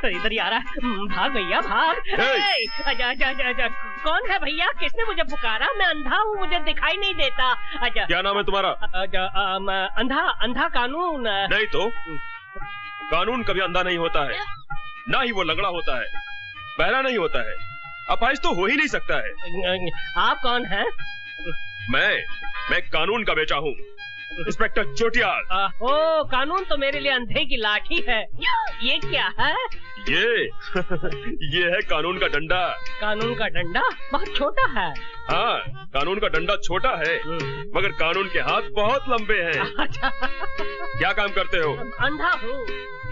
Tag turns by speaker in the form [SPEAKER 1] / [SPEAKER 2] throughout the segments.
[SPEAKER 1] इधर ही आ रहा है। भाग भैया भाग। अच्छा, कौन है भैया? किसने मुझे पुकारा? मैं अंधा हूँ, मुझे दिखाई नहीं देता। अच्छा,
[SPEAKER 2] क्या नाम है तुम्हारा?
[SPEAKER 1] अंधा कानून।
[SPEAKER 2] नहीं तो कानून कभी अंधा नहीं होता है, ना ही वो लंगड़ा होता है, बहरा नहीं होता है, अपाहिज तो हो ही नहीं सकता है।
[SPEAKER 1] आप कौन हैं?
[SPEAKER 2] मैं कानून का बेटा हूँ, इंस्पेक्टर चोटियाल।
[SPEAKER 1] ओ, कानून तो मेरे लिए अंधे की लाठी है। ये क्या है?
[SPEAKER 2] ये है कानून का डंडा।
[SPEAKER 1] कानून का डंडा बहुत छोटा है।
[SPEAKER 2] हाँ, कानून का डंडा छोटा है, मगर कानून के हाथ बहुत लंबे हैं।
[SPEAKER 1] अच्छा।
[SPEAKER 2] क्या काम करते हो?
[SPEAKER 1] अंधा हूँ,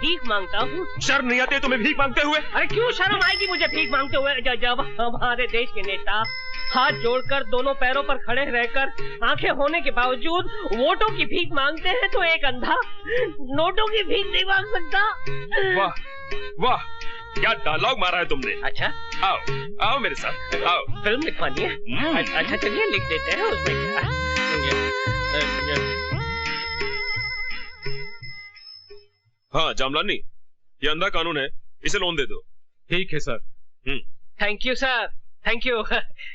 [SPEAKER 1] भीख मांगता हूँ।
[SPEAKER 2] शर्म नहीं आती तुम्हें भीख मांगते हुए?
[SPEAKER 1] अरे क्यों शर्म आएगी मुझे भीख मांगते हुए? जब हमारे देश के नेता हाथ जोड़कर दोनों पैरों पर खड़े रहकर आंखें होने के बावजूद वोटों की भीख मांगते हैं, तो एक अंधा नोटों की भीख नहीं मांग सकता।
[SPEAKER 2] वाह वाह, क्या डायलॉग मारा है तुमने।
[SPEAKER 1] अच्छा,
[SPEAKER 2] आओ मेरे साथ, आओ।
[SPEAKER 1] फिल्म लिखवानी है? अच्छा चलिए लिख देते हैं, उसमें क्या।
[SPEAKER 2] हाँ जामलानी, ये अंधा कानून है, इसे लोन दे दो।
[SPEAKER 3] ठीक है sir.
[SPEAKER 1] Thank you sir, thank you.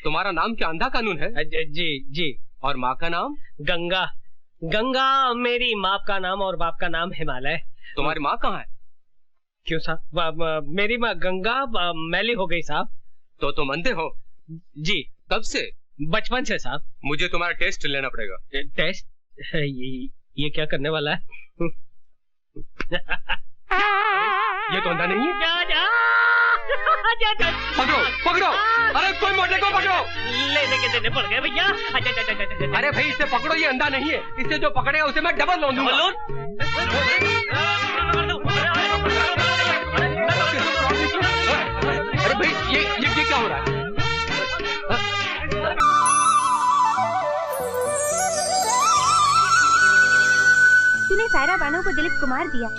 [SPEAKER 3] तुम्हारा नाम क्या अंधा कानून है?
[SPEAKER 1] जी जी।
[SPEAKER 3] और माँ का नाम?
[SPEAKER 1] गंगा। गंगा मेरी माँ का नाम और बाप का नाम हिमालय।
[SPEAKER 3] तुम्हारी माँ कहाँ है?
[SPEAKER 1] क्यों साहब? मेरी माँ गंगा मैली हो गई साहब।
[SPEAKER 3] तो तुम अंधे हो?
[SPEAKER 1] जी।
[SPEAKER 3] कब से?
[SPEAKER 1] बचपन से साहब।
[SPEAKER 3] मुझे तुम्हारा टेस्ट लेना पड़ेगा।
[SPEAKER 1] टेस्ट? ये क्या करने वाला है?
[SPEAKER 3] ये तो अंधा नहीं है।
[SPEAKER 1] जा।
[SPEAKER 3] पकड़ो पकड़ो, अरे कोई मोटे को पकड़ो।
[SPEAKER 1] लेने के देने पड़ गए भैया।
[SPEAKER 3] अरे भाई इसे पकड़ो, ये अंधा नहीं है, इसे जो पकड़ेगा उसे मैं डबल लोन दूंगा। अरे भाई ये क्या हो रहा है?
[SPEAKER 4] तूने सायरा बानो को दिलीप कुमार दिया,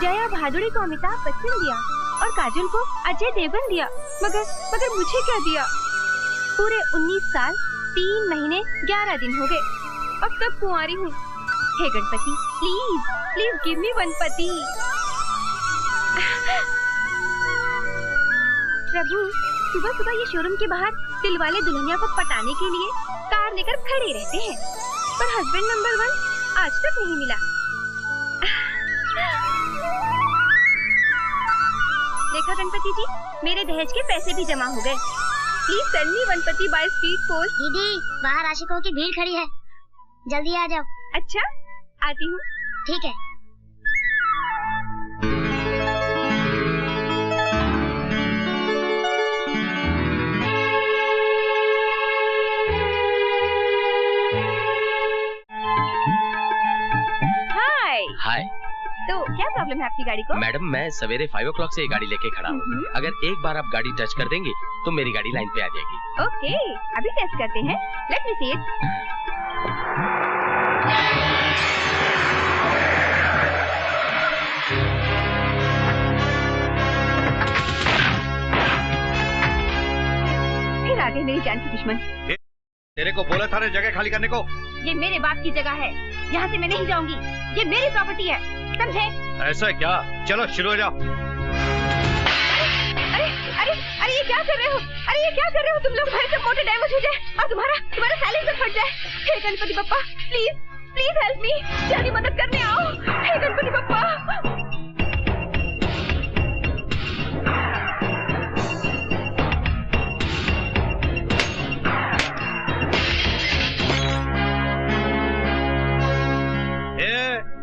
[SPEAKER 4] जया भादुड़ी को अमिताभ बच्चन दिया और काजल को अजय देवगन दिया, मगर मुझे क्या दिया? पूरे 19 साल 3 महीने 11 दिन हो गए, अब तक कुंवारी हूँ। हे Ganpati, please please give me one पति। प्रभु, सुबह सुबह ये शोरूम के बाहर दिलवाले दुल्हनिया को पटाने के लिए कार लेकर खड़े रहते हैं, पर हस्बैंड नंबर 1 आज तक नहीं मिला। देखा गणपति जी, मेरे दहेज के पैसे भी जमा हो गए। प्लीज सेंड मी वन पति बाय स्पीड पोस्ट।
[SPEAKER 5] दीदी, बाहर आशिकों की भीड़ खड़ी है, जल्दी आ जाओ।
[SPEAKER 4] अच्छा, आती हूँ।
[SPEAKER 5] ठीक है।
[SPEAKER 6] हाय।
[SPEAKER 4] तो क्या प्रॉब्लम है आपकी गाड़ी को?
[SPEAKER 6] मैडम, मैं सवेरे 5 o'clock से ये गाड़ी लेके खड़ा हूँ। अगर एक बार आप गाड़ी टच कर देंगी तो मेरी गाड़ी लाइन पे आ जाएगी।
[SPEAKER 4] ओके, अभी टेस्ट करते हैं। Let me see it. फिर आ गए मेरी जान के दुश्मन।
[SPEAKER 7] तेरे को बोला था ना जगह खाली करने को।
[SPEAKER 4] ये मेरे बाप की जगह है, यहाँ से मैं नहीं जाऊंगी, ये मेरी प्रॉपर्टी है, समझे?
[SPEAKER 7] ऐसा क्या? चलो शुरू हो जाओ।
[SPEAKER 4] अरे अरे अरे ये क्या कर रहे हो? अरे ये क्या कर रहे हो तुम लोग? हमारे सब मोटर डैमेज हो जाए और तुम्हारा साइलेंसर फट जाए। हे Ganpati Bappa, please please help me, जल्दी मदद करने आओ। हे गणपति बप्पा।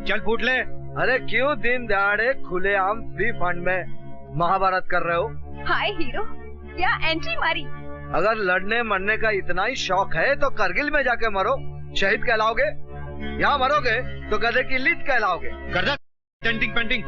[SPEAKER 7] चल फूट ले।
[SPEAKER 8] अरे क्यों दिन दहाड़े खुलेआम फ्री फंड में महाभारत कर रहे हो?
[SPEAKER 4] हाय हीरो, क्या एंट्री मारी।
[SPEAKER 8] अगर लड़ने मरने का इतना ही शौक है तो करगिल में जाके मरो, शहीद कहलाओगे। यहाँ मरोगे तो गधे की लीद कहलाओगे।
[SPEAKER 7] कर दे टेंटिंग पेंटिंग।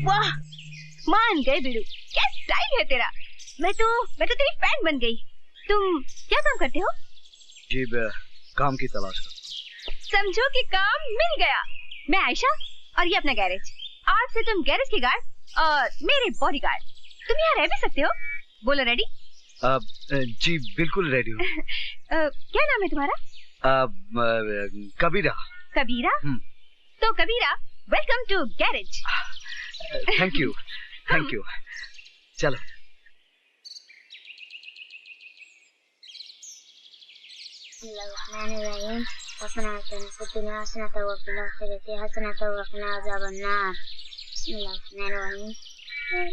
[SPEAKER 4] वाह, मान गए बिड़ू, क्या स्टाइल है तेरा। मैं तो तेरी फैन बन गई। तुम क्या काम करते हो?
[SPEAKER 8] जी काम की तलाश कर।
[SPEAKER 4] समझो कि काम मिल गया। मैं आयशा और ये अपना गैरेज। आज से तुम गैरेज के गार्ड और मेरे बॉडीगार्ड। तुम यहाँ रह भी सकते हो। बोलो रेडी?
[SPEAKER 8] जी बिल्कुल रेडी हूँ।
[SPEAKER 4] क्या नाम है तुम्हारा?
[SPEAKER 8] कबीरा।
[SPEAKER 4] कबीरा? तो Kabira, welcome to garage.
[SPEAKER 8] Thank you, thank you. चलो।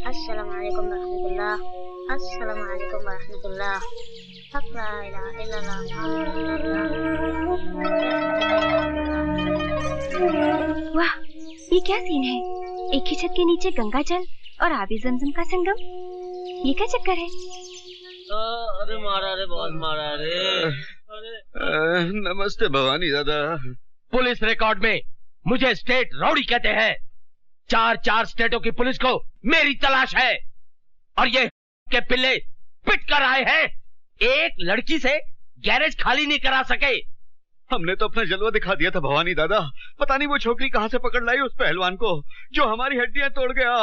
[SPEAKER 5] अस्सलामुअलैकुम रहमतुल्लाह। अस्सलामुअलैकुम रहमतुल्लाह। ला इलाहा इल्लल्लाह।
[SPEAKER 4] वाह, ये क्या सीन है? एक ही छत के नीचे गंगा जल और आबी जमजम का संगम। ये क्या चक्कर है?
[SPEAKER 1] अरे मारा रे, बहुत मारा रे।
[SPEAKER 8] नमस्ते भवानी दादा।
[SPEAKER 6] पुलिस रिकॉर्ड में मुझे स्टेट रौडी कहते हैं। 4 स्टेटों की पुलिस को मेरी तलाश है और ये के पिल्ले पिट कर आए हैं। एक लड़की से गैरेज खाली नहीं करा सके।
[SPEAKER 7] हमने तो अपना जलवा दिखा दिया था भवानी दादा। पता नहीं वो छोकरी कहाँ से पकड़ लाई उस पहलवान को जो हमारी हड्डियां तोड़ गया।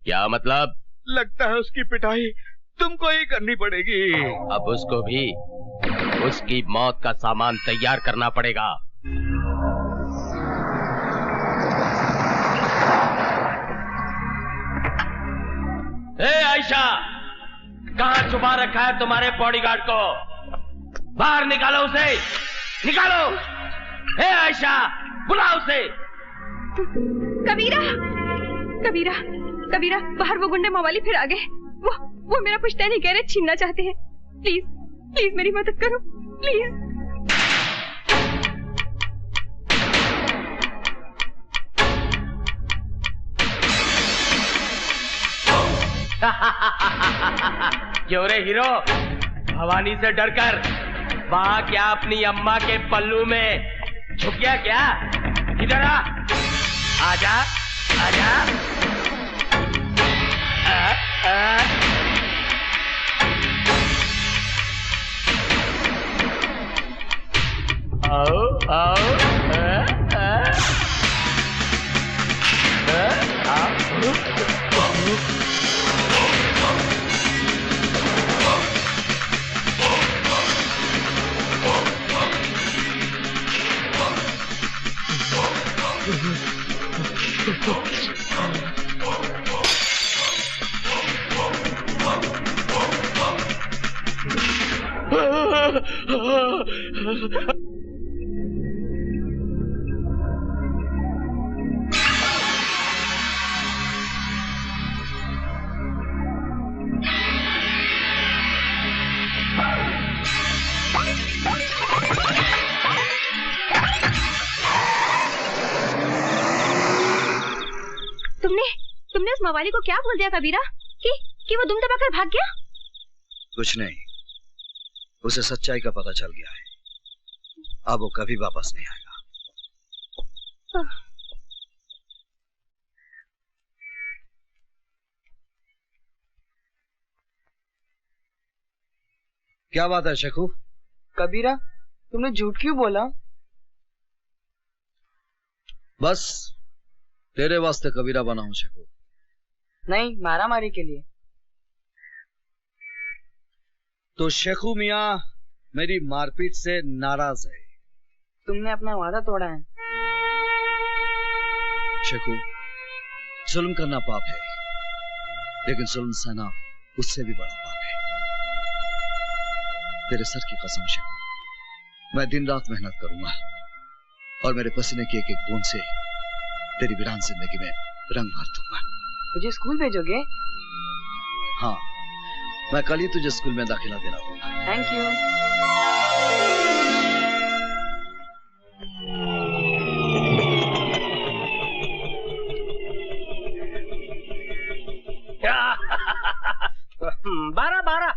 [SPEAKER 6] क्या मतलब?
[SPEAKER 7] लगता है उसकी पिटाई तुमको ही करनी पड़ेगी।
[SPEAKER 6] अब उसको भी उसकी मौत का सामान तैयार करना पड़ेगा। ए आयशा, कहाँ छुपा रखा है तुम्हारे बॉडीगार्ड को? बाहर निकालो उसे, निकालो। ए आयशा, बुलाओ उसे।
[SPEAKER 4] कबीरा, कबीरा, कबीरा, बाहर वो गुंडे मवाली फिर आ गए। वो मेरा पुश्तैनी गैरेज छीनना चाहते हैं। प्लीज, प्लीज मेरी मदद करो, प्लीज।
[SPEAKER 6] क्यों रे हीरो, भवानी से डरकर वहां क्या अपनी अम्मा के पल्लू में छुप गया क्या? इधर आ, आजा, आजा। आओ, आओ,
[SPEAKER 4] तुमने उस मवाली को क्या बोल दिया कबीरा कि वो दुम दबाकर भाग गया?
[SPEAKER 8] कुछ नहीं, उसे सच्चाई का पता चल गया है। अब वो कभी वापस नहीं आएगा। क्या बात है शेखू?
[SPEAKER 9] कबीरा, तुमने झूठ क्यों बोला?
[SPEAKER 8] बस तेरे वास्ते कबीरा बना हूं शेखू।
[SPEAKER 9] नहीं, मारा मारी के लिए।
[SPEAKER 8] तो शेखू मियाँ मेरी मारपीट से नाराज है।
[SPEAKER 9] तुमने अपना वादा तोड़ा है।
[SPEAKER 8] शेखू, जुल्म करना पाप है, लेकिन जुल्म सहना उससे भी बड़ा पाप है। तेरे सर की कसम शेखू, मैं दिन रात मेहनत करूंगा और मेरे पसीने की एक एक बूंद से तेरी वीरान जिंदगी में रंग भर दूंगा।
[SPEAKER 9] मुझे स्कूल भेजोगे?
[SPEAKER 8] हाँ, मैं कल ही तुझे स्कूल में दाखिला दिला दूंगा।
[SPEAKER 9] Thank you.
[SPEAKER 1] बारह।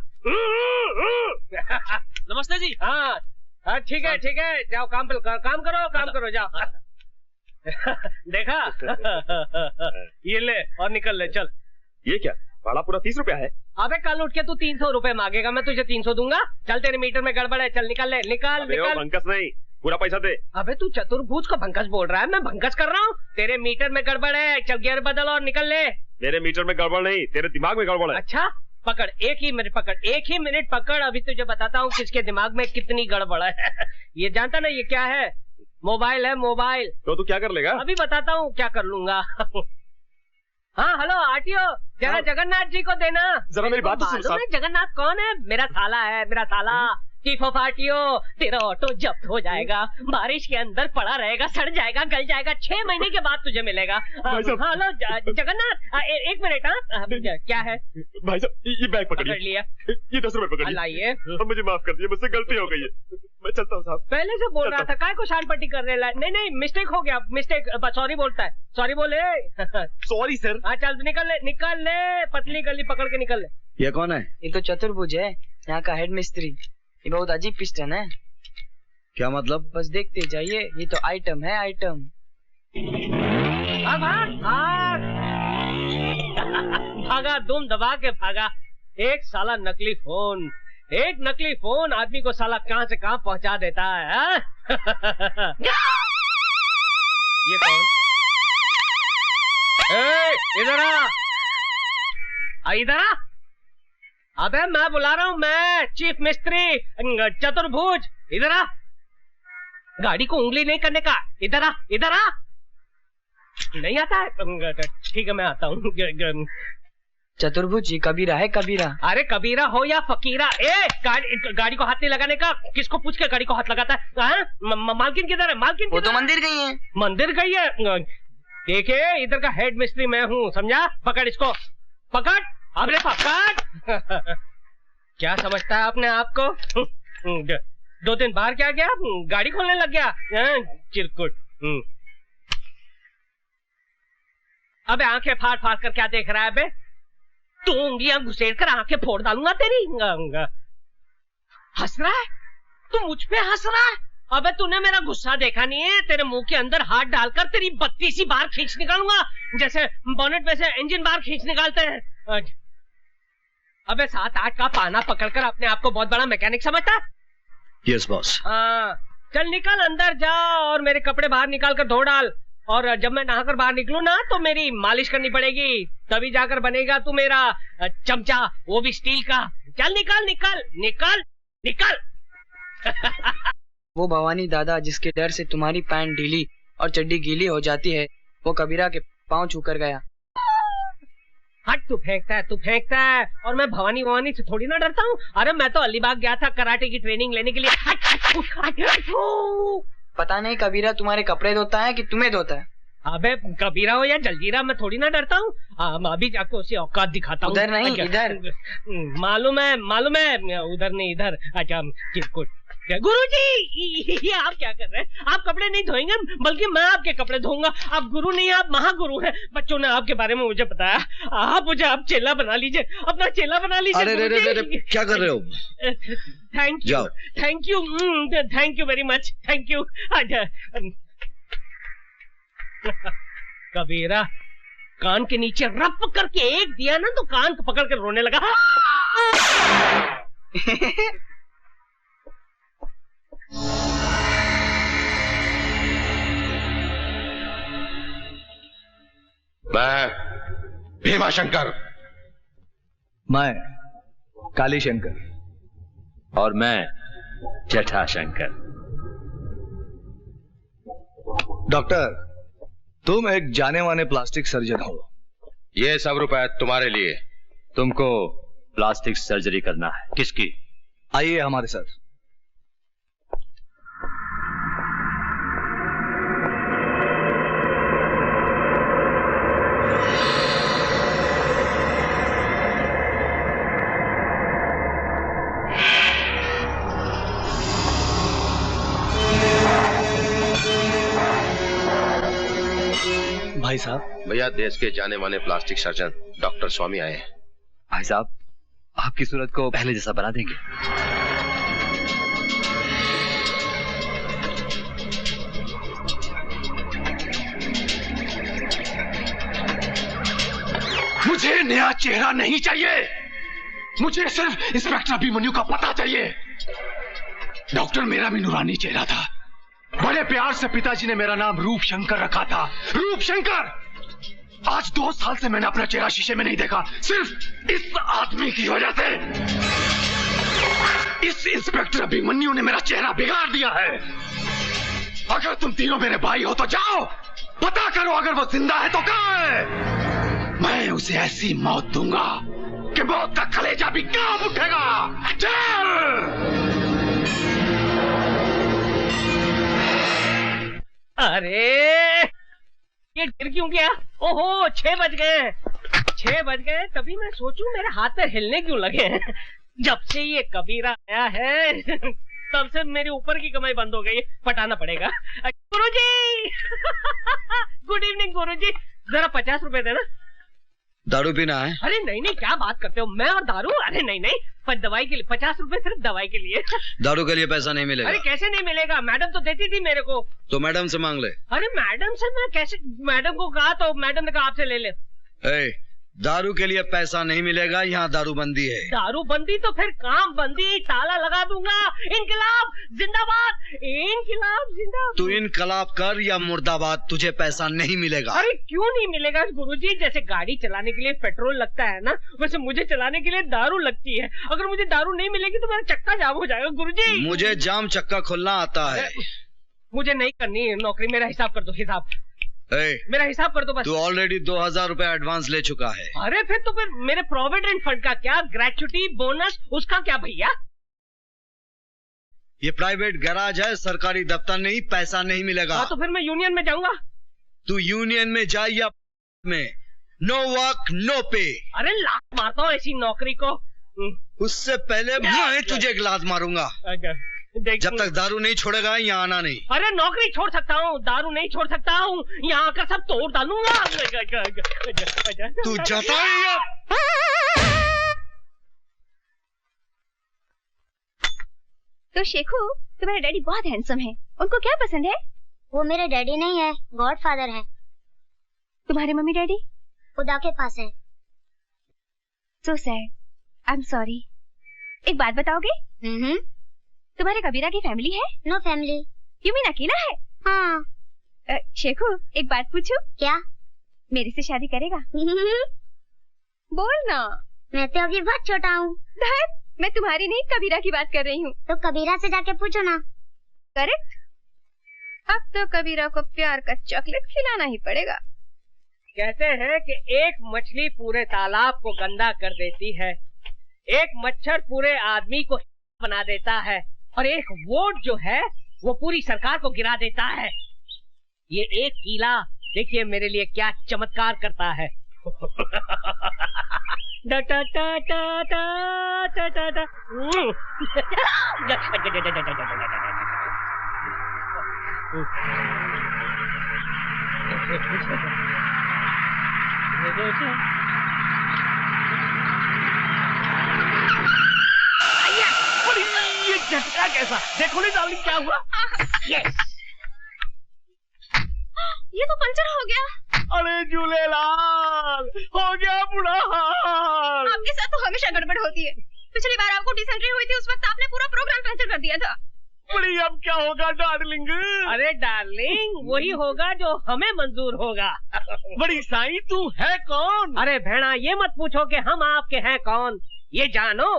[SPEAKER 3] नमस्ते जी।
[SPEAKER 1] हाँ ठीक है, जाओ काम करो जाओ। देखा ये ले और निकल ले चल।
[SPEAKER 2] ये क्या भाड़ा पूरा 30 रुपया है?
[SPEAKER 1] अबे कल उठ के तू 300 रुपए मांगेगा, मैं तुझे 300 दूंगा। चल तेरे मीटर में गड़बड़ है, चल निकल ले, निकल निकल।
[SPEAKER 2] भंकस नहीं, पूरा पैसा दे।
[SPEAKER 1] अबे तू चतुर्भुज को भंकस बोल रहा है, मैं भंकस कर रहा हूँ। तेरे मीटर में गड़बड़ है, चल गियर बदल और निकल ले।
[SPEAKER 2] मेरे मीटर में गड़बड़ नहीं, तेरे दिमाग में गड़बड़ है।
[SPEAKER 1] अच्छा पकड़, एक ही मिनट पकड़, एक ही मिनट पकड़, अभी तुझे बताता हूँ किसके दिमाग में कितनी गड़बड़ है। ये जानता ना ये क्या है? मोबाइल है, मोबाइल।
[SPEAKER 2] तो तू क्या कर लेगा?
[SPEAKER 1] अभी बताता हूँ क्या कर लूंगा। हाँ हेलो आरटीओ, जरा जगन्नाथ जी को देना।
[SPEAKER 2] जरा मेरी बात तो सुन साहब।
[SPEAKER 1] जगन्नाथ कौन है? मेरा साला है, मेरा साला। चीफ ऑफ आरटीओ, तेरा ऑटो जब्त हो जाएगा, बारिश के अंदर पड़ा रहेगा, सड़ जाएगा, गल जाएगा, 6 महीने के बाद तुझे मिलेगा। हेलो जगन्नाथ, एक मिनट। हाँ क्या है
[SPEAKER 2] भाई साहब? ये बैग पकड़
[SPEAKER 1] लिया,
[SPEAKER 2] ये 10 रुपए पकड़
[SPEAKER 1] लाइए।
[SPEAKER 2] मुझे माफ कर दिए, मुझसे गलती हो गई है, मैं चलता हूँ साहब।
[SPEAKER 1] पहले से बोल रहा था, काय को शान पट्टी करने लगा? नहीं मिस्टेक हो गया, मिस्टेक, सॉरी बोलता है, सॉरी बोले।
[SPEAKER 2] Sorry sir.
[SPEAKER 1] हाँ चल निकल ले, पतली गली पकड़ के निकल ले।
[SPEAKER 8] ये कौन है?
[SPEAKER 9] ये तो चतुर्भुज है, यहाँ का हेड मिस्त्री। ये बहुत अजीब पिस्टन है।
[SPEAKER 8] क्या मतलब?
[SPEAKER 9] बस देखते जाइए, ये तो आइटम है, आइटम।
[SPEAKER 1] भागा, दुम दबा के भागा। एक साला नकली फोन, एक नकली फोन आदमी को साला कहां से कहां पहुंचा देता है। ये कौन? इधर आ, इधर आ। अबे मैं बुला रहा हूँ, मैं चीफ मिस्त्री चतुर्भुज, इधर आ। गाड़ी को उंगली नहीं करने का, इधर आ, इधर आ। नहीं आता है? ठीक है मैं आता हूँ।
[SPEAKER 9] चतुर्भुज जी कबीरा है, कबीरा।
[SPEAKER 1] अरे कबीरा हो या फकीरा, गाड़ी को हाथ नहीं लगाने का। किसको पूछ के गाड़ी को हाथ लगाता है? मालकिन किधर है? मालकिन
[SPEAKER 9] वो तो मंदिर गई है।
[SPEAKER 1] मंदिर गई है? देखिए इधर का हेड मिस्त्री मैं हूँ, समझा? पकड़ इसको, पकड़, अबे पकड़। क्या समझता है अपने आप को? 2 दिन बाहर क्या गया, गाड़ी खोलने लग गया चिरकुट। अबे आंखें फाड़ फाड़ कर क्या देख रहा है? अबे तू उंगलियां घुसेड़ कर आंखें फोड़ डालूंगा तेरी। हंस रहा है तू, मुझ पे हंस रहा है? अबे तूने मेरा गुस्सा देखा नहीं है? तेरे मुंह के अंदर हाथ डालकर तेरी 32वीं बार खींच निकालूंगा, जैसे बोनेट में से इंजन बार खींच निकालते हैं। अबे 7-8 का पाना पकड़कर अपने आप को बहुत बड़ा मैकेनिक समझता है?
[SPEAKER 8] Yes boss.
[SPEAKER 1] हाँ चल निकल, अंदर जा और मेरे कपड़े बाहर निकाल कर धो डाल। और जब मैं नहाकर बाहर निकलूं ना तो मेरी मालिश करनी पड़ेगी, तभी जाकर बनेगा तू मेरा चमचा, वो भी स्टील का। चल निकल निकल निकल निकल।
[SPEAKER 9] वो भवानी दादा जिसके डर से तुम्हारी पैंट ढीली और चड्डी गीली हो जाती है, वो कबीरा के पांव छूकर गया।
[SPEAKER 1] हट, तू फेंकता है और मैं भवानी से थोड़ी ना डरता हूँ। अरे मैं तो अलीबाग गया था कराटे की ट्रेनिंग लेने के लिए।
[SPEAKER 9] पता नहीं कबीरा तुम्हारे कपड़े धोता है कि तुम्हें धोता है।
[SPEAKER 1] अबे कबीरा हो या जलजीरा, मैं थोड़ी ना डरता हूँ। अभी जाके उसे औकात दिखाता हूँ।
[SPEAKER 9] उधर नहीं, इधर।
[SPEAKER 1] मालूम है, उधर नहीं इधर। अच्छा चिरकुट। गुरुजी ये आप क्या कर रहे हैं? आप कपड़े नहीं धोएंगे बल्कि मैं आपके कपड़े धोऊंगा। आप गुरु नहीं, आप महागुरु हैं। बच्चों ने आपके बारे में मुझे बताया, आप मुझे आप चेला बना लीजिए, अपना चेला बना लीजिए।
[SPEAKER 8] अरे क्या कर रहे हो?
[SPEAKER 1] Thank you very much, thank you. Kabira कान के नीचे रप करके एक दिया ना तो कान को पकड़ कर रोने लगा।
[SPEAKER 6] मैं भीमा शंकर।
[SPEAKER 8] मैं काली शंकर।
[SPEAKER 10] और मैं जटा शंकर।
[SPEAKER 8] डॉक्टर, तुम एक जाने माने प्लास्टिक सर्जन हो।
[SPEAKER 6] ये सब रुपए तुम्हारे लिए।
[SPEAKER 10] तुमको प्लास्टिक सर्जरी करना है। किसकी?
[SPEAKER 8] आइए हमारे साथ। भाई साहब।
[SPEAKER 6] भैया देश के जाने माने प्लास्टिक सर्जन डॉक्टर स्वामी आए हैं।
[SPEAKER 10] भाई साहब आपकी सूरत को पहले जैसा बना देंगे।
[SPEAKER 6] मुझे नया चेहरा नहीं चाहिए, मुझे सिर्फ इंस्पेक्टर अभिमन्यु का पता चाहिए। डॉक्टर मेरा भी नूरानी चेहरा था, बड़े प्यार से पिताजी ने मेरा नाम रूप शंकर रखा था, रूप शंकर। आज 2 साल से मैंने अपना चेहरा शीशे में नहीं देखा, सिर्फ इस आदमी की वजह से। इस इंस्पेक्टर अभिमन्यु ने मेरा चेहरा बिगाड़ दिया है। अगर तुम तीनों मेरे भाई हो तो जाओ पता करो, अगर वो जिंदा है तो कहाँ है। मैं उसे ऐसी मौत दूंगा कि मौत का कलेजा भी कांप उठेगा। चल!
[SPEAKER 1] अरे ये गिर क्यों गया? ओहो 6 बज गए, 6 बज गए। तभी मैं सोचूं मेरे हाथ पे हिलने क्यों लगे हैं। जब से ये कबीरा आया है तब से मेरी ऊपर की कमाई बंद हो गई, पटाना पड़ेगा। गुरुजी गुड इवनिंग गुरुजी, जरा 50 रुपए देना।
[SPEAKER 8] दारू पीना है?
[SPEAKER 1] अरे नहीं नहीं, क्या बात करते हो, मैं और दारू? अरे नहीं नहीं, पर दवाई के लिए 50 रुपए, सिर्फ दवाई के लिए।
[SPEAKER 8] दारू के लिए पैसा नहीं मिलेगा।
[SPEAKER 1] अरे कैसे नहीं मिलेगा, मैडम तो देती थी मेरे को।
[SPEAKER 8] तो मैडम से मांग ले।
[SPEAKER 1] अरे मैडम से मैं कैसे, मैडम को कहा तो मैडम ने कहा आपसे ले ले।
[SPEAKER 8] दारू के लिए पैसा नहीं मिलेगा, यहाँ दारू बंदी है।
[SPEAKER 1] दारू बंदी तो फिर काम बंदी, ताला लगा दूंगा। इनकलाब जिंदाबाद, इनकलाब जिंदाबाद।
[SPEAKER 8] तू इनकलाब कर या मुर्दाबाद, तुझे पैसा नहीं मिलेगा।
[SPEAKER 1] अरे क्यों नहीं मिलेगा गुरुजी? जैसे गाड़ी चलाने के लिए पेट्रोल लगता है ना, वैसे मुझे चलाने के लिए दारू लगती है। अगर मुझे दारू नहीं मिलेगी तो मेरा चक्का जाम हो जाएगा गुरुजी।
[SPEAKER 8] मुझे जाम चक्का खोलना आता है।
[SPEAKER 1] मुझे नहीं करनी नौकरी, मेरा हिसाब कर दो, हिसाब मेरा हिसाब कर दो बस।
[SPEAKER 8] तू ऑलरेडी 2000 रुपए एडवांस ले चुका है।
[SPEAKER 1] अरे फिर तो फिर मेरे प्रोविडेंट फंड का क्या, ग्रेच्युटी बोनस उसका क्या भैया?
[SPEAKER 8] ये प्राइवेट गैराज है, सरकारी दफ्तर नहीं, पैसा नहीं मिलेगा।
[SPEAKER 1] हाँ तो फिर मैं यूनियन में जाऊंगा।
[SPEAKER 8] तू यूनियन में जा या में, नो वर्क नो पे।
[SPEAKER 1] अरे लात मारता हूँ ऐसी नौकरी को।
[SPEAKER 8] उससे पहले मैं तुझे एक लात मारूंगा। जब तक दारू नहीं छोड़ेगा यहाँ आना नहीं।
[SPEAKER 1] अरे नौकरी छोड़ सकता हूँ, दारू नहीं छोड़ सकता हूँ, यहाँ आकर सब तोड़ डालूंगा।
[SPEAKER 8] तू जाता है?
[SPEAKER 4] तो शेखू, तुम्हारे डैडी बहुत हैंडसम है, उनको क्या पसंद है?
[SPEAKER 5] वो मेरे डैडी नहीं है, गॉडफादर है।
[SPEAKER 4] तुम्हारे मम्मी डैडी?
[SPEAKER 5] खुदा के पास है।
[SPEAKER 4] So sad, I am sorry. एक बात बताओगे? तुम्हारे कबीरा की फैमिली है?
[SPEAKER 5] No family.
[SPEAKER 4] यू मीन अकेला है?
[SPEAKER 5] हाँ।
[SPEAKER 4] शेखू एक बात पूछूं?
[SPEAKER 5] क्या?
[SPEAKER 4] मेरे से शादी करेगा? बोल ना।
[SPEAKER 5] मैं तो अभी बहुत छोटा हूँ।
[SPEAKER 4] मैं तुम्हारी नहीं कबीरा की बात कर रही हूँ।
[SPEAKER 5] तो कबीरा से जाके पूछो ना।
[SPEAKER 4] करेक्ट। अब तो कबीरा को प्यार का चॉकलेट खिलाना ही पड़ेगा।
[SPEAKER 1] कहते हैं कि एक मछली पूरे तालाब को गंदा कर देती है, एक मच्छर पूरे आदमी को बना देता है, और एक वोट जो है वो पूरी सरकार को गिरा देता है। ये एक कीला देखिए मेरे लिए क्या चमत्कार करता है। डा टा टा टा टा टा टा टा। ये झटका कैसा? देखो नहीं डार्लिंग क्या हुआ? यस,
[SPEAKER 4] ये तो पंचर हो गया।
[SPEAKER 1] अरे झूलेलाल, हो गया बुरा हाल।
[SPEAKER 4] आपके साथ तो हमेशा गड़बड़ होती है। पिछली बार आपको डिसेंट्री हुई थी, उस वक्त आपने पूरा प्रोग्राम कैंसिल कर दिया था।
[SPEAKER 1] बड़ी अब क्या होगा डार्लिंग? अरे डार्लिंग वही होगा जो हमें मंजूर होगा। बड़ी साईं तू है कौन? अरे भेड़ा ये मत पूछो कि हम आपके हैं कौन, ये जानो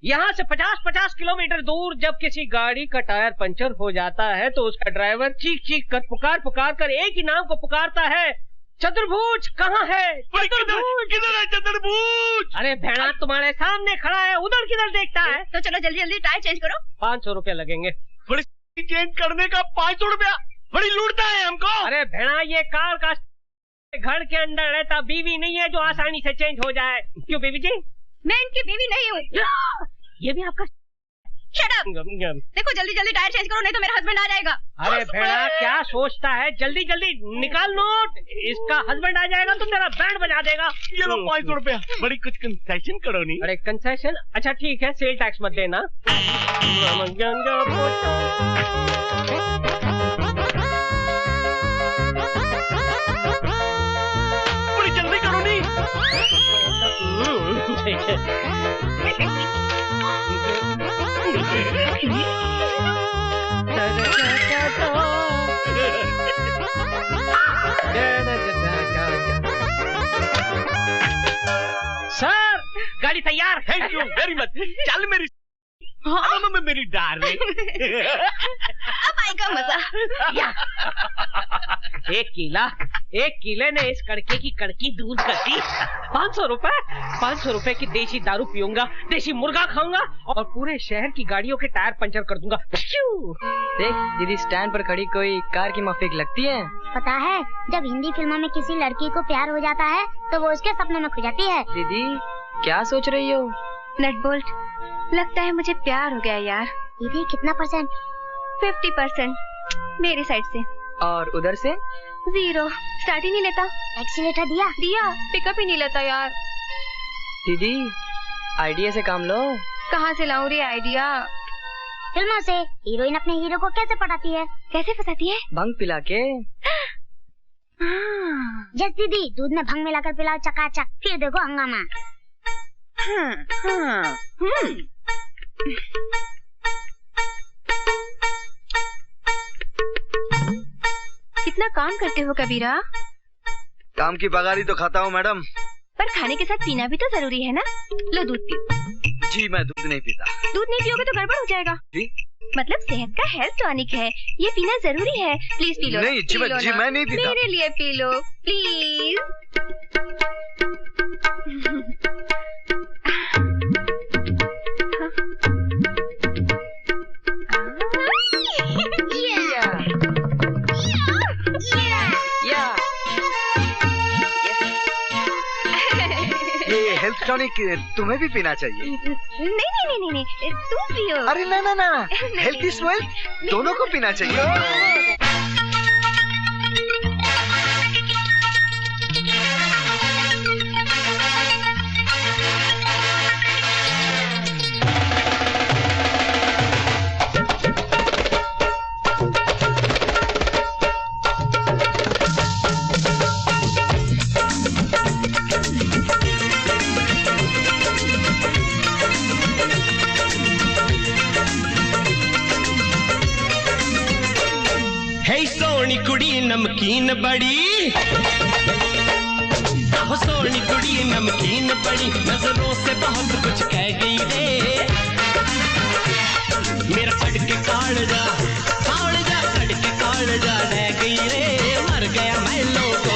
[SPEAKER 1] यहाँ से 50-50 किलोमीटर दूर जब किसी गाड़ी का टायर पंचर हो जाता है तो उसका ड्राइवर चीख चीख कर पुकार कर एक ही नाम को पुकारता है, चतुर्भुज कहाँ है? किधर है चतुर्भुज? अरे भेड़ा तुम्हारे सामने खड़ा है, उधर किधर देखता है?
[SPEAKER 4] तो चलो जल्दी जल्दी टायर चेंज करो।
[SPEAKER 1] 500 रुपया लगेंगे। बड़ी चेंज करने का 500 रुपया, बड़ी लूटता है हमको। अरे भेड़ा ये कार का घर के अंदर रहता बीवी नहीं है जो आसानी से चेंज हो जाए। क्यों बीवी जी?
[SPEAKER 4] मैं इनकी बीवी नहीं हूँ।
[SPEAKER 1] ये भी आपका?
[SPEAKER 4] Shut up. देखो जल्दी जल्दी टायर चेंज करो नहीं तो मेरा हस्बैंड आ जाएगा।
[SPEAKER 1] अरे भेड़ा क्या सोचता है, जल्दी जल्दी निकाल नोट, इसका हस्बैंड आ जाएगा तो तेरा बैंड बजा देगा। ये लो 500 रुपया, बड़ी कुछ कंसेशन करो नहीं। अरे कंसेशन? अच्छा ठीक है, सेल टैक्स मत देना। बड़ी जल्दी करो नहीं। सर गाड़ी तैयार।
[SPEAKER 6] Thank you very much. चल मेरी मेरी डार्लिंग।
[SPEAKER 4] अब आएगा मजा।
[SPEAKER 1] एक किले ने इस कड़के की कड़की दूर कर दी। 500 रुपए की देसी दारू पीऊंगा, देसी मुर्गा खाऊंगा और पूरे शहर की गाड़ियों के टायर पंचर कर दूंगा।
[SPEAKER 9] देख दीदी, स्टैंड पर खड़ी कोई कार की माफिक लगती है।
[SPEAKER 5] पता है, जब हिंदी फिल्मों में किसी लड़की को प्यार हो जाता है तो वो उसके सपनों में खो जाती है।
[SPEAKER 9] दीदी क्या सोच रही हो?
[SPEAKER 4] नट बोल्ट, लगता है मुझे प्यार हो गया यार।
[SPEAKER 5] दीदी कितना %?
[SPEAKER 4] 50% मेरी साइड से।
[SPEAKER 9] और उधर से?
[SPEAKER 4] 0। स्टार्ट ही नहीं लेता।
[SPEAKER 5] एक्सीलेटर दिया,
[SPEAKER 4] पिकअप ही नहीं लेता यार।
[SPEAKER 9] दीदी आइडिया से काम लो।
[SPEAKER 4] कहाँ से लाऊं रे आइडिया?
[SPEAKER 5] फिल्मों से। हीरोइन अपने हीरो को कैसे पटाती है?
[SPEAKER 4] कैसे फंसाती है?
[SPEAKER 9] भंग पिला के।
[SPEAKER 5] जस दीदी, दूध में भंग मिलाकर पिलाओ चकाचक, फिर देखो हंगामा।
[SPEAKER 4] कितना काम करते हो कबीरा?
[SPEAKER 8] काम की पगारी तो खाता हूँ मैडम।
[SPEAKER 4] पर खाने के साथ पीना भी तो जरूरी है ना। लो दूध पियो।
[SPEAKER 8] जी मैं दूध नहीं पीता।
[SPEAKER 4] दूध नहीं पियोगे तो गड़बड़ हो जाएगा।
[SPEAKER 8] जी?
[SPEAKER 4] मतलब सेहत का हेल्थ टॉनिक है, ये पीना जरूरी है। Please P low.
[SPEAKER 8] नहीं जी, मैं नहीं पीता।
[SPEAKER 4] मेरे लिए पी लो प्लीज।
[SPEAKER 8] ये हेल्थ टॉनिक तुम्हें भी पीना चाहिए।
[SPEAKER 4] नहीं, तुम पियो।
[SPEAKER 8] अरे ना, हेल्थ इज वेल्थ, दोनों को पीना चाहिए।
[SPEAKER 11] नमकीन बड़ी हो, सोनी कुड़ी नमकीन बड़ी, नजरों से बहुत कुछ कह गई रे। मेरा कड़के कालजा कड़के कालजा रह गई रे, मर गया मैं लोगो।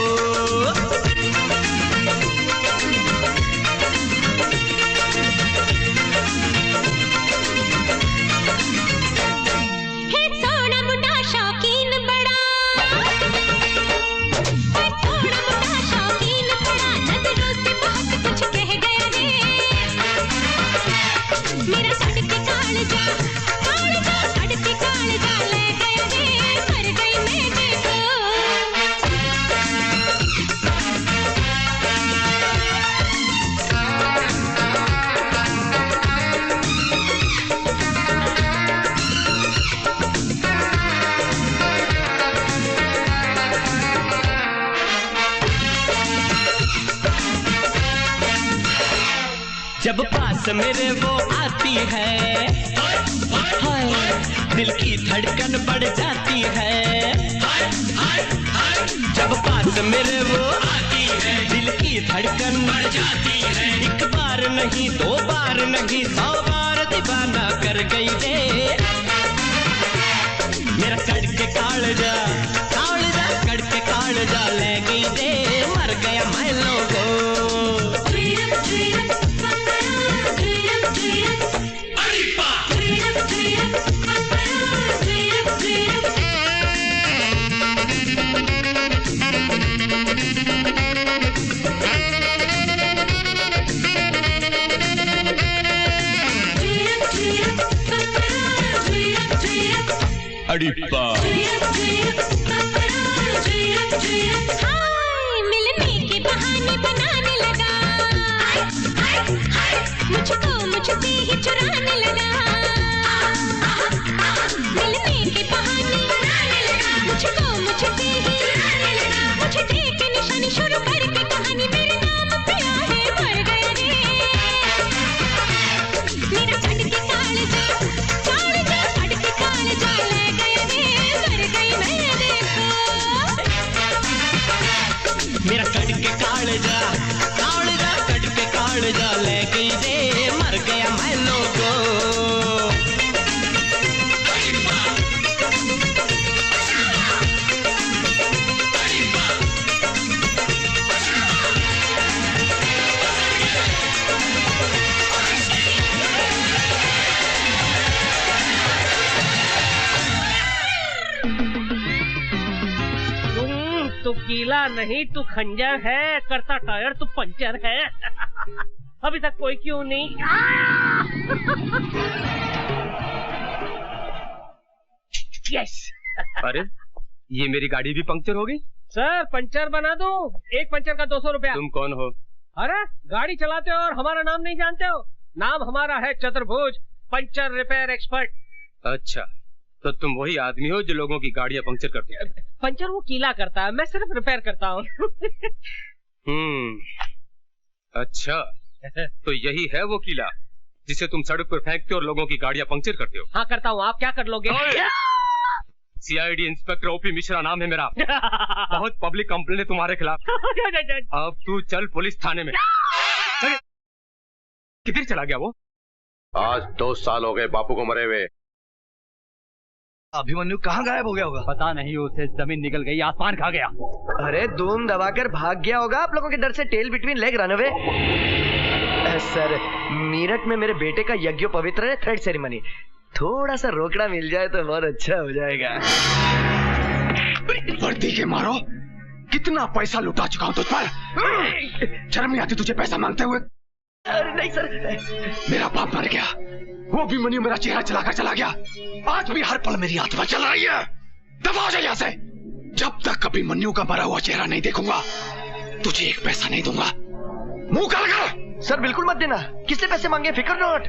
[SPEAKER 11] जब पास मेरे वो आती है, हाय दिल की धड़कन बढ़ जाती है। जब पास मेरे वो आती है, दिल की धड़कन बढ़ जाती है। एक बार नहीं, दो बार नहीं, 100 बार दीवाना कर गई रे। मेरा कड़के कालजा कड़के कालजा ले गई रे, मर गया मैं लोगो। अड़िप्पा
[SPEAKER 12] मिलने के बहाने बनाने लगा, मुझको मुझसे ही चुराने लगा। मिलने के बहाने बनाने लगा, मुझको मुझसे ही चुराने लगा। मुझे देख के निशानी शुरू करके कहानी मेरे नाम पे आए, मर गया रे।
[SPEAKER 11] के कालजा कट के कालजा ले गई रे, मर गया मैं लोगो।
[SPEAKER 1] तू गीला नहीं, तू खंजर है, करता टायर तू पंचर है। अभी तक कोई क्यों नहीं? यस।
[SPEAKER 3] अरे ये मेरी गाड़ी भी पंक्चर हो गई।
[SPEAKER 1] सर पंचर बना दूं? एक पंचर का 200 रुपया।
[SPEAKER 3] तुम कौन हो?
[SPEAKER 1] अरे गाड़ी चलाते हो और हमारा नाम नहीं जानते हो? नाम हमारा है चतुर्भुज, पंचर रिपेयर एक्सपर्ट।
[SPEAKER 3] अच्छा, तो तुम वही आदमी हो जो लोगों की गाड़ियां पंक्चर करते हैं?
[SPEAKER 1] पंचर वो कीला करता है, मैं सिर्फ रिपेयर करता हूँ।
[SPEAKER 3] अच्छा, तो यही है वो कीला जिसे तुम सड़क पर फेंकते हो और लोगों की गाड़ियां पंक्चर करते हो?
[SPEAKER 1] हाँ करता हूँ, आप क्या कर लोगे?
[SPEAKER 3] सीआईडी इंस्पेक्टर ओपी मिश्रा नाम है मेरा। बहुत पब्लिक कंप्लेंट है तुम्हारे खिलाफ। अब तू चल पुलिस थाने में। किधर चला गया वो?
[SPEAKER 13] आज 2 साल हो गए बापू को मरे हुए।
[SPEAKER 8] अभिमन्यु कहाँ गायब हो गया होगा?
[SPEAKER 6] पता नहीं, उसे जमीन निकल गई, आसमान खा गया।
[SPEAKER 14] अरे धूम दबाकर भाग गया होगा आप लोगों के डर से। Tail between leg run away. Sir Meerut में मेरे बेटे का यज्ञोपवित्र है, थ्रेड सेरेमनी। थोड़ा सा रोकड़ा मिल जाए तो बहुत अच्छा हो जाएगा।
[SPEAKER 6] वर्दी के मारो, कितना पैसा लुटा चुका हूँ तुझ पर। शर्म नहीं आती तुझे पैसा मांगते हुए?
[SPEAKER 14] अरे नहीं सर,
[SPEAKER 6] मेरा बाप मर गया, वो भी मनी मेरा चेहरा चलाकर चला गया। आज भी हर पल मेरी आत्मा चल रही है। दबा जाए यहाँ से। जब तक कभी मन्नू का मरा हुआ चेहरा नहीं देखूंगा, तुझे एक पैसा नहीं दूंगा। मुंह काला कर।
[SPEAKER 14] सर बिल्कुल मत देना। किसने पैसे मांगे? फिकर नॉट।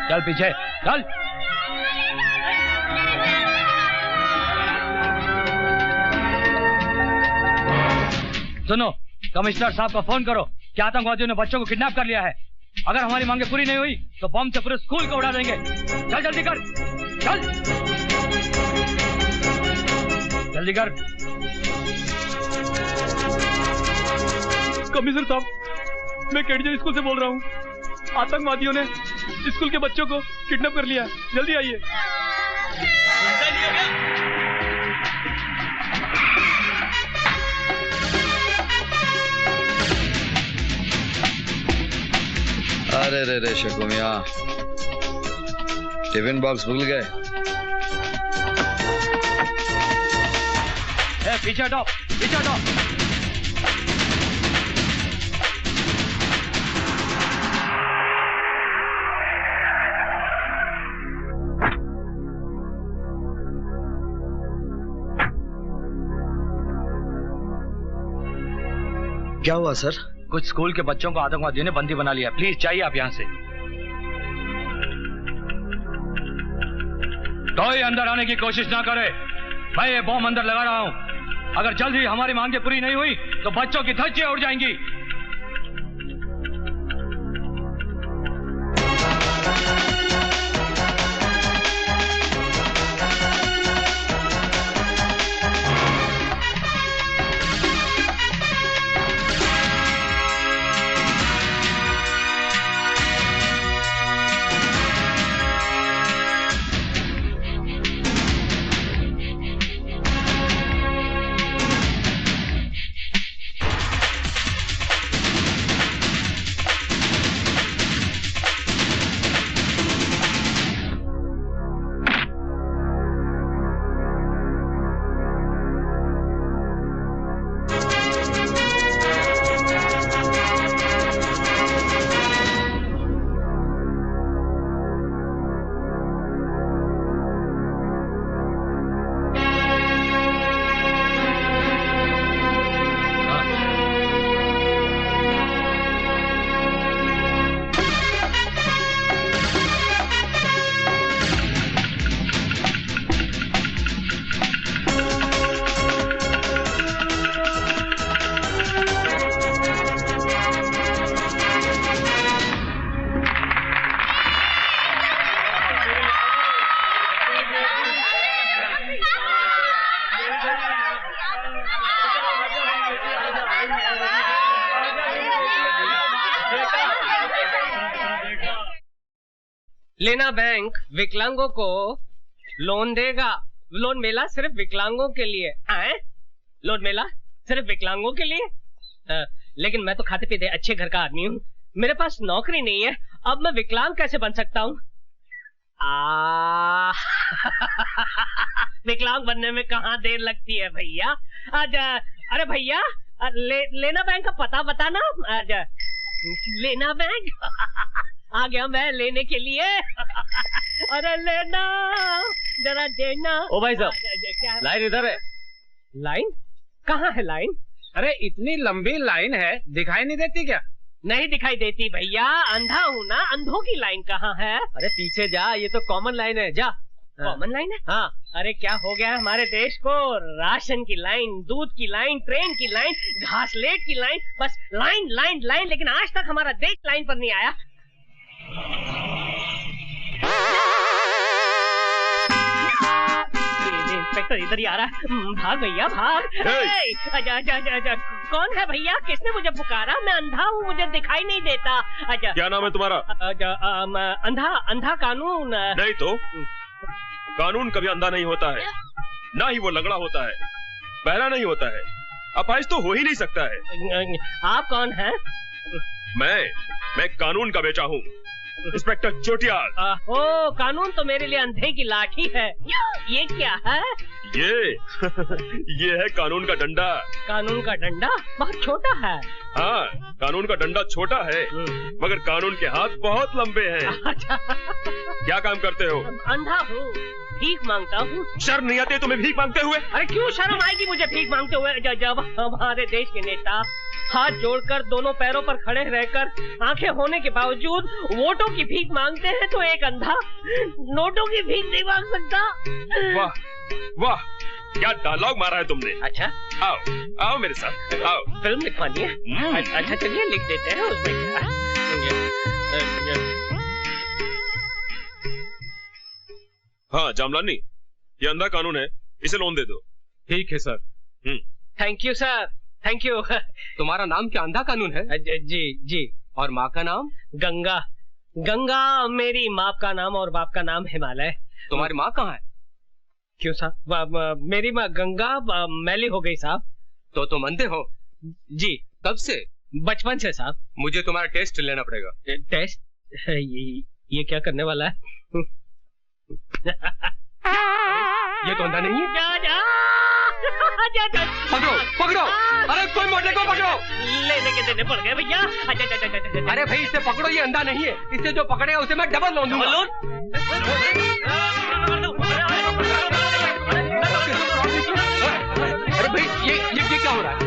[SPEAKER 6] चल पीछे चल। सुनो, कमिश्नर साहब को फोन करो कि आतंकवादियों ने बच्चों को किडनैप कर लिया है। अगर हमारी मांगे पूरी नहीं हुई तो बम से पूरे स्कूल को उड़ा देंगे। चल जल्दी कर, चल जल्दी कर।
[SPEAKER 15] कमिश्नर साहब, मैं केडीजे स्कूल से बोल रहा हूँ। आतंकवादियों ने स्कूल के बच्चों को किडनैप कर लिया है, जल्दी आइए।
[SPEAKER 8] अरे रे रे शकुमिया, टिफिन बॉक्स भूल गए?
[SPEAKER 6] पीछे हटो, पीछे हटो।
[SPEAKER 8] क्या हुआ सर?
[SPEAKER 6] कुछ स्कूल के बच्चों को आतंकवादियों ने बंदी बना लिया। प्लीज चाहिए आप यहाँ से। कोई अंदर आने की कोशिश ना करे। मैं ये बॉम्ब अंदर लगा रहा हूँ। अगर जल्द ही हमारी मांगे पूरी नहीं हुई तो बच्चों की धज्जियां उड़ जाएंगी।
[SPEAKER 1] लेना बैंक विकलांगों को लोन देगा। लोन मेला सिर्फ विकलांगों के लिए आए? लोन मेला सिर्फ विकलांगों के लिए? लेकिन मैं तो खाते पीते अच्छे घर का आदमी हूँ, मेरे पास नौकरी नहीं है, अब मैं विकलांग कैसे बन सकता हूँ? विकलांग बनने में कहाँ देर लगती है भैया। अरे भैया लेना बैंक का पता बताना। लेना बैंक आ गया मैं लेने के लिए। अरे लेना जरा देना।
[SPEAKER 16] ओ भाई साहब, लाइन इधर है।
[SPEAKER 1] लाइन कहाँ है लाइन?
[SPEAKER 16] अरे इतनी लंबी लाइन है, दिखाई नहीं देती क्या?
[SPEAKER 1] नहीं दिखाई देती भैया, अंधा हूँ ना, अंधों की लाइन कहाँ है?
[SPEAKER 16] अरे पीछे जा, ये तो कॉमन लाइन है, जा।
[SPEAKER 1] कॉमन लाइन है?
[SPEAKER 16] हाँ।
[SPEAKER 1] अरे क्या हो गया है हमारे देश को? राशन की लाइन, दूध की लाइन, ट्रेन की लाइन, घासलेट की लाइन, बस लाइन लाइन लाइन, लेकिन आज तक हमारा देश लाइन पर नहीं आया। इंस्पेक्टर इधर ही आ रहा है, भाग भैया भाग। कौन है भैया? किसने मुझे पुकारा? मैं अंधा हूँ, मुझे दिखाई नहीं देता।
[SPEAKER 2] क्या नाम है तुम्हारा?
[SPEAKER 1] अंधा अंधा कानून।
[SPEAKER 2] नहीं तो कानून कभी अंधा नहीं होता है, ना ही वो लंगड़ा होता है, बहरा नहीं होता है, अपाहिज तो हो ही नहीं सकता है।
[SPEAKER 1] आप कौन हैं?
[SPEAKER 2] मैं कानून का बेटा हूँ, इंस्पेक्टर चोटियाल।
[SPEAKER 1] ओ कानून तो मेरे लिए अंधे की लाठी है। ये क्या है?
[SPEAKER 2] ये है कानून का डंडा।
[SPEAKER 1] कानून का डंडा बहुत छोटा है।
[SPEAKER 2] हाँ, कानून का डंडा छोटा है, मगर कानून के हाथ बहुत लंबे हैं। क्या काम करते हो?
[SPEAKER 1] अंधा हूँ, भीख मांगता हूँ।
[SPEAKER 2] शर्म नहीं आती तुम्हें भीख मांगते हुए?
[SPEAKER 1] अरे क्यों शर्म आएगी मुझे भीख मांगते हुए, जब हमारे देश के नेता हाथ जोड़कर दोनों पैरों पर खड़े रहकर आंखें होने के बावजूद वोटों की भीख मांगते हैं, तो एक अंधा नोटों की भीख नहीं मांग सकता।
[SPEAKER 2] वाह वाह, क्या डायलॉग मारा है तुमने।
[SPEAKER 1] अच्छा
[SPEAKER 2] आओ आओ मेरे साथ, आओ।
[SPEAKER 1] फिल्म लिखवानी है? अच्छा चलिए लिख देते हैं, उसमें क्या।
[SPEAKER 2] हाँ जामलानी, ये अंधा कानून है, इसे लोन दे दो।
[SPEAKER 3] ठीक है sir.
[SPEAKER 1] Thank you sir, thank you.
[SPEAKER 3] तुम्हारा नाम क्या अंधा कानून है?
[SPEAKER 1] जी जी।
[SPEAKER 3] और माँ का नाम?
[SPEAKER 1] गंगा। गंगा मेरी माँ का नाम और बाप का नाम हिमालय।
[SPEAKER 3] तुम्हारी माँ कहाँ है?
[SPEAKER 1] क्यों साहब? मेरी माँ गंगा मैली हो गई साहब।
[SPEAKER 3] तो तुम अंधे हो?
[SPEAKER 1] जी।
[SPEAKER 3] कब से?
[SPEAKER 1] बचपन से साहब।
[SPEAKER 3] मुझे तुम्हारा टेस्ट लेना पड़ेगा।
[SPEAKER 1] टेस्ट? ये क्या करने वाला है?
[SPEAKER 3] ये तो अंधा नहीं है।
[SPEAKER 1] जा।
[SPEAKER 3] पकड़ो पकड़ो, अरे कोई मोटे को पकड़ो।
[SPEAKER 1] लेने के देने पड़ गए भैया।
[SPEAKER 3] अरे भाई इसे पकड़ो, ये अंधा नहीं है, इसे जो पकड़ेगा उसे मैं डबल लोन दूंगा। अरे भाई ये क्या हो रहा है?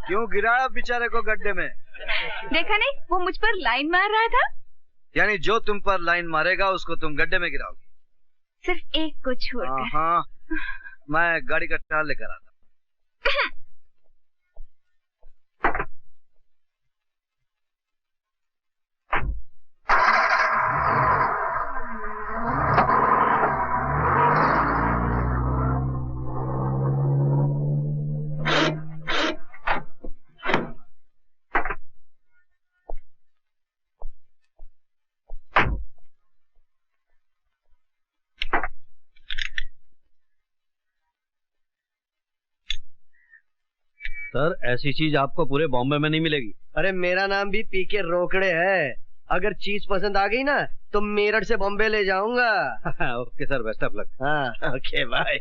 [SPEAKER 8] क्यों गिराया बेचारे को गड्ढे में?
[SPEAKER 4] देखा नहीं, वो मुझ पर लाइन मार रहा था।
[SPEAKER 8] यानी जो तुम पर लाइन मारेगा उसको तुम गड्ढे में गिराओगी?
[SPEAKER 4] सिर्फ एक को छोड़कर।
[SPEAKER 8] हाँ, मैं गाड़ी का टायर लेकर आता।
[SPEAKER 16] सर ऐसी चीज आपको पूरे बॉम्बे में नहीं मिलेगी।
[SPEAKER 14] अरे मेरा नाम भी पीके रोकड़े है, अगर चीज पसंद आ गई ना तो मेरठ से बॉम्बे ले जाऊंगा।
[SPEAKER 16] Okay sir, best of luck.
[SPEAKER 14] हाँ ओके बाय।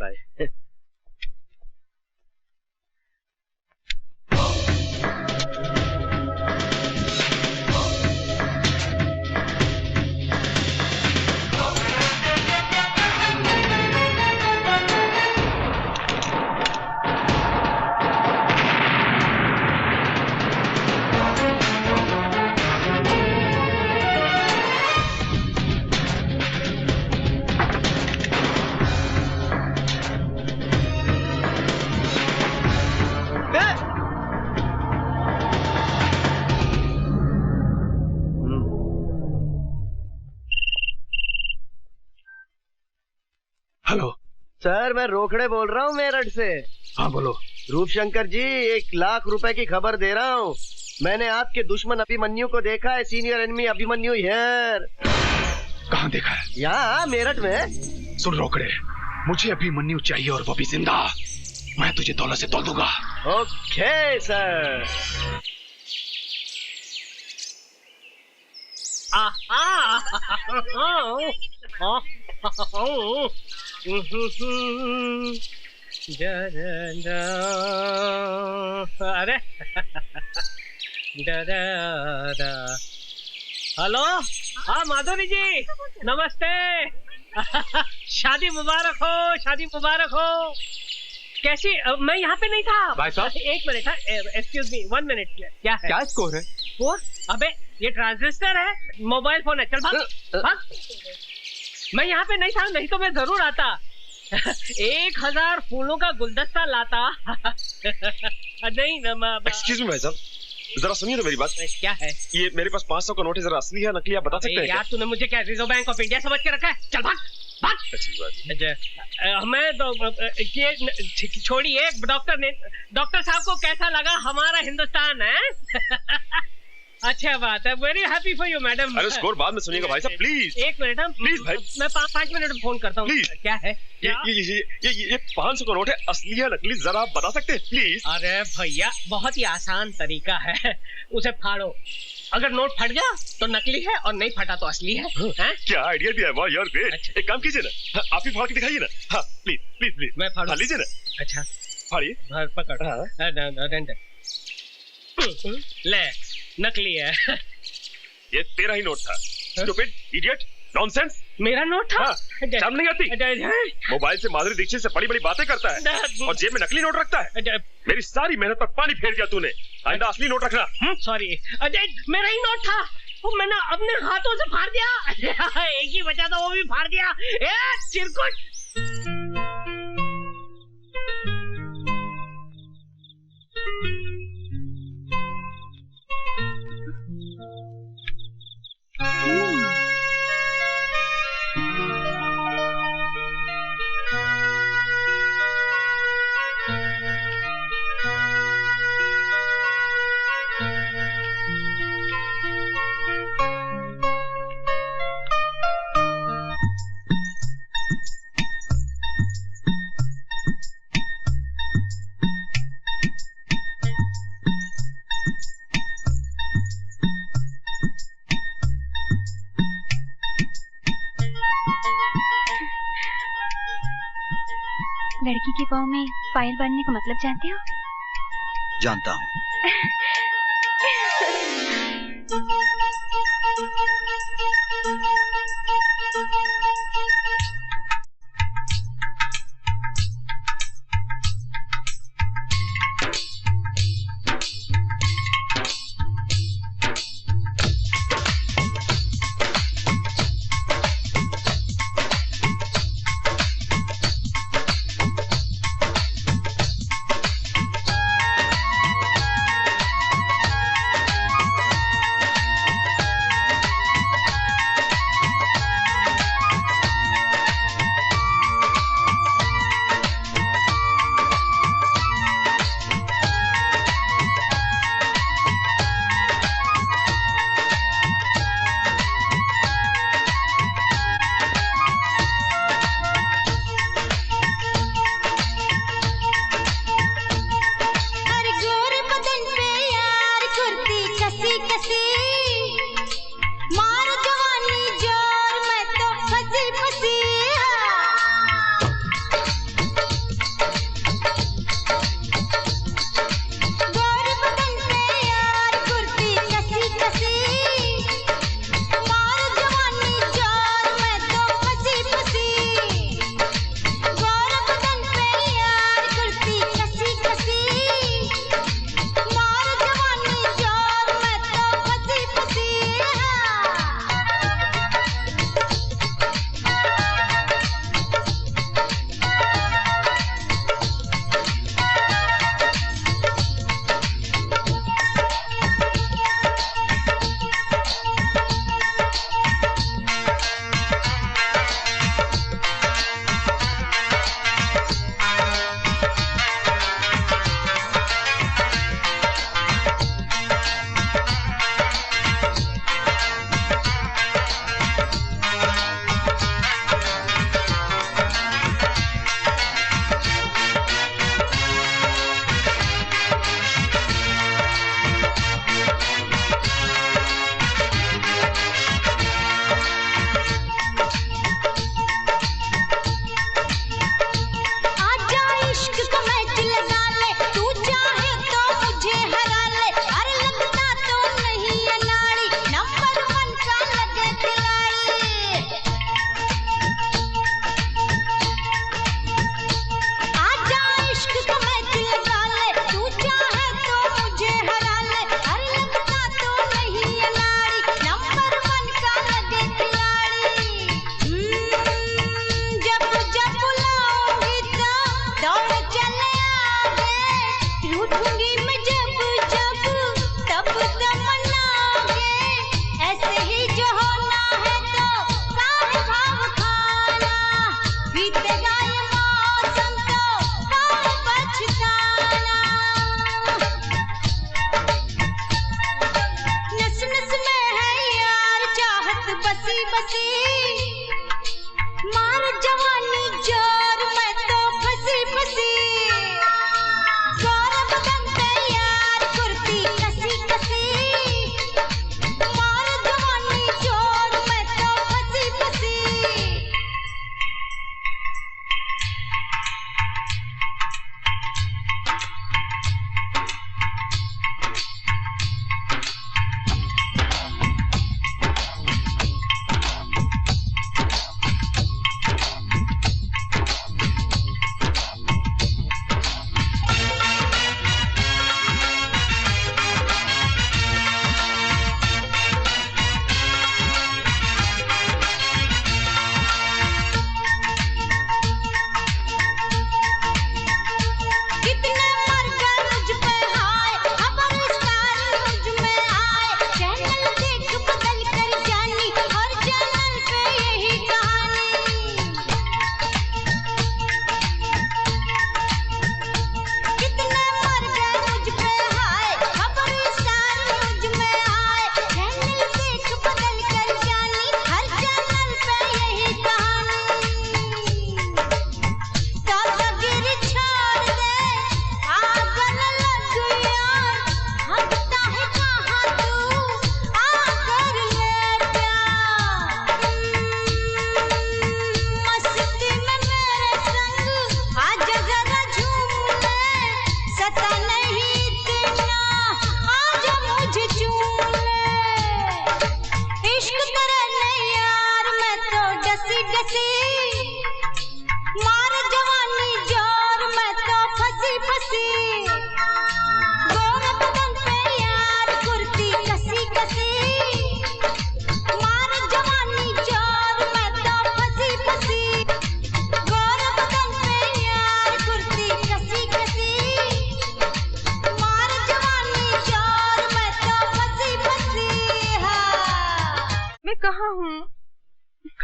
[SPEAKER 17] हेलो
[SPEAKER 14] सर, मैं रोकड़े बोल रहा हूँ मेरठ से।
[SPEAKER 17] हाँ बोलो।
[SPEAKER 14] रूपशंकर जी, 1 लाख रुपए की खबर दे रहा हूँ। मैंने आपके दुश्मन अभिमन्यु को देखा है। Senior enemy Abhimanyu here.
[SPEAKER 17] कहाँ देखा है?
[SPEAKER 14] यहाँ मेरठ में।
[SPEAKER 17] सुन रोकड़े, मुझे अभिमन्यु चाहिए और वो भी जिंदा। मैं तुझे दौलत से तोल दूंगा।
[SPEAKER 14] Okay sir.
[SPEAKER 1] अरे हेलो, हाँ माधुरी जी, नमस्ते। शादी मुबारक हो, शादी मुबारक हो। कैसी? मैं यहाँ पे नहीं था
[SPEAKER 3] भाई साहब।
[SPEAKER 1] 1 मिनट, एक्सक्यूज मी, 1 मिनट। क्या है?
[SPEAKER 3] क्या स्कोर है?
[SPEAKER 1] स्कोर? अबे ये ट्रांजिस्टर है, मोबाइल फोन है। चल भाग भाग। मैं यहाँ पे नहीं था, नहीं तो मैं जरूर आता। 1000 फूलों का गुलदस्ता लाता। नहीं
[SPEAKER 2] एक्सक्यूज मी भाई साहब, जरा सुनिए तो मेरी बात।
[SPEAKER 1] क्या है?
[SPEAKER 2] ये मेरे पास 500 का नोट है, जरा असली है नकली आप बता सकते हैं?
[SPEAKER 1] यार तूने मुझे क्या रिजर्व बैंक ऑफ इंडिया समझ के रखा है? चल भाग भाग। हमें तो ये छोड़िए। डॉक्टर साहब को कैसा लगा हमारा हिंदुस्तान है? अच्छा बात है, very happy for you madam.
[SPEAKER 2] अरे स्कोर बाद में सुनिएगा भाई साहब, प्लीज।
[SPEAKER 1] 1 मिनट,
[SPEAKER 2] प्लीज भाई,
[SPEAKER 1] मैं 5 मिनट में फोन करता हूँ।
[SPEAKER 2] प्लीज।
[SPEAKER 1] क्या है?
[SPEAKER 2] ये 500 का नोट है, असली है नकली जरा आप बता सकते हैं प्लीज?
[SPEAKER 1] अरे भैया, बहुत ही आसान तरीका है। उसे फाड़ो, अगर नोट फट गया तो नकली है और नहीं फटा तो असली है।
[SPEAKER 2] क्या आइडिया दिया है, वाह यार ग्रेट। अच्छा। एक काम कीजिए ना, आप ही फाड़ के दिखाइए ना। हाँ प्लीज प्लीज प्लीज।
[SPEAKER 1] मैं फाड़
[SPEAKER 2] लीजिए ना।
[SPEAKER 1] अच्छा
[SPEAKER 2] फाड़िए।
[SPEAKER 1] पकड़। ले, नकली है।
[SPEAKER 2] ये तेरा ही नोट था। Stupid, idiot, nonsense.
[SPEAKER 1] मेरा नोट था?
[SPEAKER 2] शर्म नहीं आती? मोबाइल से माधुरी दीक्षित से बड़ी बड़ी बातें करता है और जेब में नकली नोट रखता है। मेरी सारी मेहनत पर पानी फेर दिया तूने। आइंदा असली नोट रखना।
[SPEAKER 1] सॉरी अजय, मेरा ही नोट था, वो मैंने अपने हाथों से फाड़ दिया। एक ही बचा था, वो भी फाड़ दिया। चिरकुट।
[SPEAKER 4] लड़की के पाँव में पायल बांधने का मतलब जानते हो?
[SPEAKER 8] जानता हूँ।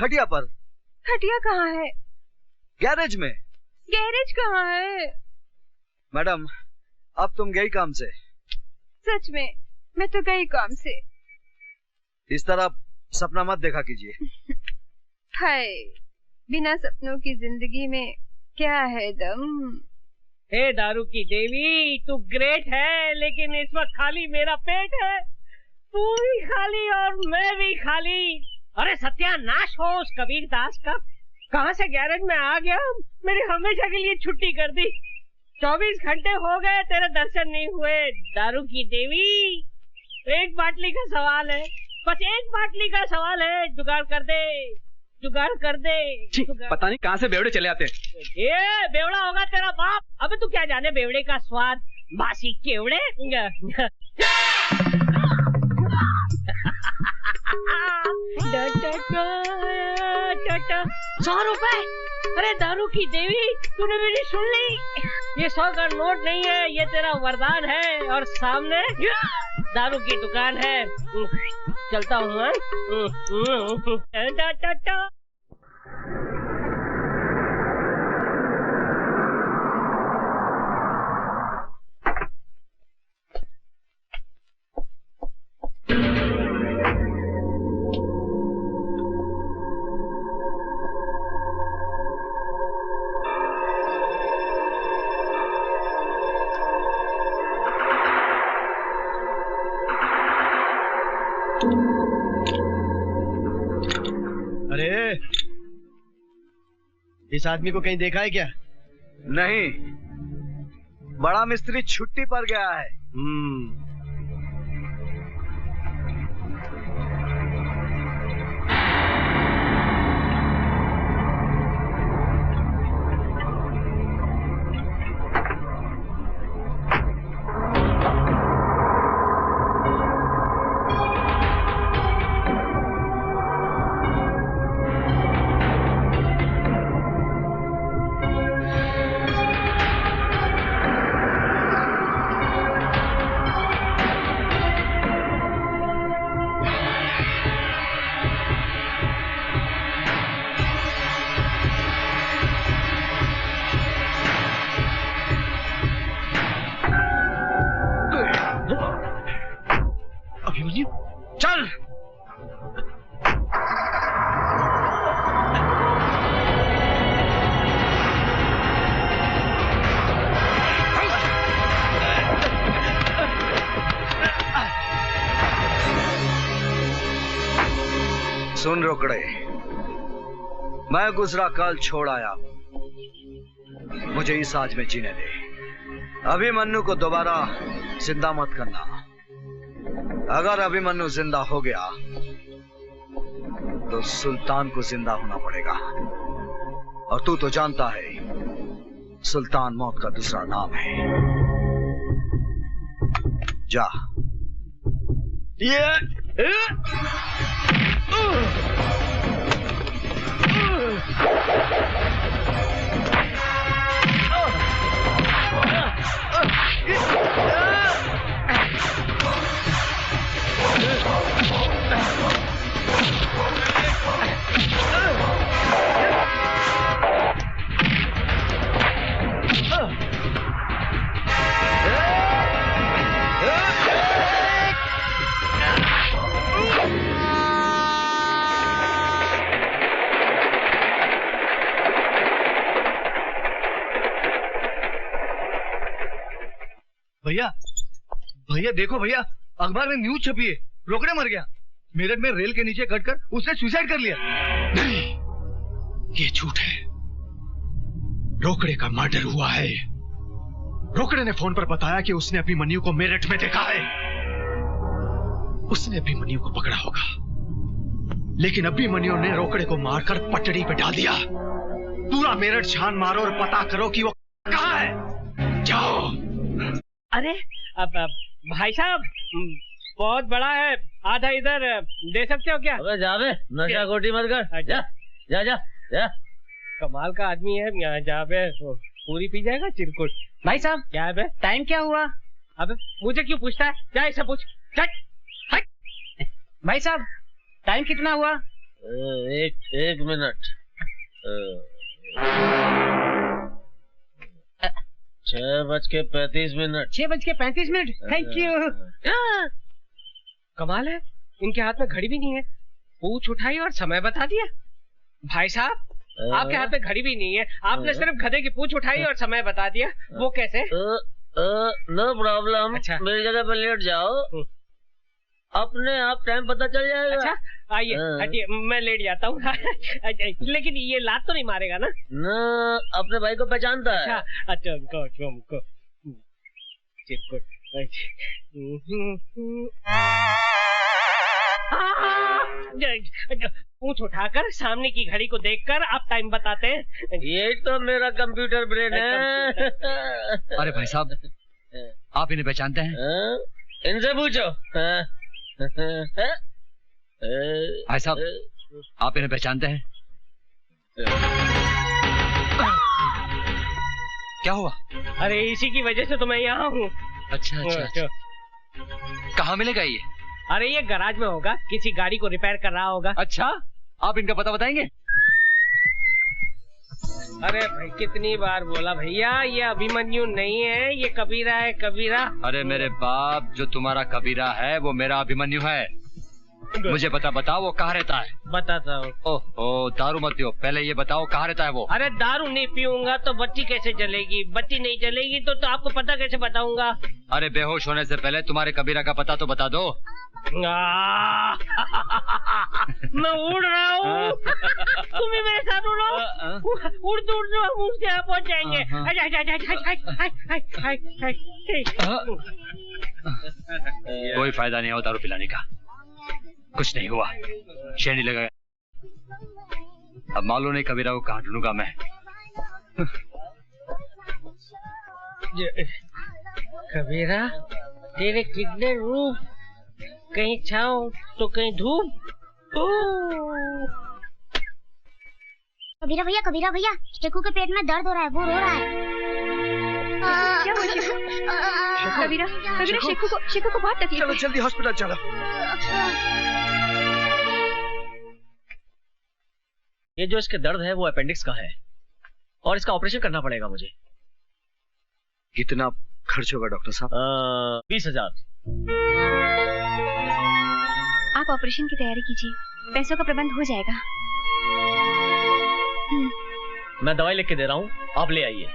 [SPEAKER 8] खटिया पर।
[SPEAKER 4] खटिया कहाँ है?
[SPEAKER 8] गैरेज में।
[SPEAKER 4] गैरेज कहाँ है?
[SPEAKER 8] मैडम, अब तुम गई काम से?
[SPEAKER 4] सच में मैं तो गई काम से।
[SPEAKER 8] इस तरह सपना मत देखा कीजिए।
[SPEAKER 4] हाय, बिना सपनों की जिंदगी में क्या है दम।
[SPEAKER 1] हे दारू की देवी, तू ग्रेट है, लेकिन इस वक्त खाली मेरा पेट है। तू भी खाली और मैं भी खाली। अरे सत्यानाश हो उस कबीर दास का। कहाँ से गैरेज में आ गया, मेरी हमेशा के लिए छुट्टी कर दी। 24 घंटे हो गए तेरे दर्शन नहीं हुए। दारू की देवी, एक बाटली का सवाल है, बस एक बाटली का सवाल है। जुगाड़ कर दे, जुगाड़ कर दे।
[SPEAKER 15] पता नहीं कहाँ से बेवड़े चले आते हैं।
[SPEAKER 1] ये बेवड़ा होगा तेरा बाप। अबे तू क्या जाने बेवड़े का स्वाद, बासी केवड़े। 100 रुपए। अरे दारू की देवी, तूने मेरी सुन ली। ये 100 का नोट नहीं है, ये तेरा वरदान है। और सामने दारू की दुकान है। चलता हूँ।
[SPEAKER 14] इस आदमी को कहीं देखा है क्या?
[SPEAKER 8] नहीं, बड़ा मिस्त्री छुट्टी पर गया है। चल। सुन रोकड़े, मैं गुजरा कल छोड़ आया, मुझे इस आज में जीने दे। अभिमन्यु को दोबारा जिंदा मत करना। अगर अभिमन्यु जिंदा हो गया तो सुल्तान को जिंदा होना पड़ेगा। और तू तो जानता है, सुल्तान मौत का दूसरा नाम है। जा।
[SPEAKER 14] भैया, भैया देखो भैया, अखबार में न्यूज छपी है, रोकड़े मर गया। मेरठ में रेल के नीचे कटकर उसने सुसाइड कर लिया।
[SPEAKER 17] नहीं, ये झूठ है। रोकड़े का मर्डर हुआ है। रोकड़े ने फोन पर बताया कि उसने अभिमन्यु को मेरठ में देखा है। उसने अभिमन्यु को पकड़ा होगा, लेकिन अभिमन्यु ने रोकड़े को मारकर पटड़ी पे डाल दिया। पूरा मेरठ छान मारो और पता करो कि वो कहाँ है। जाओ।
[SPEAKER 1] अरे अब भाई साहब, बहुत बड़ा है, आधा इधर दे सकते हो क्या?
[SPEAKER 16] अबे जा बे, नशा खोटी मत कर। जा जा जा जा।
[SPEAKER 1] कमाल का आदमी है, यहाँ जा बे, पूरी पी जाएगा चिरकुट। भाई साहब क्या है बे? टाइम क्या हुआ? अबे मुझे क्यों पूछता है? क्या ऐसा पूछ। भाई साहब टाइम कितना हुआ?
[SPEAKER 16] एक मिनट। 6:35।
[SPEAKER 1] 6:35। Thank you. कमाल है, इनके हाथ में घड़ी भी नहीं है। पूछ उठाई और समय बता दिया। भाई साहब, आपके हाथ में घड़ी भी नहीं है, आपने सिर्फ गधे की पूछ उठाई और समय बता दिया। वो कैसे?
[SPEAKER 16] No problem. अच्छा, मेरी जगह पर लेट जाओ, अपने आप टाइम पता चल जाएगा। अच्छा,
[SPEAKER 1] आइए हटिए, मैं लेट जाता हूँ। लेकिन ये लात तो नहीं मारेगा ना?
[SPEAKER 16] न, अपने भाई को पहचानता है।
[SPEAKER 1] अच्छा, उनको पूछ उठाकर सामने की घड़ी को देखकर आप टाइम बताते हैं।
[SPEAKER 16] ये तो मेरा कंप्यूटर ब्रेन है।
[SPEAKER 8] अरे भाई साहब, आप इन्हें पहचानते हैं?
[SPEAKER 16] इनसे पूछो।
[SPEAKER 8] भाई साहब, आप इन्हें पहचानते हैं? क्या हुआ?
[SPEAKER 1] अरे इसी की वजह से तो मैं यहाँ हूँ।
[SPEAKER 8] अच्छा। कहाँ मिलेगा ये?
[SPEAKER 1] अरे ये गैराज में होगा, किसी गाड़ी को रिपेयर कर रहा होगा।
[SPEAKER 8] अच्छा, आप इनका पता बताएंगे?
[SPEAKER 1] अरे भाई कितनी बार बोला भैया, ये अभिमन्यु नहीं है, ये कबीरा है, कबीरा।
[SPEAKER 8] अरे मेरे बाप, जो तुम्हारा कबीरा है वो मेरा अभिमन्यु है। मुझे बताओ वो कहाँ रहता है?
[SPEAKER 1] बताता हूँ।
[SPEAKER 8] ओह, दारू मत पियो, पहले ये बताओ कहाँ रहता है वो?
[SPEAKER 1] अरे दारू नहीं पीऊंगा तो बत्ती कैसे जलेगी? बत्ती नहीं जलेगी तो आपको पता कैसे बताऊंगा?
[SPEAKER 8] अरे बेहोश होने से पहले तुम्हारे कबीरा का पता तो बता दो।
[SPEAKER 1] मैं उड़ रहा हूँ, तुम भी मेरे साथ उड़ो। उड़ते हम उसके यहाँ पहुँच जाएंगे।
[SPEAKER 8] कोई फायदा नहीं हो दारू पिलाने का, कुछ नहीं हुआ, शेर नहीं लगा। अब मालूम नहीं कबीरा को कहाँ ढूंढूंगा मैं।
[SPEAKER 1] कबीरा, तेरे कितने रूप, कहीं छाँव तो कहीं धूप।
[SPEAKER 5] कबीरा भैया, शेखू के पेट में दर्द हो रहा है, वो रो रहा है।
[SPEAKER 4] क्या हुआ कबीरा? शेखू को बहुत तकलीफ है।
[SPEAKER 14] चलो जल्दी हॉस्पिटल चलो।
[SPEAKER 16] ये जो इसके दर्द है वो अपेंडिक्स का है और इसका ऑपरेशन करना पड़ेगा मुझे।
[SPEAKER 14] कितना खर्च होगा डॉक्टर साहब?
[SPEAKER 16] 20,000।
[SPEAKER 4] आप ऑपरेशन की तैयारी कीजिए, पैसों का प्रबंध हो जाएगा।
[SPEAKER 16] मैं दवाई लिख के दे रहा हूँ, आप ले आइए।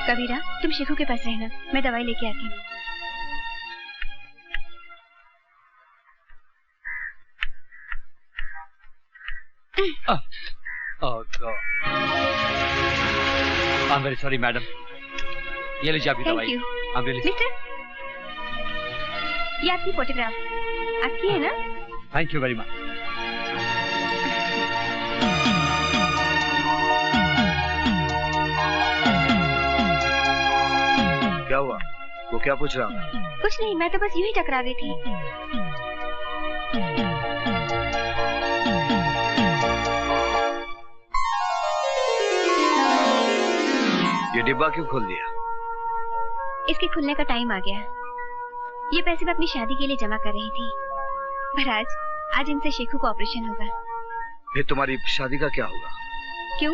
[SPEAKER 4] कबीरा, तुम शेखू के पास रहना, मैं दवाई लेके आती हूँ।
[SPEAKER 8] I'm very sorry, madam. ये लीजिए आपकी दवाई।
[SPEAKER 4] मिस्टर, ये आपकी फोटोग्राफ आपकी है ना?
[SPEAKER 8] Thank you very much.
[SPEAKER 14] क्या हुआ? वो क्या पूछ रहा है?
[SPEAKER 4] कुछ नहीं, मैं तो बस यूं ही टकरा गई थी।
[SPEAKER 14] ये डिब्बा क्यों खोल दिया?
[SPEAKER 4] इसके खुलने का टाइम आ गया। ये पैसे मैं अपनी शादी के लिए जमा कर रही थी, पर आज इनसे शेखू को ऑपरेशन होगा।
[SPEAKER 14] फिर तुम्हारी शादी का क्या होगा?
[SPEAKER 4] क्यों,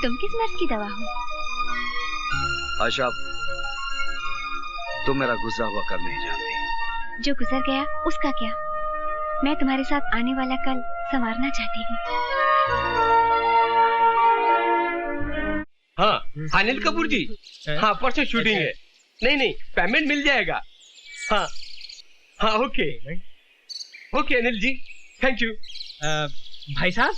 [SPEAKER 4] तुम किस मर्ज की दवा हो?
[SPEAKER 14] आशा, तुम मेरा गुजरा हुआ कल नहीं जानती।
[SPEAKER 4] जो गुजर गया उसका क्या, मैं तुम्हारे साथ आने वाला कल संवारना चाहती हूँ।
[SPEAKER 3] हाँ अनिल कपूर जी, हाँ परसों शूटिंग है। नहीं पेमेंट मिल जाएगा। हाँ okay Anil ji, thank you.
[SPEAKER 1] भाई साहब,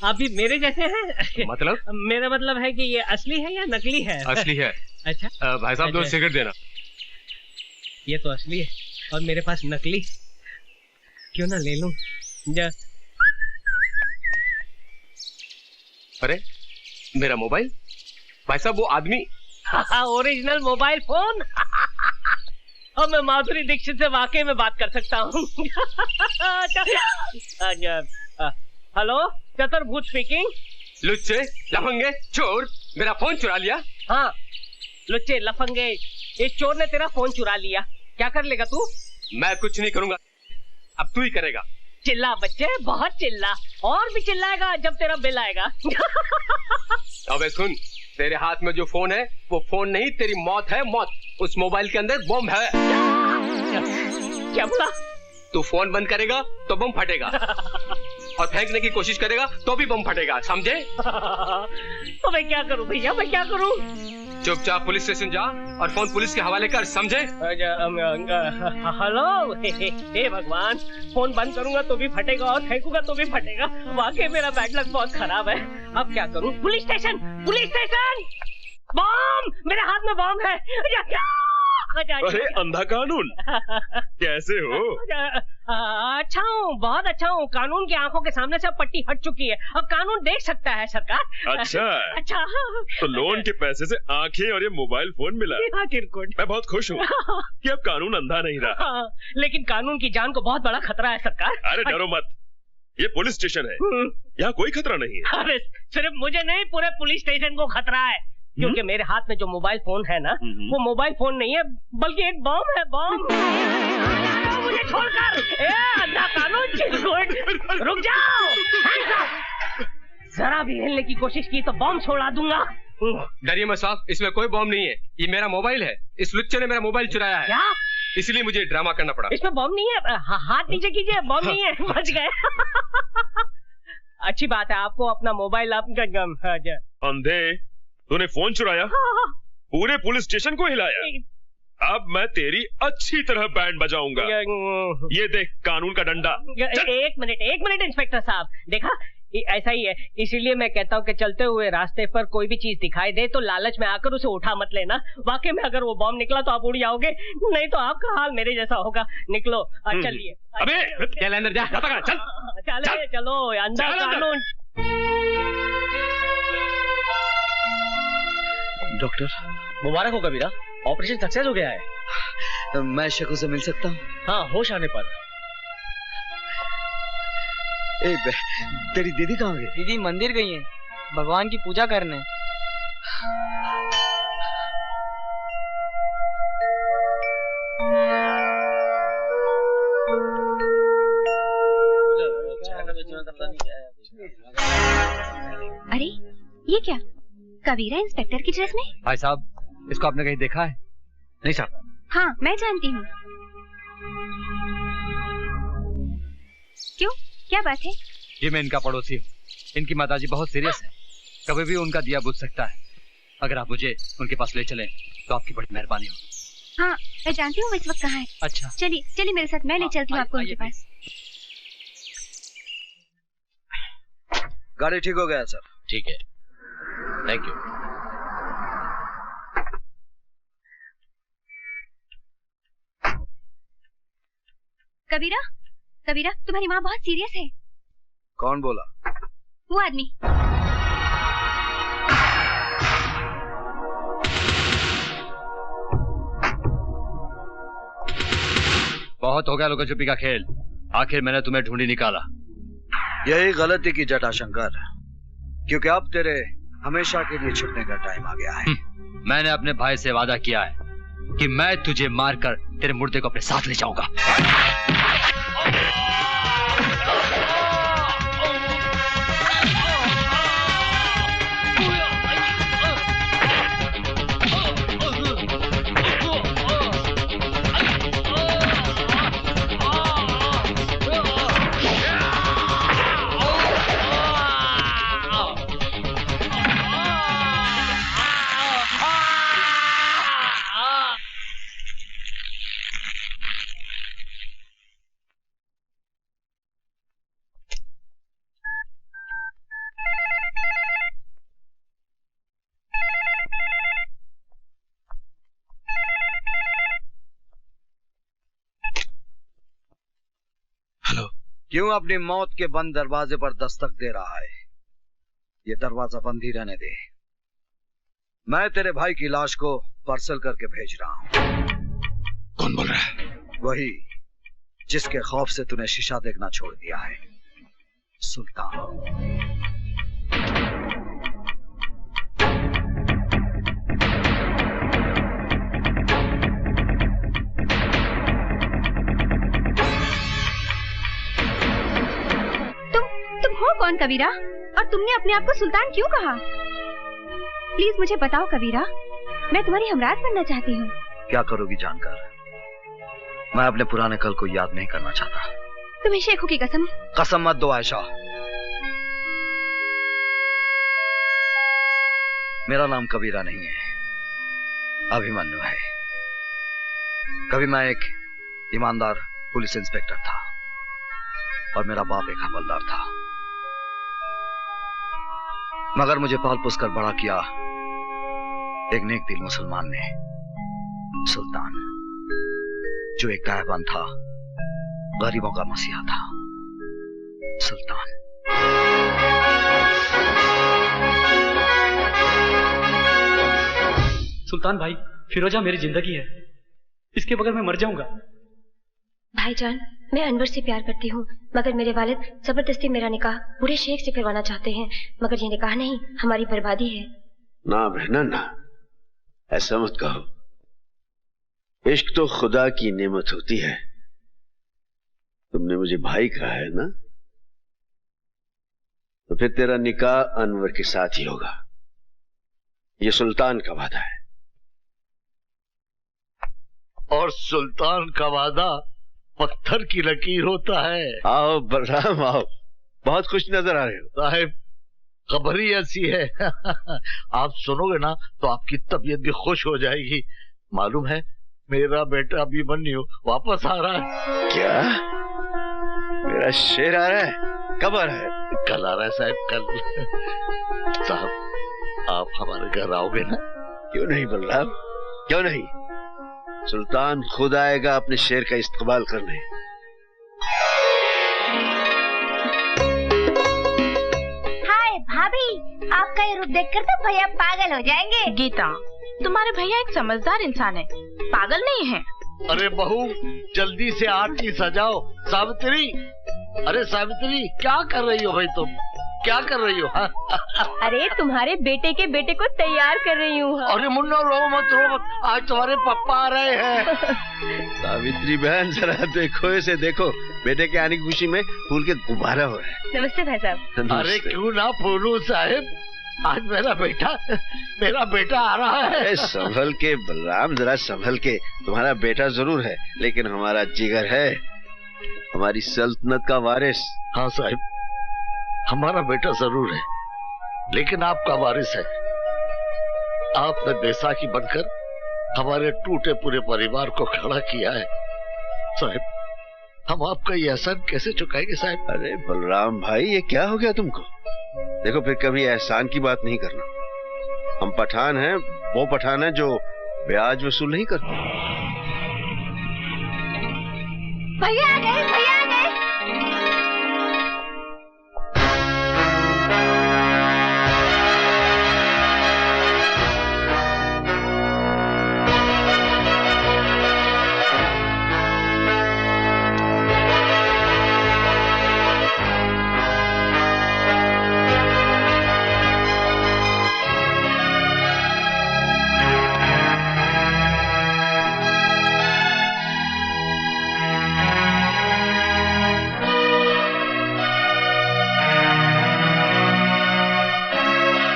[SPEAKER 1] आप भी मेरे जैसे हैं?
[SPEAKER 3] मतलब?
[SPEAKER 1] मेरा मतलब है कि ये असली है या नकली है?
[SPEAKER 3] असली है।
[SPEAKER 1] अच्छा
[SPEAKER 3] भाई साहब, दो सिगरेट देना।
[SPEAKER 1] ये तो असली है और मेरे पास नकली, क्यों ना ले लूं?
[SPEAKER 3] अरे मेरा मोबाइल, भाई साहब वो आदमी।
[SPEAKER 1] Original mobile phone. और मैं माधुरी दीक्षित से वाकई में बात कर सकता हूँ। हेलो, चतुर्भुज स्पीकिंग।
[SPEAKER 3] लुच्चे लफंगे चोर, मेरा फोन चुरा लिया।
[SPEAKER 1] हाँ लुच्चे लफंगे, इस चोर ने तेरा फोन चुरा लिया। क्या कर लेगा तू?
[SPEAKER 3] मैं कुछ नहीं करूंगा, अब तू ही करेगा।
[SPEAKER 1] चिल्ला बच्चे, बहुत चिल्ला, और भी चिल्लाएगा जब तेरा बिल आएगा।
[SPEAKER 3] अबे सुन, तेरे हाथ में जो फोन है वो फोन नहीं, तेरी मौत है, मौत। उस मोबाइल के अंदर बम है।
[SPEAKER 1] क्या बोला?
[SPEAKER 3] तू फोन बंद करेगा तो बम फटेगा, और फेंकने की कोशिश करेगा तो भी बम फटेगा, समझे?
[SPEAKER 1] तो मैं क्या करूं भैया, मैं क्या करूं?
[SPEAKER 3] चुपचाप पुलिस स्टेशन जा और फोन पुलिस के हवाले कर, समझे?
[SPEAKER 1] हेलो, हे भगवान, फोन बंद करूंगा तो भी फटेगा और फेंकूंगा तो भी फटेगा। वाकई मेरा बैड लक बहुत खराब है। अब क्या करूं? Police station, police station! Bomb! मेरे हाथ में बम है।
[SPEAKER 2] अरे अंधा कानून, कैसे हो?
[SPEAKER 1] अच्छा हूँ, बहुत अच्छा हूँ। कानून की आंखों के सामने से अब पट्टी हट चुकी है, अब कानून देख सकता है सरकार।
[SPEAKER 2] अच्छा
[SPEAKER 1] अच्छा,
[SPEAKER 2] तो लोन के पैसे से आंखें और ये मोबाइल फोन मिला। मैं बहुत खुश हूँ कि अब कानून अंधा नहीं रहा।
[SPEAKER 1] लेकिन कानून की जान को बहुत बड़ा खतरा है सरकार।
[SPEAKER 2] अरे डरो मत, ये पुलिस स्टेशन है, यहाँ कोई खतरा नहीं है।
[SPEAKER 1] अरे सिर्फ मुझे नहीं, पूरे पुलिस स्टेशन को खतरा है, क्योंकि मेरे हाथ में जो मोबाइल फोन है ना, वो मोबाइल फोन नहीं है बल्कि एक बम है, बम। मुझे छोड़कर, अंधा कानून, चिरकुट, रुक जाओ। जरा भी हिलने की कोशिश की तो बम छोड़ा दूंगा।
[SPEAKER 3] डरिए मत साहब, इसमें कोई बम नहीं है, ये मेरा मोबाइल है। इस लुच्चे ने मेरा मोबाइल चुराया है।
[SPEAKER 1] क्या?
[SPEAKER 3] इसलिए मुझे ड्रामा करना पड़ा।
[SPEAKER 1] इसमें बम नहीं है, हाथ नीचे कीजिए, बम नहीं है, बच गए। अच्छी बात है, आपको अपना मोबाइल आपका।
[SPEAKER 2] अंधे, तूने फोन चुराया, पूरे पुलिस स्टेशन को हिलाया। अब मैं तेरी अच्छी तरह बैंड बजाऊंगा। ये देख कानून का डंडा।
[SPEAKER 1] एक मिनट इंस्पेक्टर साहब, देखा ऐसा ही है, इसीलिए मैं कहता हूँ कि चलते हुए रास्ते पर कोई भी चीज दिखाई दे तो लालच में आकर उसे उठा मत लेना। वाकई में अगर वो बम निकला तो आप उड़ जाओगे, नहीं तो आपका हाल मेरे जैसा होगा। निकलो, चलिए।
[SPEAKER 3] अबे चल अंदर जा,
[SPEAKER 1] चल चलो, अंधा कानून।
[SPEAKER 14] डॉक्टर
[SPEAKER 16] मुबारक हो कबीरा, ऑपरेशन सक्सेस हो गया है।
[SPEAKER 14] मैं शकु से मिल सकता हूँ?
[SPEAKER 16] हाँ, होश आने पर।
[SPEAKER 14] तेरी दीदी कहाँ गई?
[SPEAKER 9] दीदी मंदिर गई है, भगवान की पूजा करने।
[SPEAKER 4] अरे ये क्या, कबीरा इंस्पेक्टर की ड्रेस में?
[SPEAKER 7] भाई साहब, इसको आपने कहीं देखा है?
[SPEAKER 14] नहीं साहब।
[SPEAKER 4] हाँ, मैं जानती हूँ। क्यों, क्या बात है?
[SPEAKER 7] ये मैं इनका पड़ोसी हूँ, इनकी माताजी बहुत सीरियस है, कभी भी उनका दिया बुझ सकता है। अगर आप मुझे उनके पास ले चलें तो आपकी बड़ी मेहरबानी होगी।
[SPEAKER 4] हाँ, मैं जानती हूँ वो इस वक्त कहाँ है।
[SPEAKER 7] अच्छा,
[SPEAKER 4] चलिए मेरे साथ, मैं ले चलती हूँ आपको उनके पास।
[SPEAKER 8] गाड़ी ठीक हो गया सर।
[SPEAKER 6] ठीक है, थैंक यू।
[SPEAKER 4] कबीरा, कबीरा, तुम्हारी माँ बहुत सीरियस है।
[SPEAKER 8] कौन बोला?
[SPEAKER 4] वो आदमी।
[SPEAKER 10] बहुत हो गया लुका छुपी का खेल, आखिर मैंने तुम्हें ढूंढी निकाला।
[SPEAKER 8] यही गलती की जटाशंकर, क्योंकि अब तेरे हमेशा के लिए छुटने का टाइम आ गया है।
[SPEAKER 10] मैंने अपने भाई से वादा किया है कि मैं तुझे मारकर तेरे मुर्दे को अपने साथ ले जाऊंगा।
[SPEAKER 8] क्यों अपनी मौत के बंद दरवाजे पर दस्तक दे रहा है? ये दरवाजा बंद ही रहने दे। मैं तेरे भाई की लाश को पार्सल करके भेज रहा हूं।
[SPEAKER 17] कौन बोल रहा है?
[SPEAKER 8] वही जिसके खौफ से तूने शीशा देखना छोड़ दिया है, सुल्तान।
[SPEAKER 4] कौन कबीरा? और तुमने अपने आप को सुल्तान क्यों कहा? प्लीज मुझे बताओ कबीरा, मैं तुम्हारी हमराज बनना चाहती हूँ।
[SPEAKER 8] क्या करोगी जानकर? मैं अपने पुराने कल को याद नहीं करना चाहता।
[SPEAKER 4] तुम्हें शेखों की कसम?
[SPEAKER 8] कसम मत दो आयशा। मेरा नाम कबीरा नहीं है, अभिमन्यु है। कभी मैं एक ईमानदार पुलिस इंस्पेक्टर था और मेरा बाप एक हवलदार था, मगर मुझे पाल पोस कर बड़ा किया एक नेक दिल मुसलमान ने, सुल्तान, जो एक दयावान था, गरीबों का मसीहा था। सुल्तान।
[SPEAKER 15] सुल्तान भाई, फिरोजा मेरी जिंदगी है, इसके बगैर मैं मर जाऊंगा।
[SPEAKER 18] भाईजान, मैं अनवर से प्यार करती हूँ, मगर मेरे वालिद जबरदस्ती मेरा निकाह बूढ़े शेख से करवाना चाहते हैं, मगर ये निकाह नहीं, हमारी बर्बादी है।
[SPEAKER 19] ना बहना ना, ऐसा मत कहो। इश्क तो खुदा की नेमत होती है। तुमने मुझे भाई कहा है ना, तो फिर तेरा निकाह अनवर के साथ ही होगा। ये सुल्तान का वादा है।
[SPEAKER 20] और सुल्तान का वादा पत्थर की लकीर होता है।
[SPEAKER 19] आओ बलराम आओ, बहुत खुश नजर आ रहे हो।
[SPEAKER 20] साहिब, खबर ही ऐसी है आप सुनोगे ना तो आपकी तबीयत भी खुश हो जाएगी। मालूम है, मेरा बेटा अभिमन्यु वापस आ रहा है।
[SPEAKER 19] क्या? मेरा शेर आ रहा है? कब आ रहा है?
[SPEAKER 20] कल आ रहा है साहब, कल। साहब, आप हमारे घर आओगे ना?
[SPEAKER 19] क्यों नहीं बलराम, क्यों नहीं। सुल्तान खुद आएगा अपने शेर का इस्तकबाल करने।
[SPEAKER 5] हाय भाभी, आपका ये रूप देखकर तो भैया पागल हो जाएंगे।
[SPEAKER 21] गीता, तुम्हारे भैया एक समझदार इंसान है, पागल नहीं है।
[SPEAKER 20] अरे बहू, जल्दी से आरती सजाओ। सावित्री, अरे सावित्री, क्या कर रही हो भाई तुम? क्या कर रही हो?
[SPEAKER 4] अरे तुम्हारे बेटे के बेटे को तैयार कर रही हूँ।
[SPEAKER 20] अरे मुन्ना, रो मत, आज तुम्हारे पापा आ रहे हैं।
[SPEAKER 19] सावित्री बहन, जरा देखो, इसे देखो, बेटे के आने की खुशी में फूल के गुब्बारा हो रहा है।
[SPEAKER 4] नमस्ते भाई साहब।
[SPEAKER 20] अरे क्यों ना फूलू साहिब, आज मेरा बेटा आ रहा है।
[SPEAKER 19] संभल के बलराम, जरा संभल के। तुम्हारा बेटा जरूर है, लेकिन हमारा जिगर है, हमारी सल्तनत का वारिस।
[SPEAKER 20] हाँ साहिब, हमारा बेटा जरूर है, लेकिन आपका वारिस है। आपने बैसाखी बनकर हमारे टूटे पूरे परिवार को खड़ा किया है साहिब। हम आपका ये एहसान कैसे चुकाएंगे साहिब?
[SPEAKER 19] अरे बलराम भाई, ये क्या हो गया तुमको? देखो, फिर कभी एहसान की बात नहीं करना। हम पठान हैं, वो पठान है जो ब्याज वसूल नहीं करते।
[SPEAKER 5] भैया आ गए, भैया आ गए।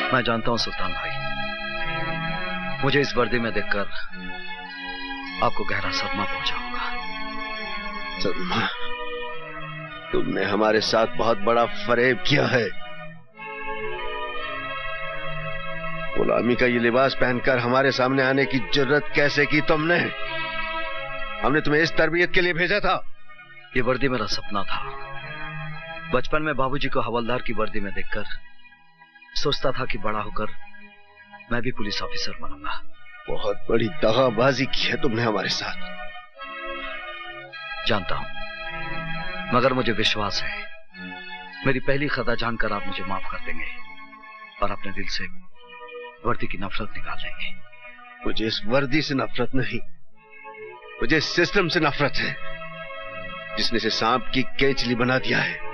[SPEAKER 8] मैं जानता हूं सुल्तान भाई, मुझे इस वर्दी में देखकर आपको गहरा सदमा पहुंचा होगा।
[SPEAKER 19] सदमा? तुमने हमारे साथ बहुत बड़ा फरेब किया है। गुलामी का ये लिबास पहनकर हमारे सामने आने की जरूरत कैसे की तुमने? हमने तुम्हें इस तरबियत के लिए भेजा था।
[SPEAKER 8] ये वर्दी मेरा सपना था। बचपन में बाबूजी को हवलदार की वर्दी में देखकर सोचता था कि बड़ा होकर मैं भी पुलिस ऑफिसर बनूंगा।
[SPEAKER 19] बहुत बड़ी दगाबाजी की है तुमने हमारे साथ।
[SPEAKER 8] जानता हूं, मगर मुझे विश्वास है मेरी पहली खता जानकर आप मुझे माफ कर देंगे और अपने दिल से वर्दी की नफरत निकाल देंगे।
[SPEAKER 19] मुझे इस वर्दी से नफरत नहीं, मुझे इस सिस्टम से नफरत है जिसने इसे सांप की केंचली बना दिया है।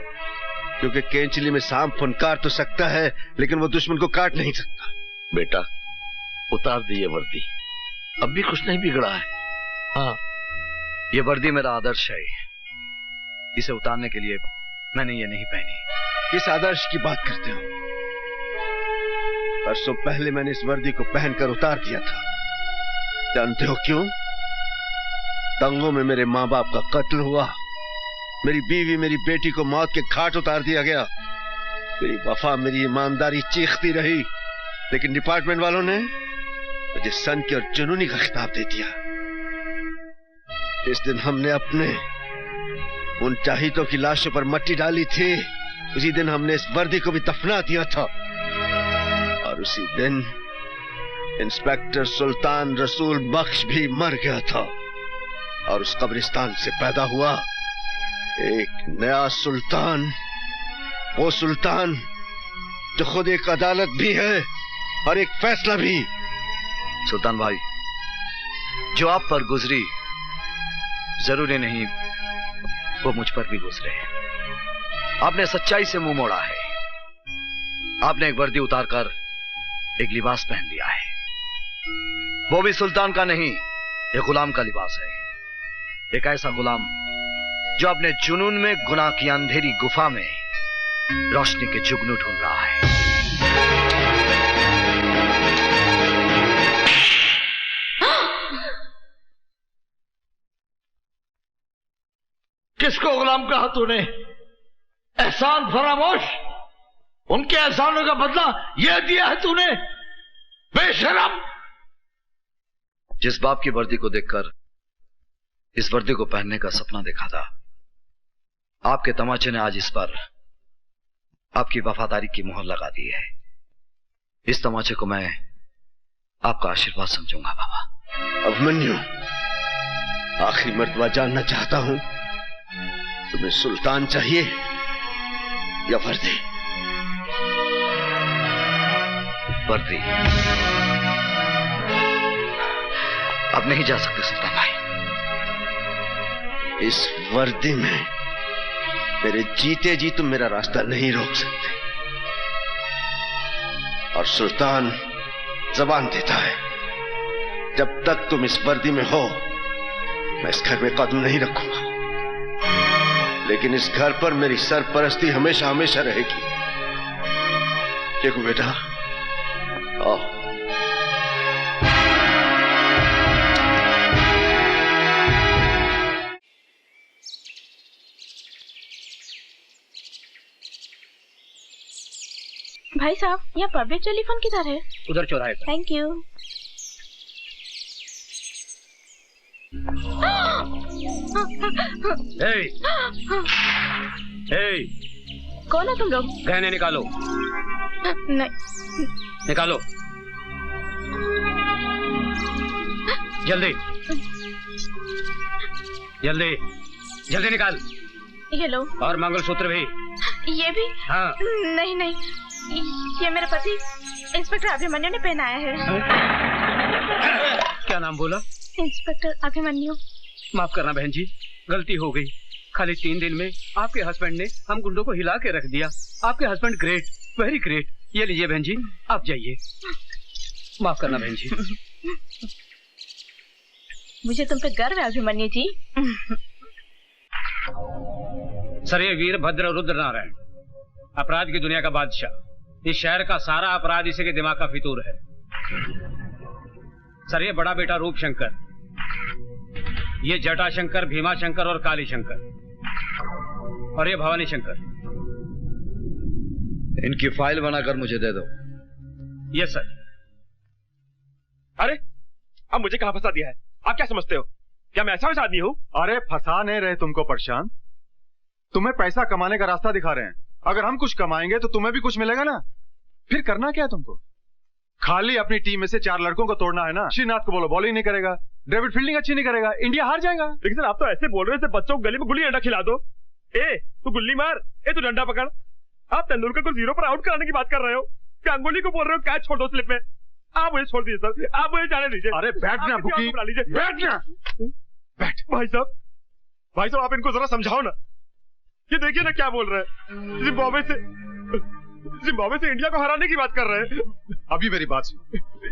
[SPEAKER 19] क्योंकि केंचली में सांप फुनकार तो सकता है, लेकिन वो दुश्मन को काट नहीं सकता।
[SPEAKER 20] बेटा, उतार दिए वर्दी, अब भी कुछ नहीं बिगड़ा है। हाँ,
[SPEAKER 8] ये वर्दी मेरा आदर्श है, इसे उतारने के लिए मैंने ये नहीं पहनी।
[SPEAKER 19] किस आदर्श की बात करते हो? परसों पहले मैंने इस वर्दी को पहनकर उतार दिया था। जानते हो क्यों? दंगों में मेरे माँ बाप का कत्ल हुआ, मेरी बीवी मेरी बेटी को मौत के घाट उतार दिया गया। मेरी वफा मेरी ईमानदारी चीखती रही, लेकिन डिपार्टमेंट वालों ने मुझे सन की और जुनूनी का खिताब दे दिया। इस दिन हमने अपने उन चाहितों की लाशों पर मट्टी डाली थी, उसी दिन हमने इस वर्दी को भी दफना दिया था। और उसी दिन इंस्पेक्टर सुल्तान रसूल बख्श भी मर गया था, और उस कब्रिस्तान से पैदा हुआ एक नया सुल्तान, वो सुल्तान जो खुद एक अदालत भी है और एक फैसला भी।
[SPEAKER 8] सुल्तान भाई, जो आप पर गुजरी जरूरी नहीं वो मुझ पर भी गुजरे। आपने सच्चाई से मुंह मोड़ा है। आपने एक वर्दी उतारकर एक लिबास पहन लिया है, वो भी सुल्तान का नहीं, एक गुलाम का लिबास है। एक ऐसा गुलाम जो अपने जुनून में गुनाह की अंधेरी गुफा में रोशनी के जुगनू ढूंढ रहा है।
[SPEAKER 20] किसको गुलाम कहा तूने? एहसान फरामोश, उनके एहसानों का बदला यह दिया है तूने, बेशरम।
[SPEAKER 8] जिस बाप की वर्दी को देखकर इस वर्दी को पहनने का सपना देखा था, आपके तमाचे ने आज इस पर आपकी वफादारी की मोहर लगा दी है। इस तमाचे को मैं आपका आशीर्वाद समझूंगा बाबा।
[SPEAKER 19] अभिमन्यु, आखिरी मर्तबा जानना चाहता हूं, तुम्हें सुल्तान चाहिए या वर्दी?
[SPEAKER 8] वर्दी। अब नहीं जा सकते सुल्तान भाई।
[SPEAKER 19] इस वर्दी में मेरे जीते जी तुम मेरा रास्ता नहीं रोक सकते। और सुल्तान जबान देता है, जब तक तुम इस वर्दी में हो मैं इस घर में कदम नहीं रखूंगा, लेकिन इस घर पर मेरी सरपरस्ती हमेशा हमेशा रहेगी। देखो बेटा, आओ।
[SPEAKER 21] भाई साहब, यहाँ पब्लिक टेलीफोन किधर है?
[SPEAKER 1] उधर चौराहे पर।
[SPEAKER 21] Thank you. कौन है तुम लोग?
[SPEAKER 1] गहने निकालो।
[SPEAKER 21] नहीं।
[SPEAKER 1] निकालो जल्दी जल्दी जल्दी निकाल।
[SPEAKER 21] ये लो।
[SPEAKER 1] और मंगलसूत्र भी।
[SPEAKER 21] ये भी?
[SPEAKER 1] हाँ।
[SPEAKER 21] नहीं नहीं, ये मेरे पति इंस्पेक्टर अभिमन्यु ने पहनाया है।
[SPEAKER 1] क्या नाम बोला?
[SPEAKER 21] इंस्पेक्टर अभिमन्यु।
[SPEAKER 1] माफ करना बहन जी, गलती हो गई। खाली 3 दिन में आपके हस्बैंड ने हम गुंडों को हिला के रख दिया। आपके हस्बैंड ग्रेट, वेरी ग्रेट। ये लीजिए बहन जी, आप जाइए। माफ करना बहन जी।
[SPEAKER 21] मुझे तुम पे गर्व है अभिमन्यु जी।
[SPEAKER 1] सर, ये वीरभद्र रुद्र नारायण, अपराध की दुनिया का बादशाह। इस शहर का सारा अपराध इसी के दिमाग का फितूर है। सर, ये बड़ा बेटा रूप शंकर, ये जटा शंकर, भीमा शंकर और काली शंकर, और ये भवानी शंकर।
[SPEAKER 8] इनकी फाइल बनाकर मुझे दे दो।
[SPEAKER 1] Yes sir.
[SPEAKER 2] अरे, अब मुझे कहां फंसा दिया है? आप क्या समझते हो? क्या मैं ऐसा वैसा आदमी हूं?
[SPEAKER 12] अरे फंसा नहीं रहे तुमको प्रशांत, तुम्हें पैसा कमाने का रास्ता दिखा रहे हैं। अगर हम कुछ कमाएंगे तो तुम्हें भी कुछ मिलेगा ना। फिर करना क्या है तुमको? खाली अपनी टीम में से 4 लड़कों को तोड़ना है ना। श्रीनाथ को बोलो बॉलिंग नहीं करेगा, डेविड फील्डिंग अच्छी नहीं करेगा, इंडिया हार जाएगा।
[SPEAKER 2] लेकिन सर, आप तो ऐसे बोल रहे थे बच्चों को गली में गुल्ली डंडा खिला दो। ए तू गुल्ली मार, ए तू डंडा पकड़। आप तेंदुलकर को 0 पर आउट कराने की बात कर रहे हो, गांगुली को बोल रहे हो कैच छोड़ दो स्लिप में। आप मुझे छोड़ दीजिए सर, आप मुझे जाने दीजिए।
[SPEAKER 12] अरे बैठना बुकी, बैठना।
[SPEAKER 2] बैठ। भाई साहब आप इनको जरा समझाओ ना। ये देखिए ना क्या बोल रहे हैं, जिम्बाब्वे से इंडिया को हराने की बात कर रहे हैं।
[SPEAKER 12] अभी मेरी बात सुनो।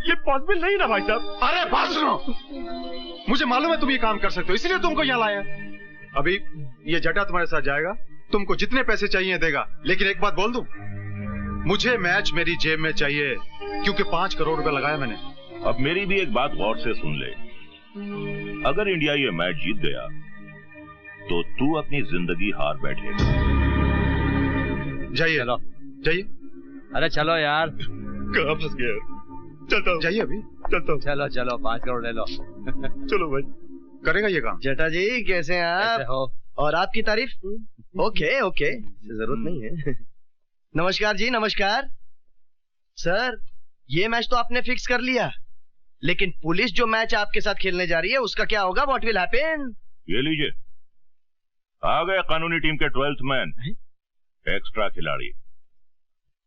[SPEAKER 2] ये पॉसिबल नहीं ना भाई साहब।
[SPEAKER 12] अरे बात सुनो, मुझे मालूम है तुम ये काम कर सकते हो, इसलिए तुमको यहाँ लाया। अभी ये जटा तुम्हारे साथ जाएगा, तुमको जितने पैसे चाहिए देगा, लेकिन एक बात बोल दूं, मुझे मैच मेरी जेब में चाहिए, क्योंकि 5 करोड़ रुपए लगाया मैंने।
[SPEAKER 11] अब मेरी भी एक बात गौर से सुन ले, अगर इंडिया ये मैच जीत गया तो तू अपनी जिंदगी हार बैठेगा।
[SPEAKER 12] जाइए, जाइए।
[SPEAKER 7] अरे चलो यार।
[SPEAKER 2] कहाँ फंस गया यार? चलता हूँ।
[SPEAKER 12] जाइए अभी।
[SPEAKER 2] चलता हूँ।
[SPEAKER 7] चलो चलो 5 करोड़ ले लो।
[SPEAKER 2] चलो भाई।
[SPEAKER 12] करेगा ये काम।
[SPEAKER 14] जेठा जी कैसे हैं आप?
[SPEAKER 7] कैसे हो?
[SPEAKER 14] और आपकी तारीफ? ओके ओके, जरूरत नहीं है। नमस्कार जी, नमस्कार। सर, ये मैच तो आपने फिक्स कर लिया, लेकिन पुलिस जो मैच आपके साथ खेलने जा रही है उसका क्या होगा? What will happen?
[SPEAKER 11] ये लीजिए, आ गए कानूनी टीम के 12th मैन, एक्स्ट्रा खिलाड़ी।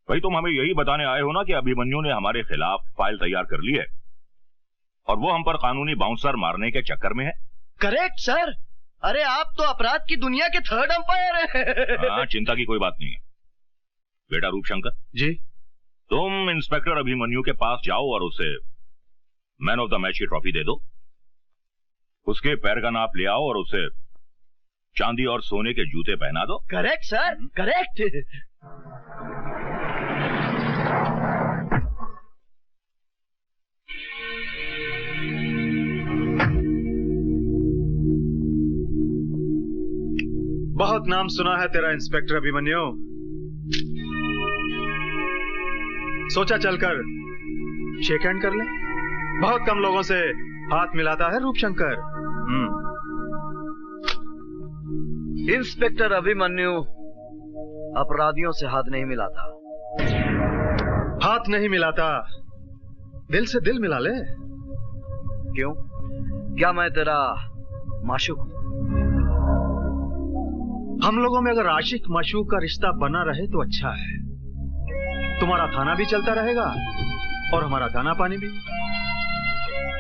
[SPEAKER 11] भाई तुम हमें यही बताने आए हो ना कि अभिमन्यु ने हमारे खिलाफ फाइल तैयार कर ली है और वो हम पर कानूनी बाउंसर मारने के चक्कर में है।
[SPEAKER 14] Correct sir. अरे आप तो अपराध की दुनिया के 3rd अंपायर हैं।
[SPEAKER 11] हाँ, चिंता की कोई बात नहीं है। बेटा रूपशंकर
[SPEAKER 12] जी,
[SPEAKER 11] तुम इंस्पेक्टर अभिमन्यु के पास जाओ और उसे मैन ऑफ द मैच की ट्रॉफी दे दो। उसके पैर का नाप ले आओ और उसे चांदी और सोने के जूते पहना दो।
[SPEAKER 14] Correct sir, correct.
[SPEAKER 12] बहुत नाम सुना है तेरा इंस्पेक्टर अभिमन्यु। सोचा चलकर शेक हैंड कर ले। बहुत कम लोगों से हाथ मिलाता है रूपशंकर।
[SPEAKER 8] इंस्पेक्टर अभिमन्यु अपराधियों से हाथ नहीं मिलाता।
[SPEAKER 12] हाथ नहीं मिलाता, दिल से दिल मिला ले।
[SPEAKER 8] क्यों? क्या मैं तेरा माशूक हूं?
[SPEAKER 12] हम लोगों में अगर आशिक माशूक का रिश्ता बना रहे तो अच्छा है। तुम्हारा थाना भी चलता रहेगा और हमारा दाना पानी भी।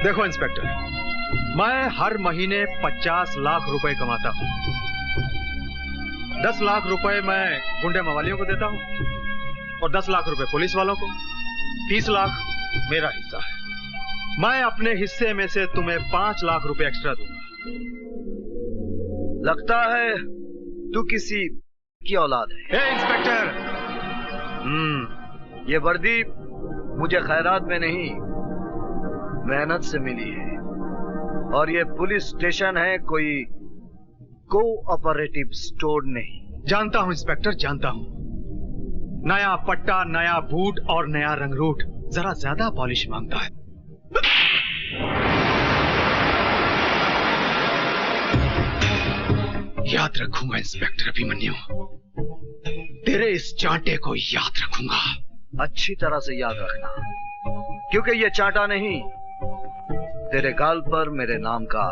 [SPEAKER 12] देखो इंस्पेक्टर, मैं हर महीने 50 लाख रुपए कमाता हूं। 10 लाख रुपए मैं गुंडे मवालियों को देता हूं और 10 लाख रुपए पुलिस वालों को। 30 लाख मेरा हिस्सा है। मैं अपने हिस्से में से तुम्हें 5 लाख रुपए एक्स्ट्रा दूंगा।
[SPEAKER 8] लगता है तू किसी की औलाद है।
[SPEAKER 12] इंस्पेक्टर,
[SPEAKER 8] ये वर्दी मुझे खैरात में नहीं, मेहनत से मिली है। और ये पुलिस स्टेशन है, कोई कोऑपरेटिव स्टोर नहीं।
[SPEAKER 12] जानता हूं इंस्पेक्टर, जानता हूं। नया पट्टा, नया बूट और नया रंगरूट जरा ज्यादा पॉलिश मांगता है। याद रखूंगा इंस्पेक्टर अभिमन्यु, तेरे इस चांटे को याद रखूंगा।
[SPEAKER 8] अच्छी तरह से याद रखना, क्योंकि ये चांटा नहीं, तेरे गाल पर मेरे नाम का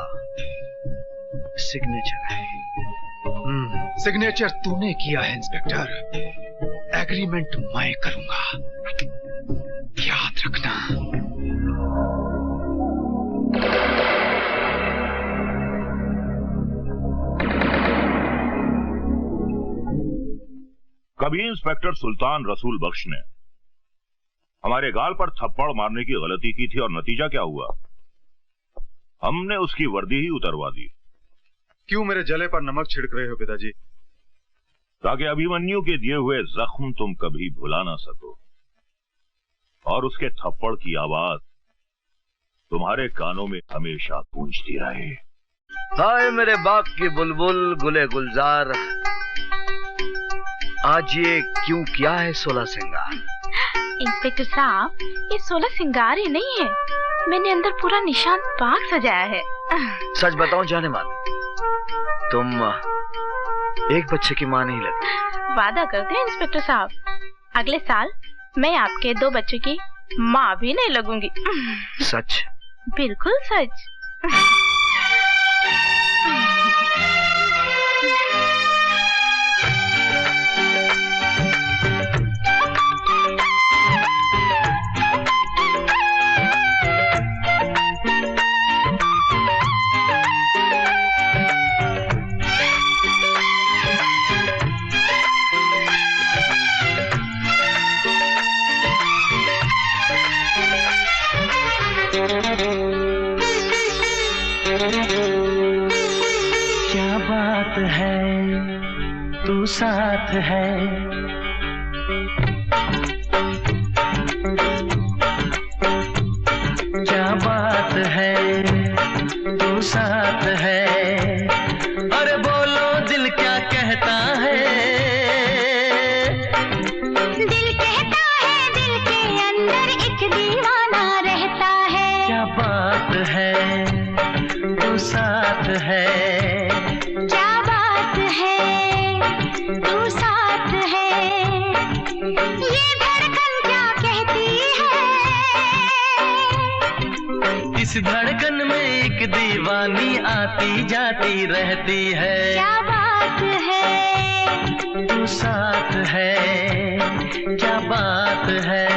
[SPEAKER 8] सिग्नेचर है।
[SPEAKER 12] सिग्नेचर तूने किया है इंस्पेक्टर, एग्रीमेंट मैं करूंगा, याद रखना।
[SPEAKER 11] कभी इंस्पेक्टर सुल्तान रसूल बख्श ने हमारे गाल पर थप्पड़ मारने की गलती की थी और नतीजा क्या हुआ? हमने उसकी वर्दी ही उतरवा दी।
[SPEAKER 12] क्यों मेरे जले पर नमक छिड़क रहे हो पिताजी?
[SPEAKER 11] ताकि अभिमन्यु के दिए हुए जख्म तुम कभी भुला ना सको और उसके थप्पड़ की आवाज तुम्हारे कानों में हमेशा गूंजती रहे।
[SPEAKER 8] हाय मेरे बाग की बुलबुल, गुले गुलजार, आज ये क्यों किया है 16 सिंगार?
[SPEAKER 21] इंस्पेक्टर साहब, ये 16 सिंगार ही नहीं है, मैंने अंदर पूरा निशान बाग सजाया है।
[SPEAKER 8] सच बताऊं जाने मान, तुम एक बच्चे की मां नहीं लगती।
[SPEAKER 21] वादा करते हैं इंस्पेक्टर साहब, अगले साल मैं आपके 2 बच्चों की माँ भी नहीं लगूंगी।
[SPEAKER 8] सच?
[SPEAKER 21] बिल्कुल सच।
[SPEAKER 13] साथ है। क्या बात है, तू साथ है। अरे बोलो दिल क्या कहता है।
[SPEAKER 4] दिल कहता है दिल के अंदर एक दीवाना रहता है।
[SPEAKER 13] क्या बात है, तू साथ है।
[SPEAKER 4] क्या बात है, तू साथ है। ये धड़कन क्या कहती है।
[SPEAKER 13] इस धड़कन में एक दीवानी आती जाती रहती है।
[SPEAKER 4] क्या बात है,
[SPEAKER 13] तू साथ है। क्या बात है,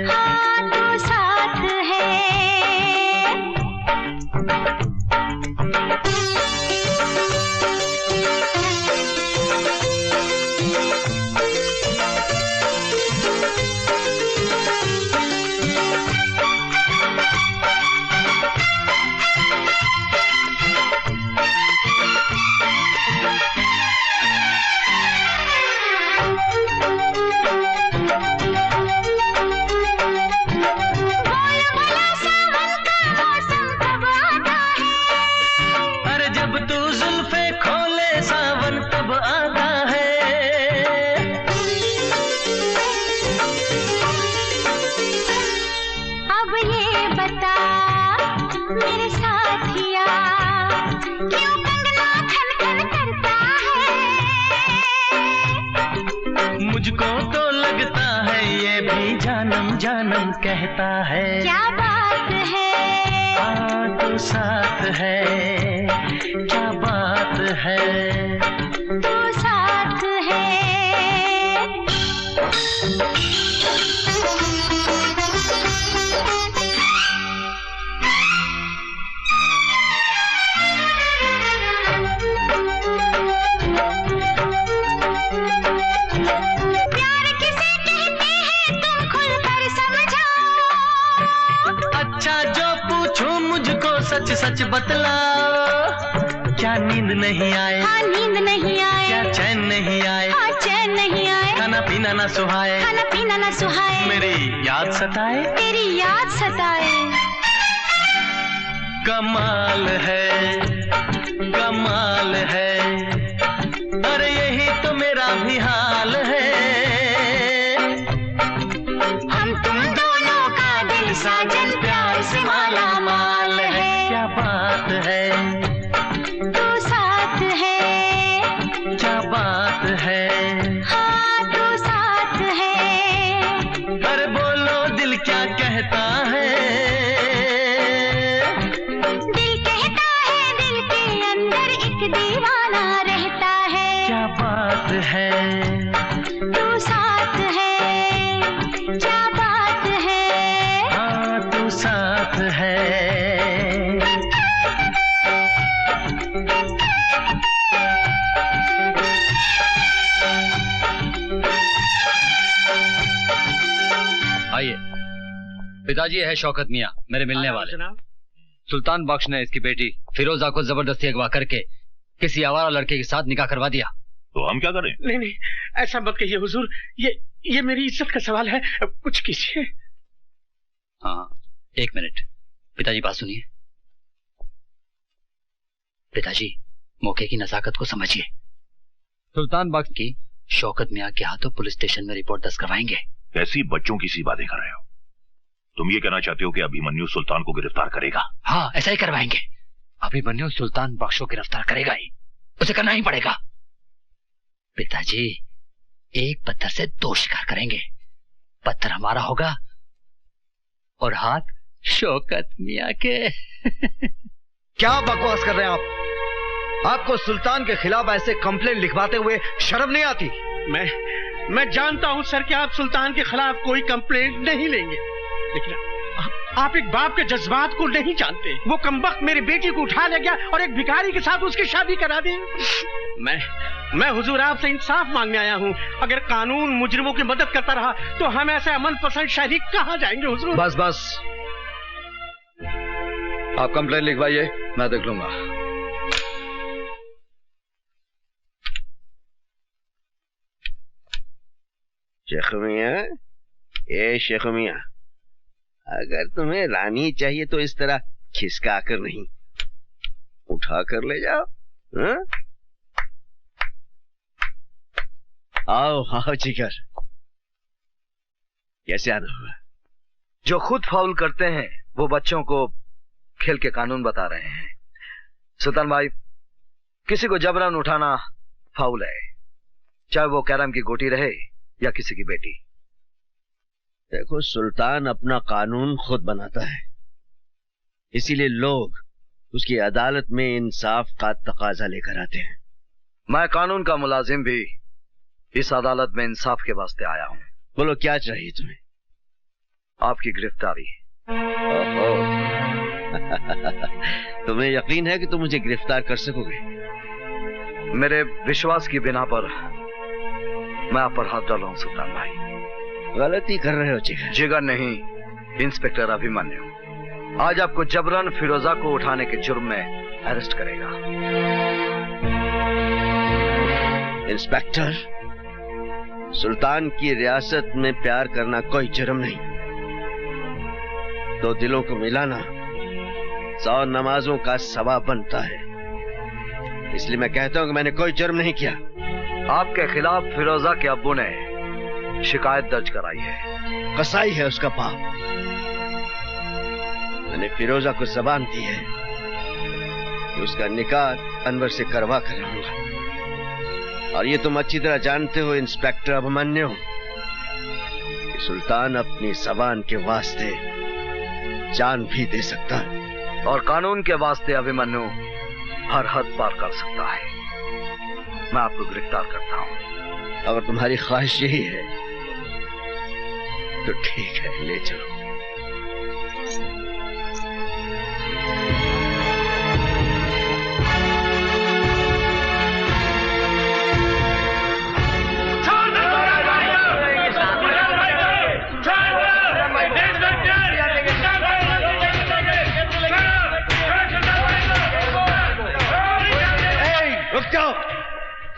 [SPEAKER 4] हाँ तू साथ है। जानम कहता है। क्या बात है,
[SPEAKER 13] हाँ तू साथ है। क्या बात है,
[SPEAKER 4] तू साथ है।
[SPEAKER 13] सच सच बतलाओ, क्या नींद नहीं आए।
[SPEAKER 4] हाँ नींद नहीं आए।
[SPEAKER 13] क्या चैन नहीं आए।
[SPEAKER 4] हाँ चैन नहीं आए।
[SPEAKER 13] खाना पीना ना सुहाए।
[SPEAKER 4] खाना पीना ना सुहाए।
[SPEAKER 13] मेरी याद सताए।
[SPEAKER 4] तेरी याद सताए।
[SPEAKER 13] कमाल है, कमाल है। अरे यही तो मेरा भी हाल है।
[SPEAKER 4] हम तुम दोनों का दिल साजन प्यार से माला माल है।
[SPEAKER 13] क्या बात है,
[SPEAKER 4] तू साथ है।
[SPEAKER 13] क्या बात है,
[SPEAKER 4] हाँ तू साथ है।
[SPEAKER 13] अरे बोलो दिल क्या कहता है।
[SPEAKER 4] दिल कहता है दिल के अंदर एक दीवाना रहता है।
[SPEAKER 13] क्या बात है,
[SPEAKER 4] तू साथ है। क्या बात है,
[SPEAKER 13] हाँ तू साथ है।
[SPEAKER 10] आइए, पिताजी है शौकत मियाँ, मेरे मिलने वाले। सुल्तान बख्श ने इसकी बेटी फिरोजा को जबरदस्ती अगवा करके किसी आवारा लड़के के साथ निकाह करवा दिया।
[SPEAKER 11] तो हम क्या करें?
[SPEAKER 15] नहीं नहीं, ऐसा मत कहिए हुजूर, ये मेरी इज्जत का सवाल है, कुछ कीजिए।
[SPEAKER 10] हाँ, एक मिनट, पिताजी बात सुनिए। पिताजी, मौके की नजाकत को समझिए। सुल्तान बख्श की शौकत मियाँ के हाथों पुलिस स्टेशन में रिपोर्ट दर्ज करवाएंगे।
[SPEAKER 11] कैसी बच्चों की सी बातें कर रहे हो? तुम ये कहना चाहते हो कि अभिमन्यु सुल्तान को गिरफ्तार करेगा?
[SPEAKER 10] हाँ, ऐसा ही करवाएंगे। अभिमन्यु सुल्तान बख्श को गिरफ्तार करेगा ही, उसे करना ही पड़ेगा। पिताजी, एक पत्थर से दो शिकार करेंगे। पत्थर हमारा होगा और हाथ शौकत मियाँ के।
[SPEAKER 8] क्या बकवास कर रहे हैं आप? आपको सुल्तान के खिलाफ ऐसे कंप्लेंट लिखवाते हुए शर्म नहीं आती?
[SPEAKER 15] मैं जानता हूं सर कि आप सुल्तान के खिलाफ कोई कंप्लेंट नहीं लेंगे, लेकिन आप एक बाप के जज्बात को नहीं जानते। वो कमबख्त मेरी बेटी को उठा ले गया और एक भिखारी के साथ उसकी शादी करा दी। मैं हुजूर आपसे इंसाफ मांगने आया हूँ। अगर कानून मुजरिमों की मदद करता रहा तो हम ऐसे अमन पसंद शहरी कहाँ जाएंगे हुजूर?
[SPEAKER 8] बस बस, आप कंप्लेंट लिखवाइए, मैं देख लूंगा।
[SPEAKER 19] शेख मियां, ए शेख मियां, अगर तुम्हें रानी चाहिए तो इस तरह खिसका कर नहीं, उठा कर ले जाओ। हा? आओ आओ जिगर, कैसे आना हुआ?
[SPEAKER 8] जो खुद फाउल करते हैं वो बच्चों को खेल के कानून बता रहे हैं। सुल्तान भाई, किसी को जबरन उठाना फाउल है, चाहे वो कैरम की गोटी रहे या किसी की बेटी।
[SPEAKER 19] देखो, सुल्तान अपना कानून खुद बनाता है, इसीलिए लोग उसकी अदालत में इंसाफ का तकाजा लेकर आते हैं।
[SPEAKER 8] मैं कानून का मुलाजिम भी इस अदालत में इंसाफ के वास्ते आया हूं।
[SPEAKER 19] बोलो, क्या चाहिए तुम्हें?
[SPEAKER 8] आपकी गिरफ्तारी।
[SPEAKER 19] तुम्हें यकीन है कि तुम मुझे गिरफ्तार कर सकोगे?
[SPEAKER 8] मेरे विश्वास की बिना पर मैं आप पर हाथ डालूं सुल्तान भाई।
[SPEAKER 19] गलती कर रहे हो जिगर।
[SPEAKER 8] जिगर नहीं, इंस्पेक्टर अभिमन्यु आज आपको जबरन फिरोजा को उठाने के जुर्म में अरेस्ट करेगा।
[SPEAKER 19] इंस्पेक्टर, सुल्तान की रियासत में प्यार करना कोई जुर्म नहीं, दो दिलों को मिलाना 100 नमाजों का सवाब बनता है। इसलिए मैं कहता हूं कि मैंने कोई जुर्म नहीं किया।
[SPEAKER 8] आपके खिलाफ फिरोजा के अब्बू ने शिकायत दर्ज कराई है।
[SPEAKER 19] कसाई है उसका बाप। मैंने फिरोजा को जबान दी है कि उसका निकाह अनवर से करवा कर रहूंगा। और ये तुम अच्छी तरह जानते हो इंस्पेक्टर अभिमन्यु कि सुल्तान अपनी जबान के वास्ते जान भी दे सकता है,
[SPEAKER 8] और कानून के वास्ते अभिमन्यु हर हद पार कर सकता है। मैं आपको गिरफ्तार करता हूं।
[SPEAKER 19] अगर तुम्हारी ख्वाहिश यही है तो ठीक है, ले चलो।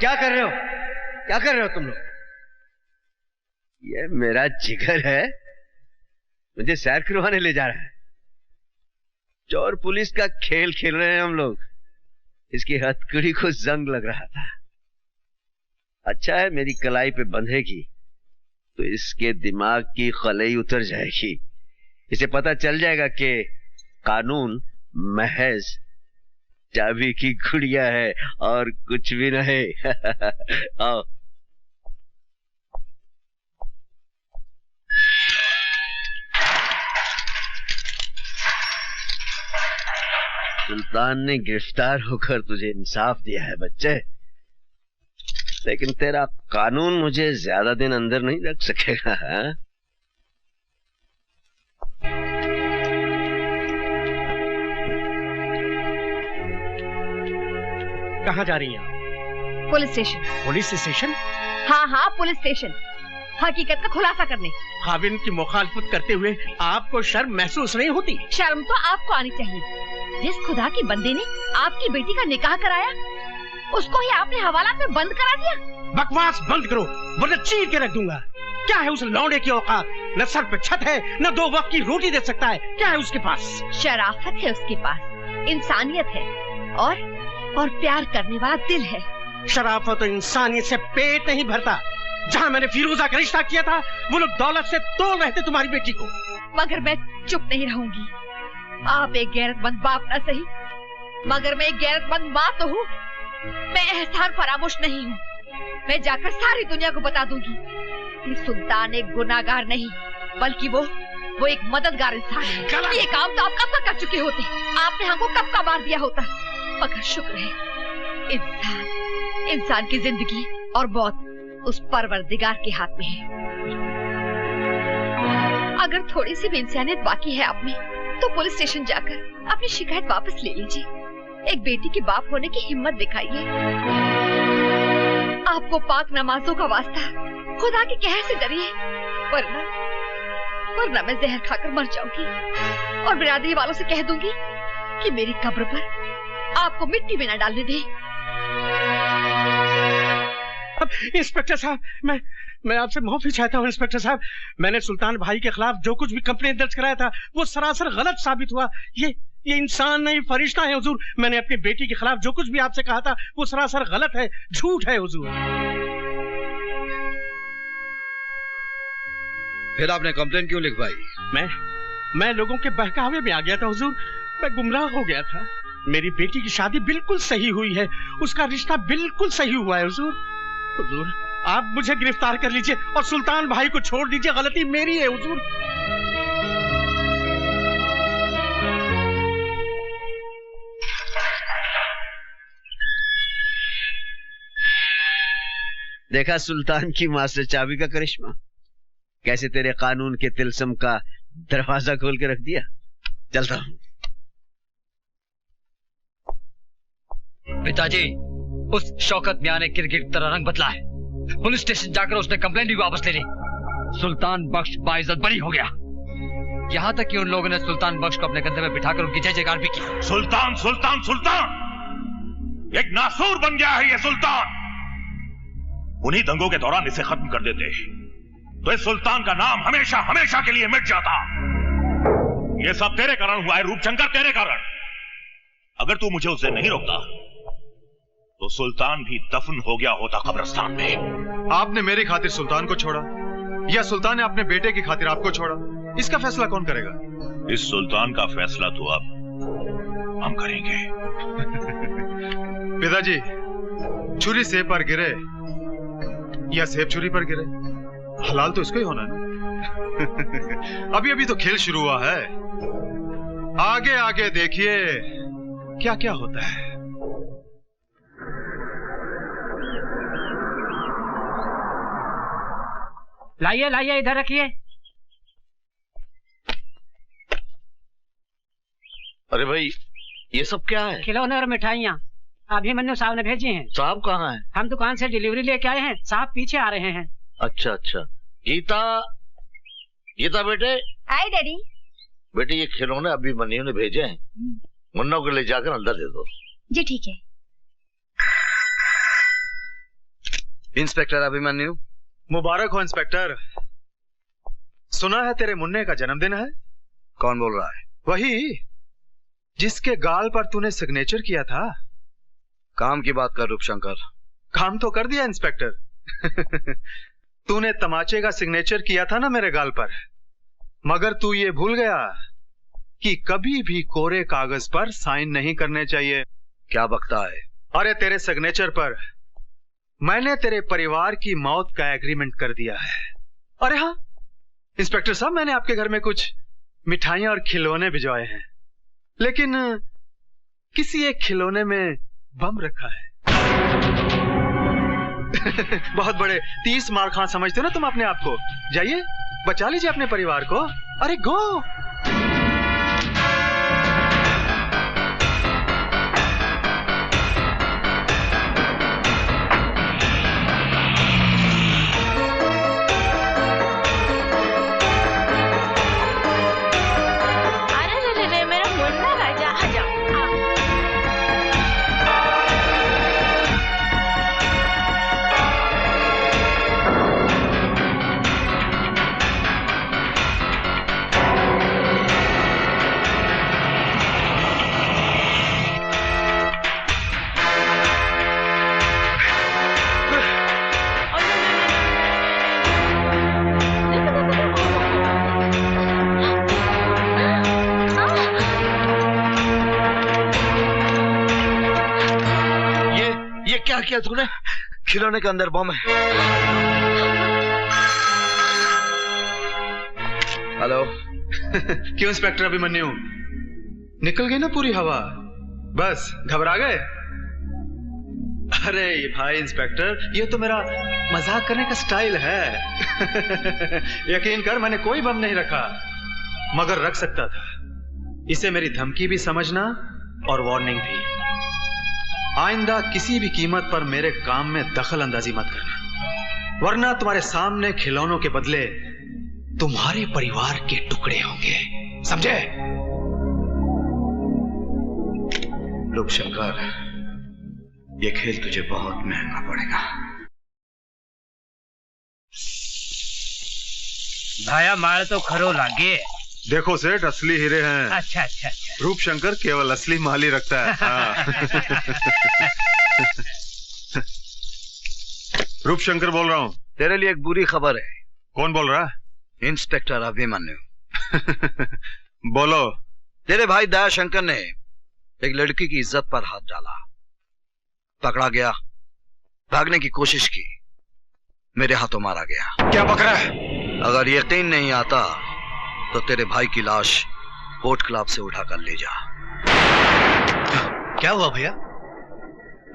[SPEAKER 19] क्या कर रहे हो? क्या कर रहे हो तुम लोग? ये मेरा जिगर है, मुझे सैर करवाने ले जा रहा है। चोर पुलिस का खेल खेल रहे हैं हम लोग। इसकी हथकड़ी को जंग लग रहा था। अच्छा है मेरी कलाई पे बंधेगी तो इसके दिमाग की खलई उतर जाएगी। इसे पता चल जाएगा कि कानून महज चाबी की गुड़िया है और कुछ भी नहीं। आओ। सुल्तान ने गिरफ्तार होकर तुझे इंसाफ दिया है बच्चे, लेकिन तेरा कानून मुझे ज्यादा दिन अंदर नहीं रख सकेगा। हाँ?
[SPEAKER 15] कहाँ जा रही हैं?
[SPEAKER 3] Police station.
[SPEAKER 15] Police station?
[SPEAKER 3] हाँ हाँ, पुलिस स्टेशन, हकीकत का खुलासा करने।
[SPEAKER 15] खाविन की मुखालफत करते हुए आपको शर्म महसूस नहीं होती?
[SPEAKER 3] शर्म तो आपको आनी चाहिए। जिस खुदा की बंदे ने आपकी बेटी का निकाह कराया, उसको ही आपने हवालात में बंद करा दिया।
[SPEAKER 15] बकवास बंद करो वरना चीर के रख दूंगा। क्या है उस लौंडे की औकात? न सर पे छत है, न 2 वक्त की रोटी दे सकता है। क्या है उसके पास?
[SPEAKER 3] शराफत है उसके पास, इंसानियत है और प्यार करने वाला दिल है।
[SPEAKER 15] शराफत और इंसानियत से पेट नहीं भरता। जहाँ मैंने फिरोजा का रिश्ता किया था वो लोग दौलत से तोड़ रहे थे तुम्हारी बेटी को।
[SPEAKER 3] मगर मैं चुप नहीं रहूंगी। आप एक गैरतमंद बाप न सही, मगर मैं एक गैरतमंद माँ तो हूँ। मैं एहसान फरामोश नहीं हूँ। मैं जाकर सारी दुनिया को बता दूंगी कि सुल्तान एक गुनाहगार नहीं, बल्कि वो एक मददगार इंसान है। ये काम तो आप कब का कर चुके होते, आपने हमको कब का मार दिया होता। मगर शुक्र है इंसान की जिंदगी और मौत उस परवरदिगार के हाथ में है। अगर थोड़ी सी भी इंसानियत बाकी है आप में, तो पुलिस स्टेशन जाकर अपनी शिकायत वापस ले लीजिए। एक बेटी के बाप होने की हिम्मत दिखाइए। आपको पाक नमाजों का वास्ता, खुदा के कहर से डरिए, वरना मैं जहर खाकर मर जाऊंगी और बिरादरी वालों से कह दूंगी कि मेरी कब्र पर आपको मिट्टी में न डालने दे।
[SPEAKER 15] इंस्पेक्टर साहब, मैं आपसे माफी चाहता हूँ इंस्पेक्टर साहब। मैंने सुल्तान भाई के खिलाफ जो कुछ भी कंप्लेंट दर्ज कराया था वो सरासर गलत साबित हुआ। ये इंसान नहीं फरिश्ता है हुजूर। मैंने अपनी बेटी के खिलाफ जो कुछ भी आपसे कहा था वो सरासर गलत है, झूठ है हुजूर।
[SPEAKER 8] फिर आपने कंप्लेंट क्यों लिखवाई?
[SPEAKER 15] मैं लोगों के बहकावे में आ गया था हुजूर। मैं गुमराह हो गया था। मेरी बेटी की शादी बिल्कुल सही हुई है, उसका रिश्ता बिल्कुल सही हुआ है हुजूर। हुजूर आप मुझे गिरफ्तार कर लीजिए और सुल्तान भाई को छोड़ दीजिए, गलती मेरी है हुजूर।
[SPEAKER 19] देखा सुल्तान की मास्टर चाबी का करिश्मा, कैसे तेरे कानून के तिलस्म का दरवाजा खोल के रख दिया। चलता हूं।
[SPEAKER 10] पिताजी, उस शौकत मियां ने किरकिर की तरह रंग बदला है। पुलिस स्टेशन जाकर उसने कंप्लेंट भी वापस ले ली। सुल्तान बख्श बाइज्जत बरी हो गया। यहाँ तक कि उन लोगों ने सुल्तान बख्श को अपने कंधे में बिठाकर उनकी जय जयकार भी की।
[SPEAKER 11] सुल्तान सुल्तान सुल्तान, एक नासूर बन गया है ये सुल्तान। उन्हीं दंगों के दौरान इसे खत्म कर देते तो इस सुल्तान का नाम हमेशा हमेशा के लिए मिट जाता। ये सब तेरे कारण हुआ है रूपशंकर, तेरे कारण। अगर तू मुझे उससे नहीं रोकता तो सुल्तान भी दफन हो गया होता कब्रिस्तान में।
[SPEAKER 12] आपने मेरी खातिर सुल्तान को छोड़ा या सुल्तान ने अपने बेटे की खातिर आपको छोड़ा, इसका फैसला कौन करेगा?
[SPEAKER 11] इस सुल्तान का फैसला तो अब हम करेंगे।
[SPEAKER 12] पिताजी, छुरी सेब पर गिरे या सेब छुरी पर गिरे, हलाल तो इसको ही होना है। अभी अभी तो खेल शुरू हुआ है, आगे आगे देखिए क्या क्या होता है।
[SPEAKER 16] लाइए लाइए, इधर रखिए।
[SPEAKER 20] अरे भाई, ये सब क्या है?
[SPEAKER 16] खिलौने और मिठाइयाँ अभिमन्यु साहब ने भेजी हैं।
[SPEAKER 20] साहब कहाँ हैं?
[SPEAKER 16] हम दुकान से डिलीवरी लेके आए हैं, साहब पीछे आ रहे हैं।
[SPEAKER 20] अच्छा अच्छा। गीता, गीता बेटे।
[SPEAKER 3] हाय डैडी।
[SPEAKER 20] बेटे ये खिलौने अभिमन्यु ने भेजे हैं, मुन्ना को ले जाकर अंदर दे दो।
[SPEAKER 3] जी ठीक है।
[SPEAKER 8] इंस्पेक्टर अभिमन्यु।
[SPEAKER 12] मुबारक हो इंस्पेक्टर। सुना है तेरे मुन्ने का जन्मदिन है।
[SPEAKER 8] कौन बोल रहा है?
[SPEAKER 12] वही जिसके गाल पर तूने सिग्नेचर किया था।
[SPEAKER 8] काम की बात कर रूपशंकर।
[SPEAKER 12] काम तो कर दिया इंस्पेक्टर। तूने तमाचे का सिग्नेचर किया था ना मेरे गाल पर, मगर तू ये भूल गया कि कभी भी कोरे कागज पर साइन नहीं करने चाहिए।
[SPEAKER 8] क्या बकता है?
[SPEAKER 12] अरे तेरे सिग्नेचर पर मैंने तेरे परिवार की मौत का एग्रीमेंट कर दिया है। अरे हाँ इंस्पेक्टर साहब, मैंने आपके घर में कुछ मिठाइयां और खिलौने भिजवाए हैं, लेकिन किसी एक खिलौने में बम रखा है। बहुत बड़े 30 मार खां समझते हो ना तुम अपने आप को। जाइए बचा लीजिए अपने परिवार को। अरे गो।
[SPEAKER 21] अरे मेरा मुन्ना राजा, आ जाओ।
[SPEAKER 8] क्या किया तूने? खिलौने के अंदर बम है। हेलो।
[SPEAKER 12] क्यों इंस्पेक्टर अभिमन्यु, निकल गई ना पूरी हवा? बस घबरा गए? अरे भाई इंस्पेक्टर, ये तो मेरा मजाक करने का स्टाइल है। यकीन कर मैंने कोई बम नहीं रखा, मगर रख सकता था। इसे मेरी धमकी भी समझना और वार्निंग भी। आइंदा किसी भी कीमत पर मेरे काम में दखल अंदाजी मत करना, वरना तुम्हारे सामने खिलौनों के बदले तुम्हारे परिवार के टुकड़े होंगे, समझे?
[SPEAKER 8] रूपशंकर, ये खेल तुझे बहुत महंगा पड़ेगा।
[SPEAKER 16] भाया माल तो खरो लागे।
[SPEAKER 12] देखो सेठ, असली हीरे हैं।
[SPEAKER 16] अच्छा अच्छा अच्छा।
[SPEAKER 12] रूप शंकर केवल असली माल ही रखता है। हाँ। रूप शंकर बोल रहा हूँ।
[SPEAKER 8] तेरे लिए एक बुरी खबर है।
[SPEAKER 12] कौन बोल रहा?
[SPEAKER 8] इंस्पेक्टर अभिमन्यु।
[SPEAKER 12] बोलो।
[SPEAKER 8] तेरे भाई दया शंकर ने एक लड़की की इज्जत पर हाथ डाला, पकड़ा गया, भागने की कोशिश की, मेरे हाथों मारा गया।
[SPEAKER 12] क्या पकड़ा है?
[SPEAKER 8] अगर यकीन नहीं आता तो तेरे भाई की लाश बोट क्लब से उठाकर ले जा।
[SPEAKER 17] क्या हुआ भैया?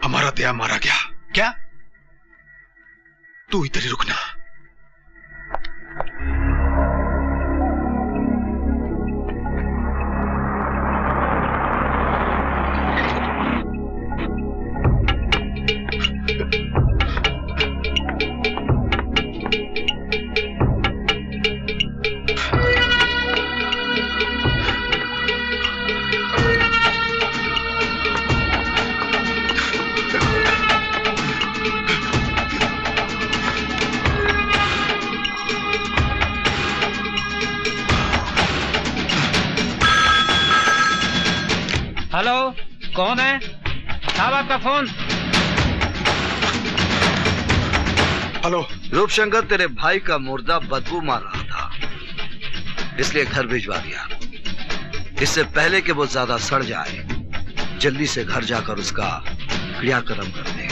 [SPEAKER 12] हमारा दया मारा गया।
[SPEAKER 17] क्या?
[SPEAKER 12] तू इधर ही रुकना।
[SPEAKER 16] हेलो, कौन है? साहब आपका फोन।
[SPEAKER 8] हेलो। रूपशंकर तेरे भाई का मुर्दा बदबू मार रहा था, इसलिए घर भिजवा दिया। इससे पहले कि वो ज्यादा सड़ जाए, जल्दी से घर जाकर उसका क्रियाक्रम कर दे।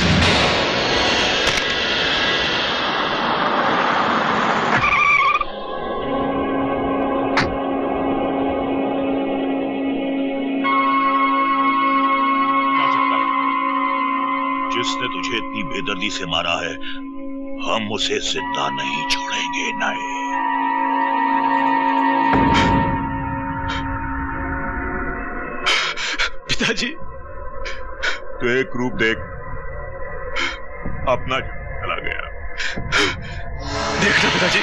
[SPEAKER 11] जिसने तुझे इतनी बेदर्दी से मारा है, हम उसे जिंदा नहीं छोड़ेंगे। नहीं।
[SPEAKER 12] पिताजी,
[SPEAKER 11] तो एक रूप देख, अपना चला गया।
[SPEAKER 12] देखना पिताजी,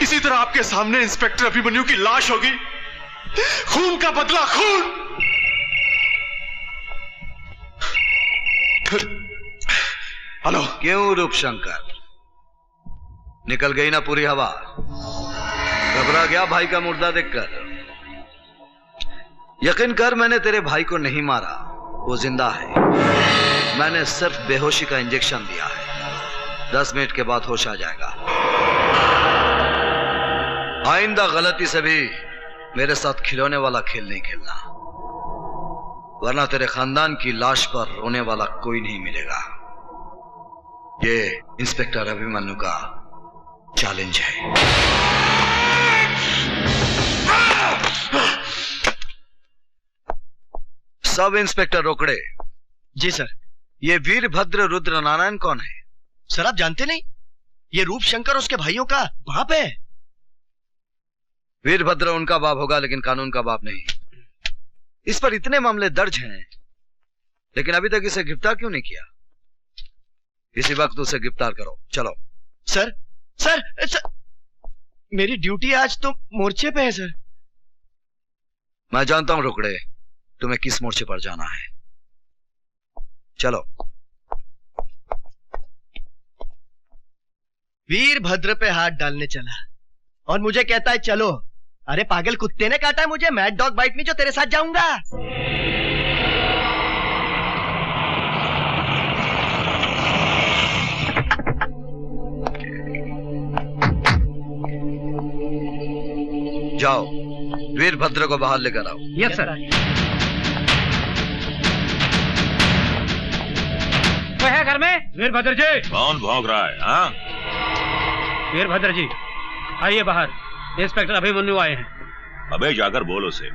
[SPEAKER 12] इसी तरह आपके सामने इंस्पेक्टर अभिमन्यु की लाश होगी। खून का बदला खून।
[SPEAKER 8] हेलो। क्यों रूपशंकर, निकल गई ना पूरी हवा? घबरा गया भाई का मुर्दा देखकर? यकीन कर, मैंने तेरे भाई को नहीं मारा, वो जिंदा है। मैंने सिर्फ बेहोशी का इंजेक्शन दिया है। 10 मिनट के बाद होश आ जाएगा। आइंदा गलती से भी मेरे साथ खिलौने वाला खेल नहीं खेलना, वरना तेरे खानदान की लाश पर रोने वाला कोई नहीं मिलेगा। ये इंस्पेक्टर अभिमन्यु का चैलेंज है। सब इंस्पेक्टर रोकड़े।
[SPEAKER 14] जी सर।
[SPEAKER 8] ये वीरभद्र रुद्र नारायण कौन है?
[SPEAKER 14] सर आप जानते नहीं? ये रूपशंकर उसके भाइयों का बाप है।
[SPEAKER 8] वीरभद्र उनका बाप होगा, लेकिन कानून का बाप नहीं। इस पर इतने मामले दर्ज हैं, लेकिन अभी तक इसे गिरफ्तार क्यों नहीं किया? इसी वक्त उसे गिरफ्तार करो। चलो।
[SPEAKER 14] सर सर, सर मेरी ड्यूटी आज तो मोर्चे पे है सर।
[SPEAKER 8] मैं जानता हूं रोकड़े, तुम्हें किस मोर्चे पर जाना है। चलो।
[SPEAKER 14] वीरभद्र पे हाथ डालने चला और मुझे कहता है चलो। अरे पागल कुत्ते ने काटा है मुझे, मैड डॉग बाइट में जो तेरे साथ जाऊंगा।
[SPEAKER 8] जाओ, वीरभद्र को बाहर लेकर आओ।
[SPEAKER 16] Yes sir. कोई है घर में? वीरभद्र जी।
[SPEAKER 11] कौन भौंक रहा है? हाँ?
[SPEAKER 16] वीरभद्र जी आइए बाहर, इंस्पेक्टर अभिमन्यु आए हैं।
[SPEAKER 11] अबे जाकर बोल उसे,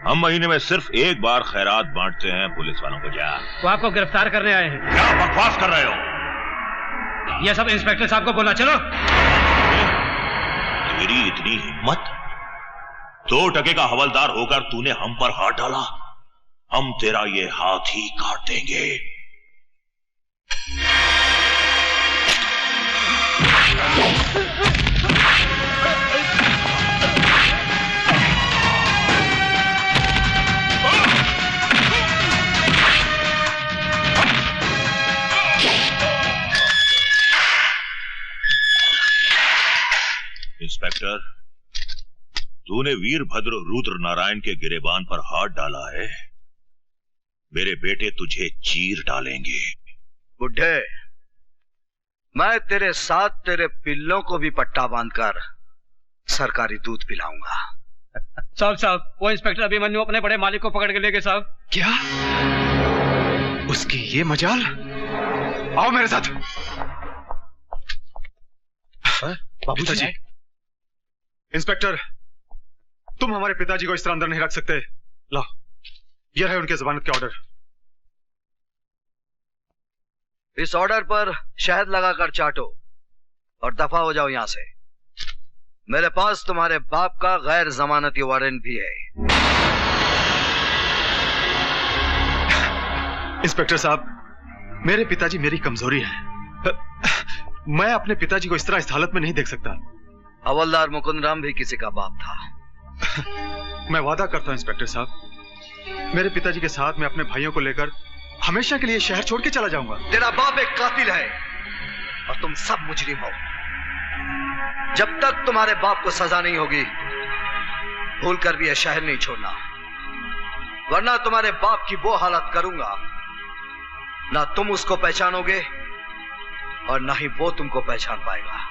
[SPEAKER 11] हम महीने में सिर्फ एक बार खैरात बांटते हैं पुलिस वालों को। जा।
[SPEAKER 16] वो आपको गिरफ्तार करने आए हैं।
[SPEAKER 11] क्या बकवास कर रहे हो?
[SPEAKER 16] ये सब इंस्पेक्टर साहब को बोलना। चलो।
[SPEAKER 11] तेरी इतनी हिम्मत? 2 टके का हवलदार होकर तूने हम पर हाथ डाला? हम तेरा ये हाथ ही काट देंगे। इंस्पेक्टर, तूने वीरभद्र रुद्र नारायण के गिरेबान पर हाथ डाला है, मेरे बेटे तुझे चीर डालेंगे।
[SPEAKER 8] बुढ़े, मैं तेरे साथ तेरे पिल्लों को भी पट्टा बांधकर सरकारी दूध पिलाऊंगा।
[SPEAKER 16] साहब, वो इंस्पेक्टर अभिमन्यु अपने बड़े मालिक को पकड़ के ले गए साहब।
[SPEAKER 12] क्या? उसकी ये मजाल? आओ मेरे साथ। पिताजी, इंस्पेक्टर, तुम हमारे पिताजी को इस तरह अंदर नहीं रख सकते। लो, ये रहे उनके जमानत के ऑर्डर।
[SPEAKER 8] इस ऑर्डर पर शहद लगाकर चाटो और दफा हो जाओ यहां से। मेरे पास तुम्हारे बाप का गैर जमानती वारंट भी है।
[SPEAKER 12] इंस्पेक्टर साहब, मेरे पिताजी मेरी कमजोरी है। मैं अपने पिताजी को इस तरह इस हालत में नहीं देख सकता।
[SPEAKER 8] हवलदार मुकुंद राम भी किसी का बाप था।
[SPEAKER 12] मैं वादा करता हूं इंस्पेक्टर साहब, मेरे पिताजी के साथ मैं अपने भाइयों को लेकर हमेशा के लिए शहर छोड़ के चला जाऊंगा।
[SPEAKER 8] तेरा बाप एक कातिल है और तुम सब मुजरिम हो। जब तक तुम्हारे बाप को सजा नहीं होगी, भूल कर भी यह शहर नहीं छोड़ना, वरना तुम्हारे बाप की वो हालत करूंगा, ना तुम उसको पहचानोगे और ना ही वो तुमको पहचान पाएगा।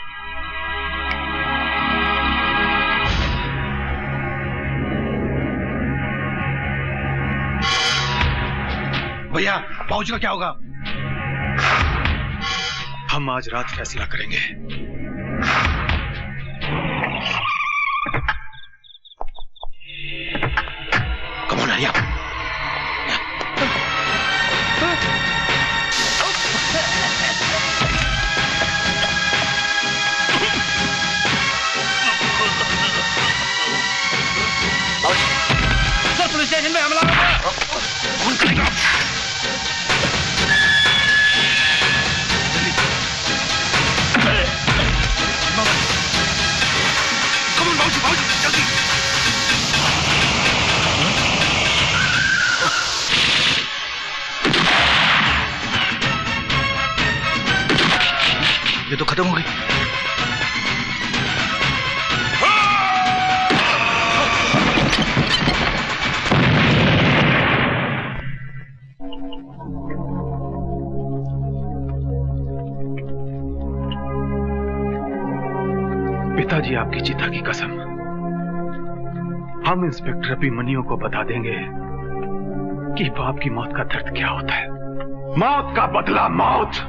[SPEAKER 17] भैया, बाबूजी का क्या होगा?
[SPEAKER 12] हम आज रात फैसला करेंगे।
[SPEAKER 17] Come on Arya.
[SPEAKER 16] Sir, police station में हमला हो गया।
[SPEAKER 17] कौन करेगा?
[SPEAKER 8] ये तो खत्म हो गई।
[SPEAKER 12] पिताजी, आपकी चिता की कसम, हम इंस्पेक्टर अभिमन्यु को बता देंगे कि बाप की मौत का दर्द क्या होता है। मौत का बदला मौत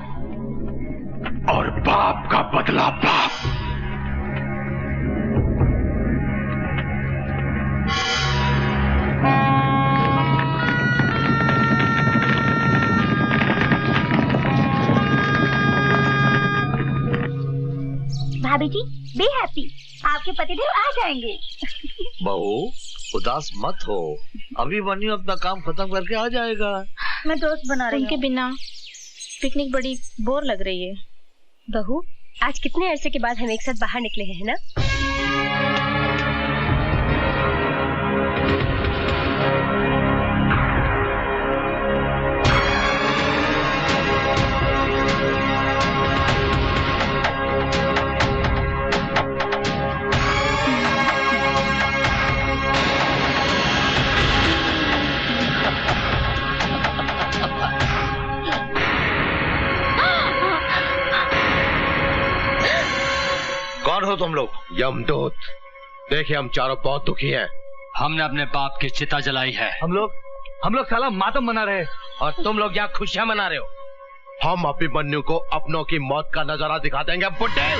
[SPEAKER 12] और बाप का बदला बाप।
[SPEAKER 5] भाभी जी, बी हैप्पी, आपके पतिदेव आ जाएंगे।
[SPEAKER 20] बहू, उदास मत हो, अभिमन्यु अपना काम खत्म करके आ जाएगा।
[SPEAKER 5] मैं दोस्त बना रही हूँ।
[SPEAKER 21] उनके बिना पिकनिक बड़ी बोर लग रही है।
[SPEAKER 18] बहू, आज कितने अरसे के बाद हम एक साथ बाहर निकले हैं ना?
[SPEAKER 6] कौन हो तुम लोग? यमदूत। देखिए, हम चारों बहुत दुखी हैं।
[SPEAKER 10] हमने अपने बाप की चिता जलाई है।
[SPEAKER 6] हम लोग साला मातम मना रहे हैं और तुम लोग यहाँ खुशियां मना रहे हो। हम अभिमन्यु को अपनों की मौत का नजारा दिखा देंगे बुड्ढे।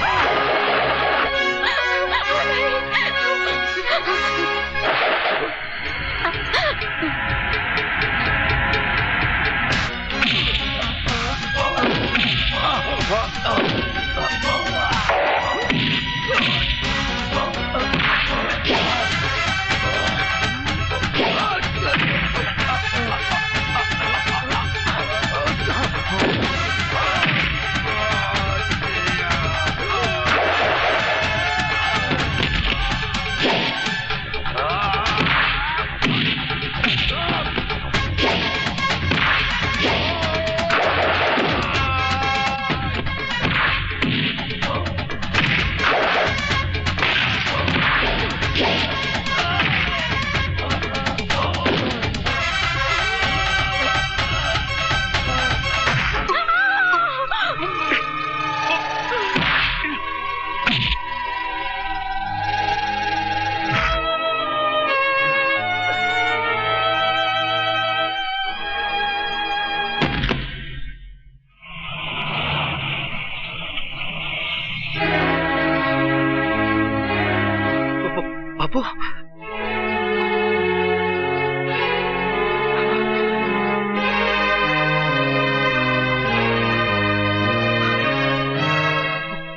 [SPEAKER 8] बापू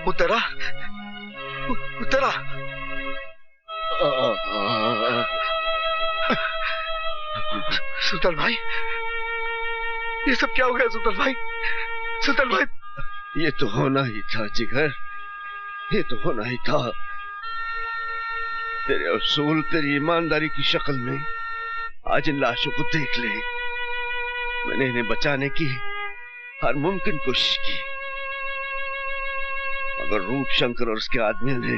[SPEAKER 8] उतरा उतरा सुल्तान भाई, ये सब क्या हो गया सुल्तान भाई? सुल्तान भाई,
[SPEAKER 19] ये तो होना ही था जिगर, ये तो होना ही था। तेरे असूल, तेरी ईमानदारी की शक्ल में आज इन लाशों को देख ले। मैंने इन्हें बचाने की हर मुमकिन कोशिश की, मगर रूप शंकर और उसके आदमियों ने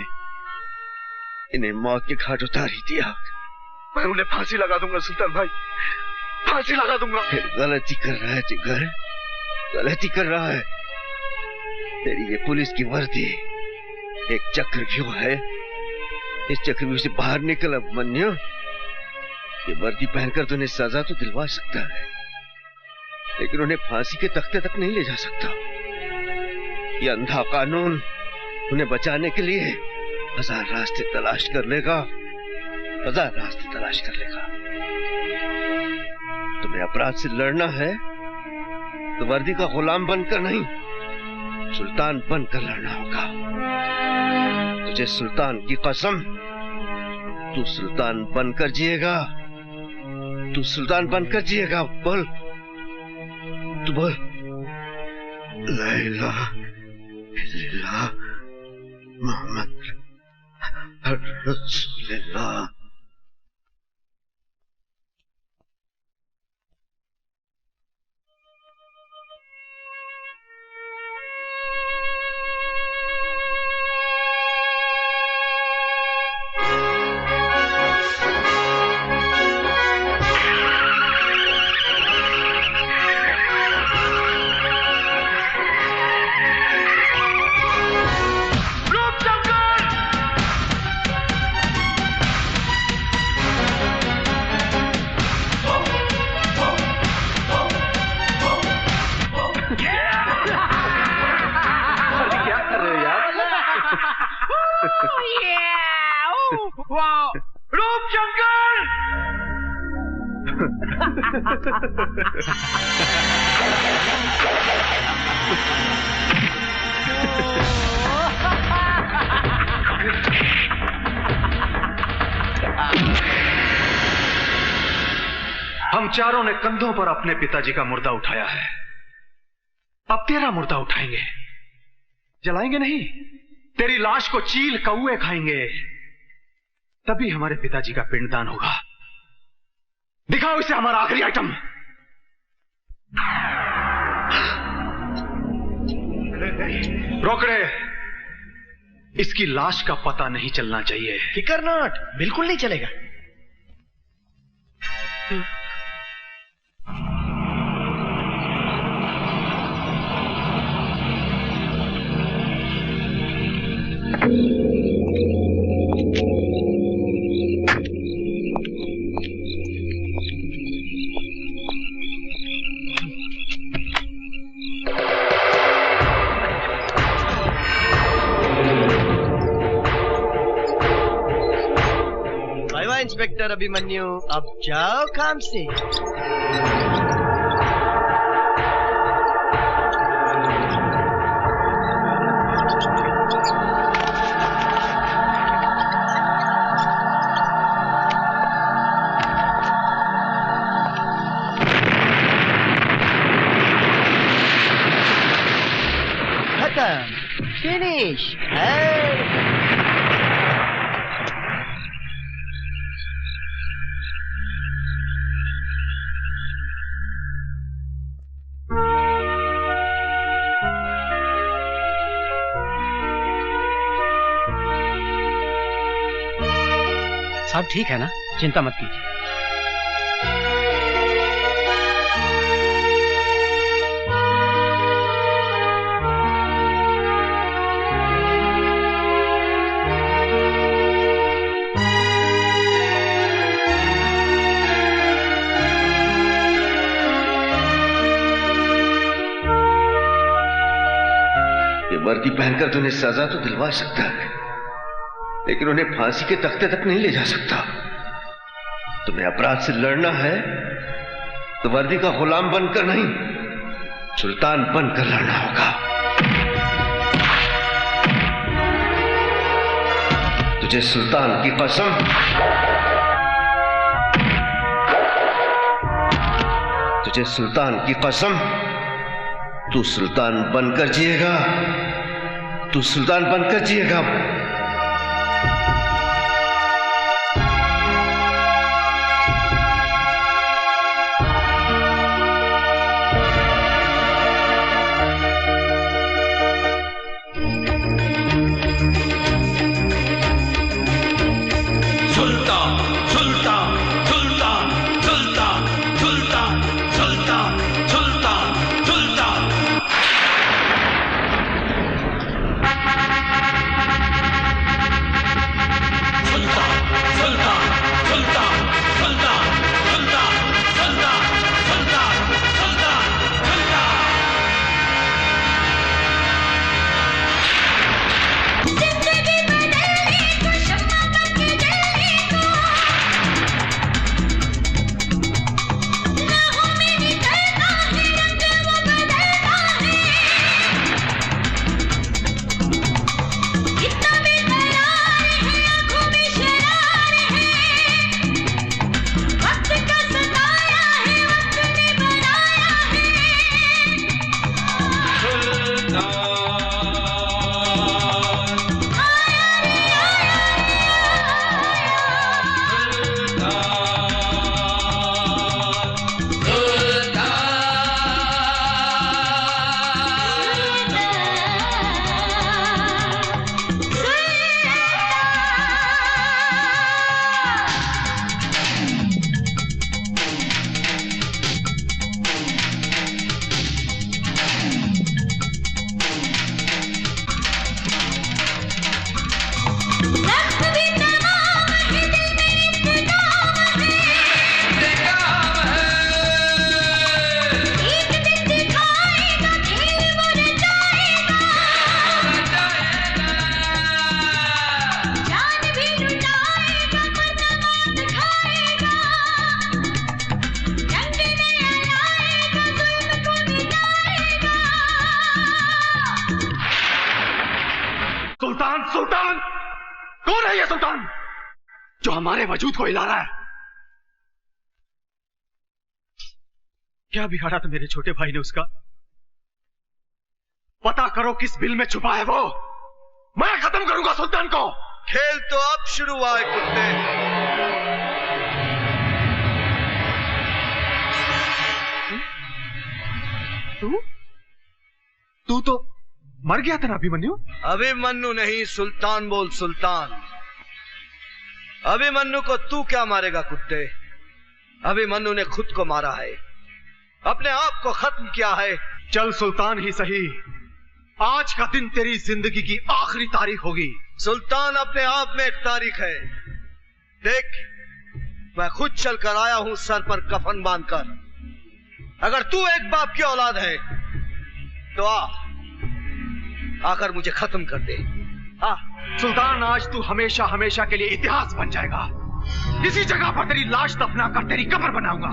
[SPEAKER 19] इन्हें मौत के घाट उतार ही दिया।
[SPEAKER 8] मैं उन्हें फांसी लगा दूंगा सुल्तान भाई, फांसी लगा दूंगा।
[SPEAKER 19] फिर गलती कर रहा है जिगर, गलती कर रहा है। तेरी ये पुलिस की वर्दी एक चक्रव्यूह है। इस चक्रव्यूह से बाहर निकल अभिमन्यु। ये वर्दी पहनकर तो उन्हें सजा तो दिलवा सकता है, लेकिन उन्हें फांसी के तख्ते तक नहीं ले जा सकता। ये अंधा कानून उन्हें बचाने के लिए हजार रास्ते तलाश कर लेगा, हजार रास्ते तलाश कर लेगा। तुम्हें अपराध से लड़ना है तो वर्दी का गुलाम बनकर नहीं, सुल्तान बनकर लड़ना होगा। तुझे सुल्तान की कसम, तू सुल्तान बनकर जिएगा, तू सुल्तान बनकर जिएगा। बोल, तू बोल।
[SPEAKER 8] ला इलाहा इल्लल्लाह मोहम्मद रसूलुल्लाह।
[SPEAKER 12] हम चारों ने कंधों पर अपने पिताजी का मुर्दा उठाया है, अब तेरा मुर्दा उठाएंगे। जलाएंगे नहीं, तेरी लाश को चील कौए खाएंगे, तभी हमारे पिताजी का पिंडदान होगा। दिखाओ इसे हमारा आखिरी आइटम। रोकड़े, इसकी लाश का पता नहीं चलना चाहिए।
[SPEAKER 14] फिकर नॉट, बिल्कुल नहीं चलेगा। इंस्पेक्टर अभिमन्यु, अब जाओ काम से। खत्म, फिनिश है।
[SPEAKER 16] सब ठीक है ना, चिंता मत कीजिए।
[SPEAKER 19] ये वर्दी पहनकर तुम्हें सजा तो दिलवा सकता है, लेकिन उन्हें फांसी के तख्ते तक नहीं ले जा सकता। तुम्हें अपराध से लड़ना है तो वर्दी का गुलाम बनकर नहीं, सुल्तान बनकर लड़ना होगा। तुझे सुल्तान की कसम, तुझे सुल्तान की कसम, तू सुल्तान बनकर जिएगा, तू सुल्तान बनकर जिएगा।
[SPEAKER 17] सुल्तान कौन है ये सुल्तान जो हमारे वजूद को हिला रहा है? क्या बिगाड़ा था मेरे छोटे भाई ने उसका? पता करो किस बिल में छुपा है वो। मैं खत्म करूंगा सुल्तान को।
[SPEAKER 8] खेल तो अब शुरू हुआ है कुत्ते।
[SPEAKER 17] तू तो मर गया था ना अभिमन्यु?
[SPEAKER 8] अभिमन्यु नहीं, सुल्तान बोल, सुल्तान। अभिमन्यु को तू क्या मारेगा कुत्ते? अभिमन्यु ने खुद को मारा है, अपने आप को खत्म किया है।
[SPEAKER 17] चल सुल्तान ही सही, आज का दिन तेरी जिंदगी की आखिरी तारीख होगी।
[SPEAKER 8] सुल्तान अपने आप में एक तारीख है। देख, मैं खुद चलकर आया हूं सर पर कफन बांधकर। अगर तू एक बाप की औलाद है तो आकर मुझे खत्म कर दे।
[SPEAKER 17] सुल्तान, आज तू हमेशा हमेशा के लिए इतिहास बन जाएगा। इसी जगह पर तेरी लाश दफना कर तेरी कब्र बनाऊंगा।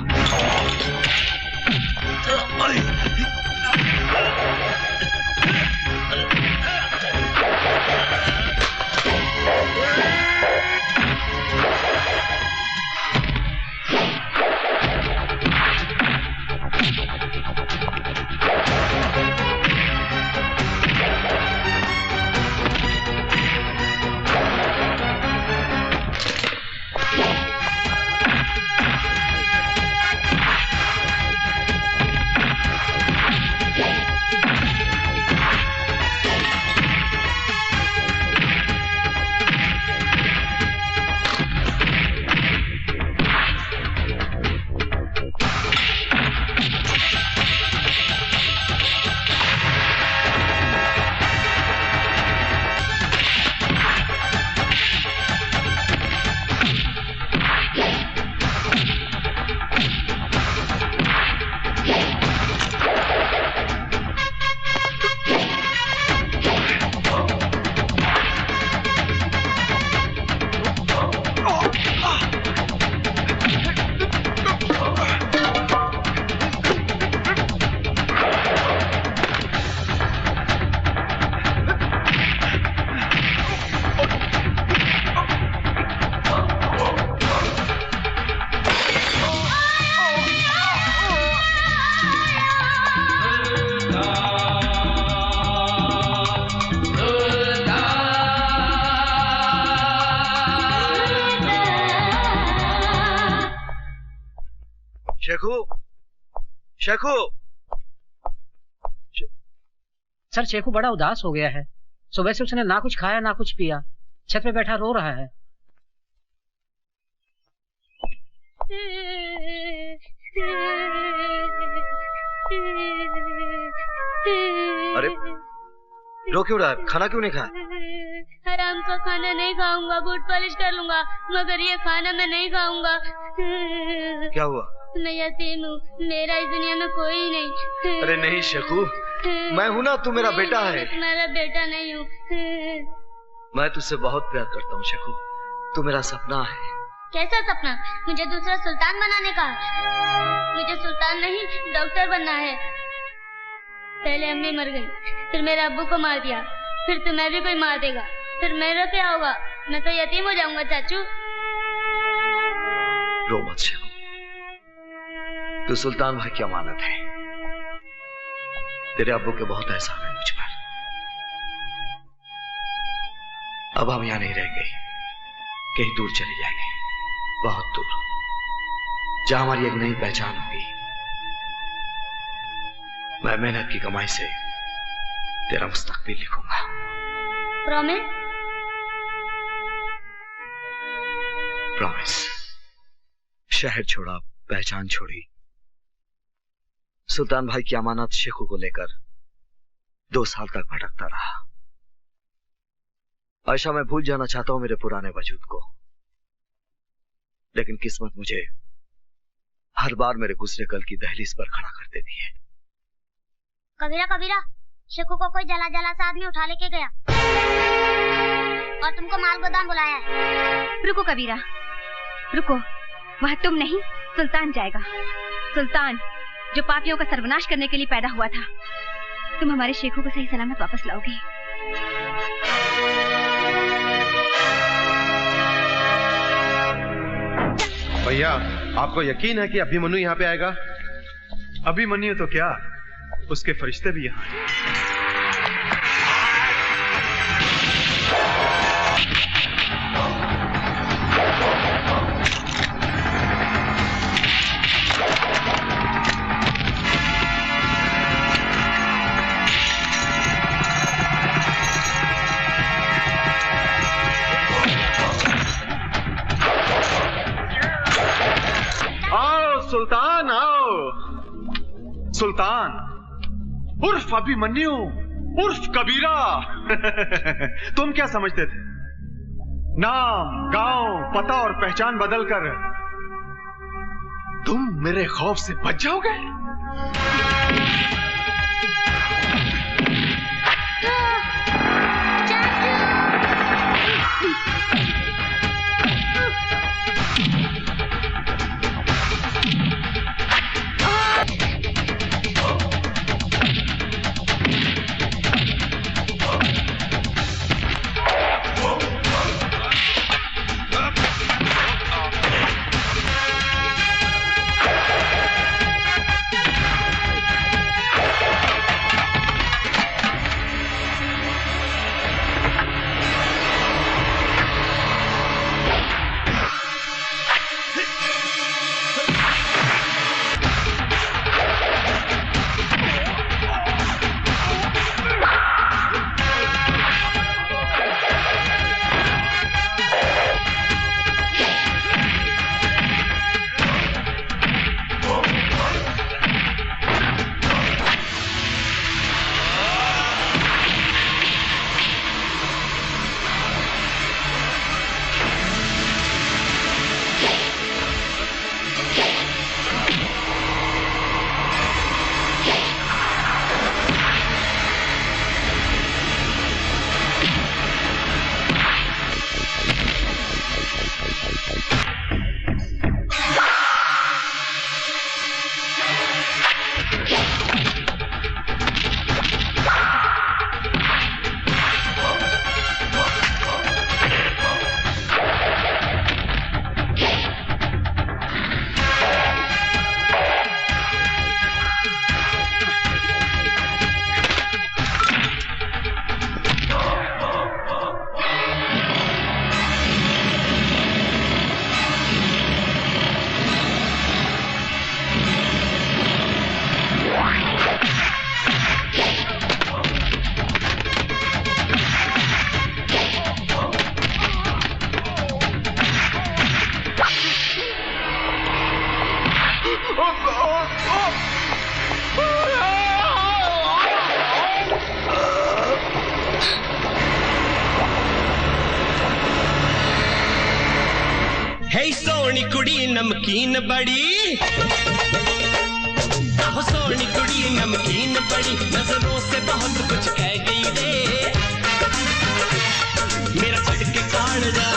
[SPEAKER 8] शेखू, शेखू।
[SPEAKER 9] सर शेखू बड़ा उदास हो गया है। सुबह से उसने ना कुछ खाया ना कुछ पिया, छत पे बैठा रो रहा है।
[SPEAKER 8] अरे रो क्यों रहा है? खाना क्यों नहीं खाया?
[SPEAKER 22] हराम का खाना नहीं खाऊंगा, बूट पॉलिश कर लूंगा, मगर ये खाना मैं नहीं खाऊंगा।
[SPEAKER 8] क्या हुआ?
[SPEAKER 22] मैं यतीम हूँ, मेरा इस दुनिया में कोई नहीं।
[SPEAKER 8] अरे नहीं शेखू, मैं हूं ना, तू मेरा बेटा है।
[SPEAKER 22] मेरा बेटा नहीं हूँ।
[SPEAKER 8] मैं तुझसे बहुत प्यार करता हूँ शेखू, तू मेरा सपना है।
[SPEAKER 22] कैसा सपना? मुझे दूसरा सुल्तान बनाने का। मुझे सुल्तान नहीं, डॉक्टर बनना है। पहले अम्मी मर गई, फिर मेरे अब्बू को मार दिया, फिर तुम्हें भी कोई मार देगा, फिर मेरा क्या होगा? मैं तो यतीम हो जाऊंगा चाचू।
[SPEAKER 8] रो मत शेखू, तू सुल्तान भाई की अमानत है। तेरे अब्बू के बहुत एहसान है मुझ पर। अब हम यहां नहीं रहेंगे, कहीं दूर चले जाएंगे, बहुत दूर, जहां हमारी एक नई पहचान होगी। मैं मेहनत की कमाई से तेरा मुस्तकबिल लिखूंगा।
[SPEAKER 22] प्रॉमिस?
[SPEAKER 8] प्रॉमिस। शहर छोड़ा, पहचान छोड़ी, सुल्तान भाई की अमानत शेखू को लेकर 2 साल तक भटकता रहा। आयशा, मैं भूल जाना चाहता हूं मेरे पुराने वजूद को, लेकिन किस्मत मुझे हर बार मेरे गुजरे कल की दहलीज पर खड़ा कर देती है।
[SPEAKER 5] कबीरा कबीरा, शेखू को कोई जला जला सा आदमी उठा लेके गया और तुमको माल गोदाम बुलाया है।
[SPEAKER 4] रुको कबीरा, रुको, वह तुम नहीं, सुल्तान जाएगा। सुल्तान जो पापियों का सर्वनाश करने के लिए पैदा हुआ था। तुम हमारे शेखू को सही सलामत वापस लाओगे।
[SPEAKER 12] भैया, आपको यकीन है कि अभिमन्यु यहाँ पे आएगा? अभिमन्यु तो क्या, उसके फरिश्ते भी यहाँ हैं। सुल्तान आओ। सुल्तान उर्फ अभिमन्यु उर्फ कबीरा। तुम क्या समझते थे? नाम, गांव, पता और पहचान बदलकर तुम मेरे खौफ से बच जाओगे?
[SPEAKER 1] है सोनी कुड़ी नमकीन बड़ी, आहो सोनी कुड़ी नमकीन बड़ी, नजरों से बहुत कुछ कह गई रे। मेरा चढ़ के कान जा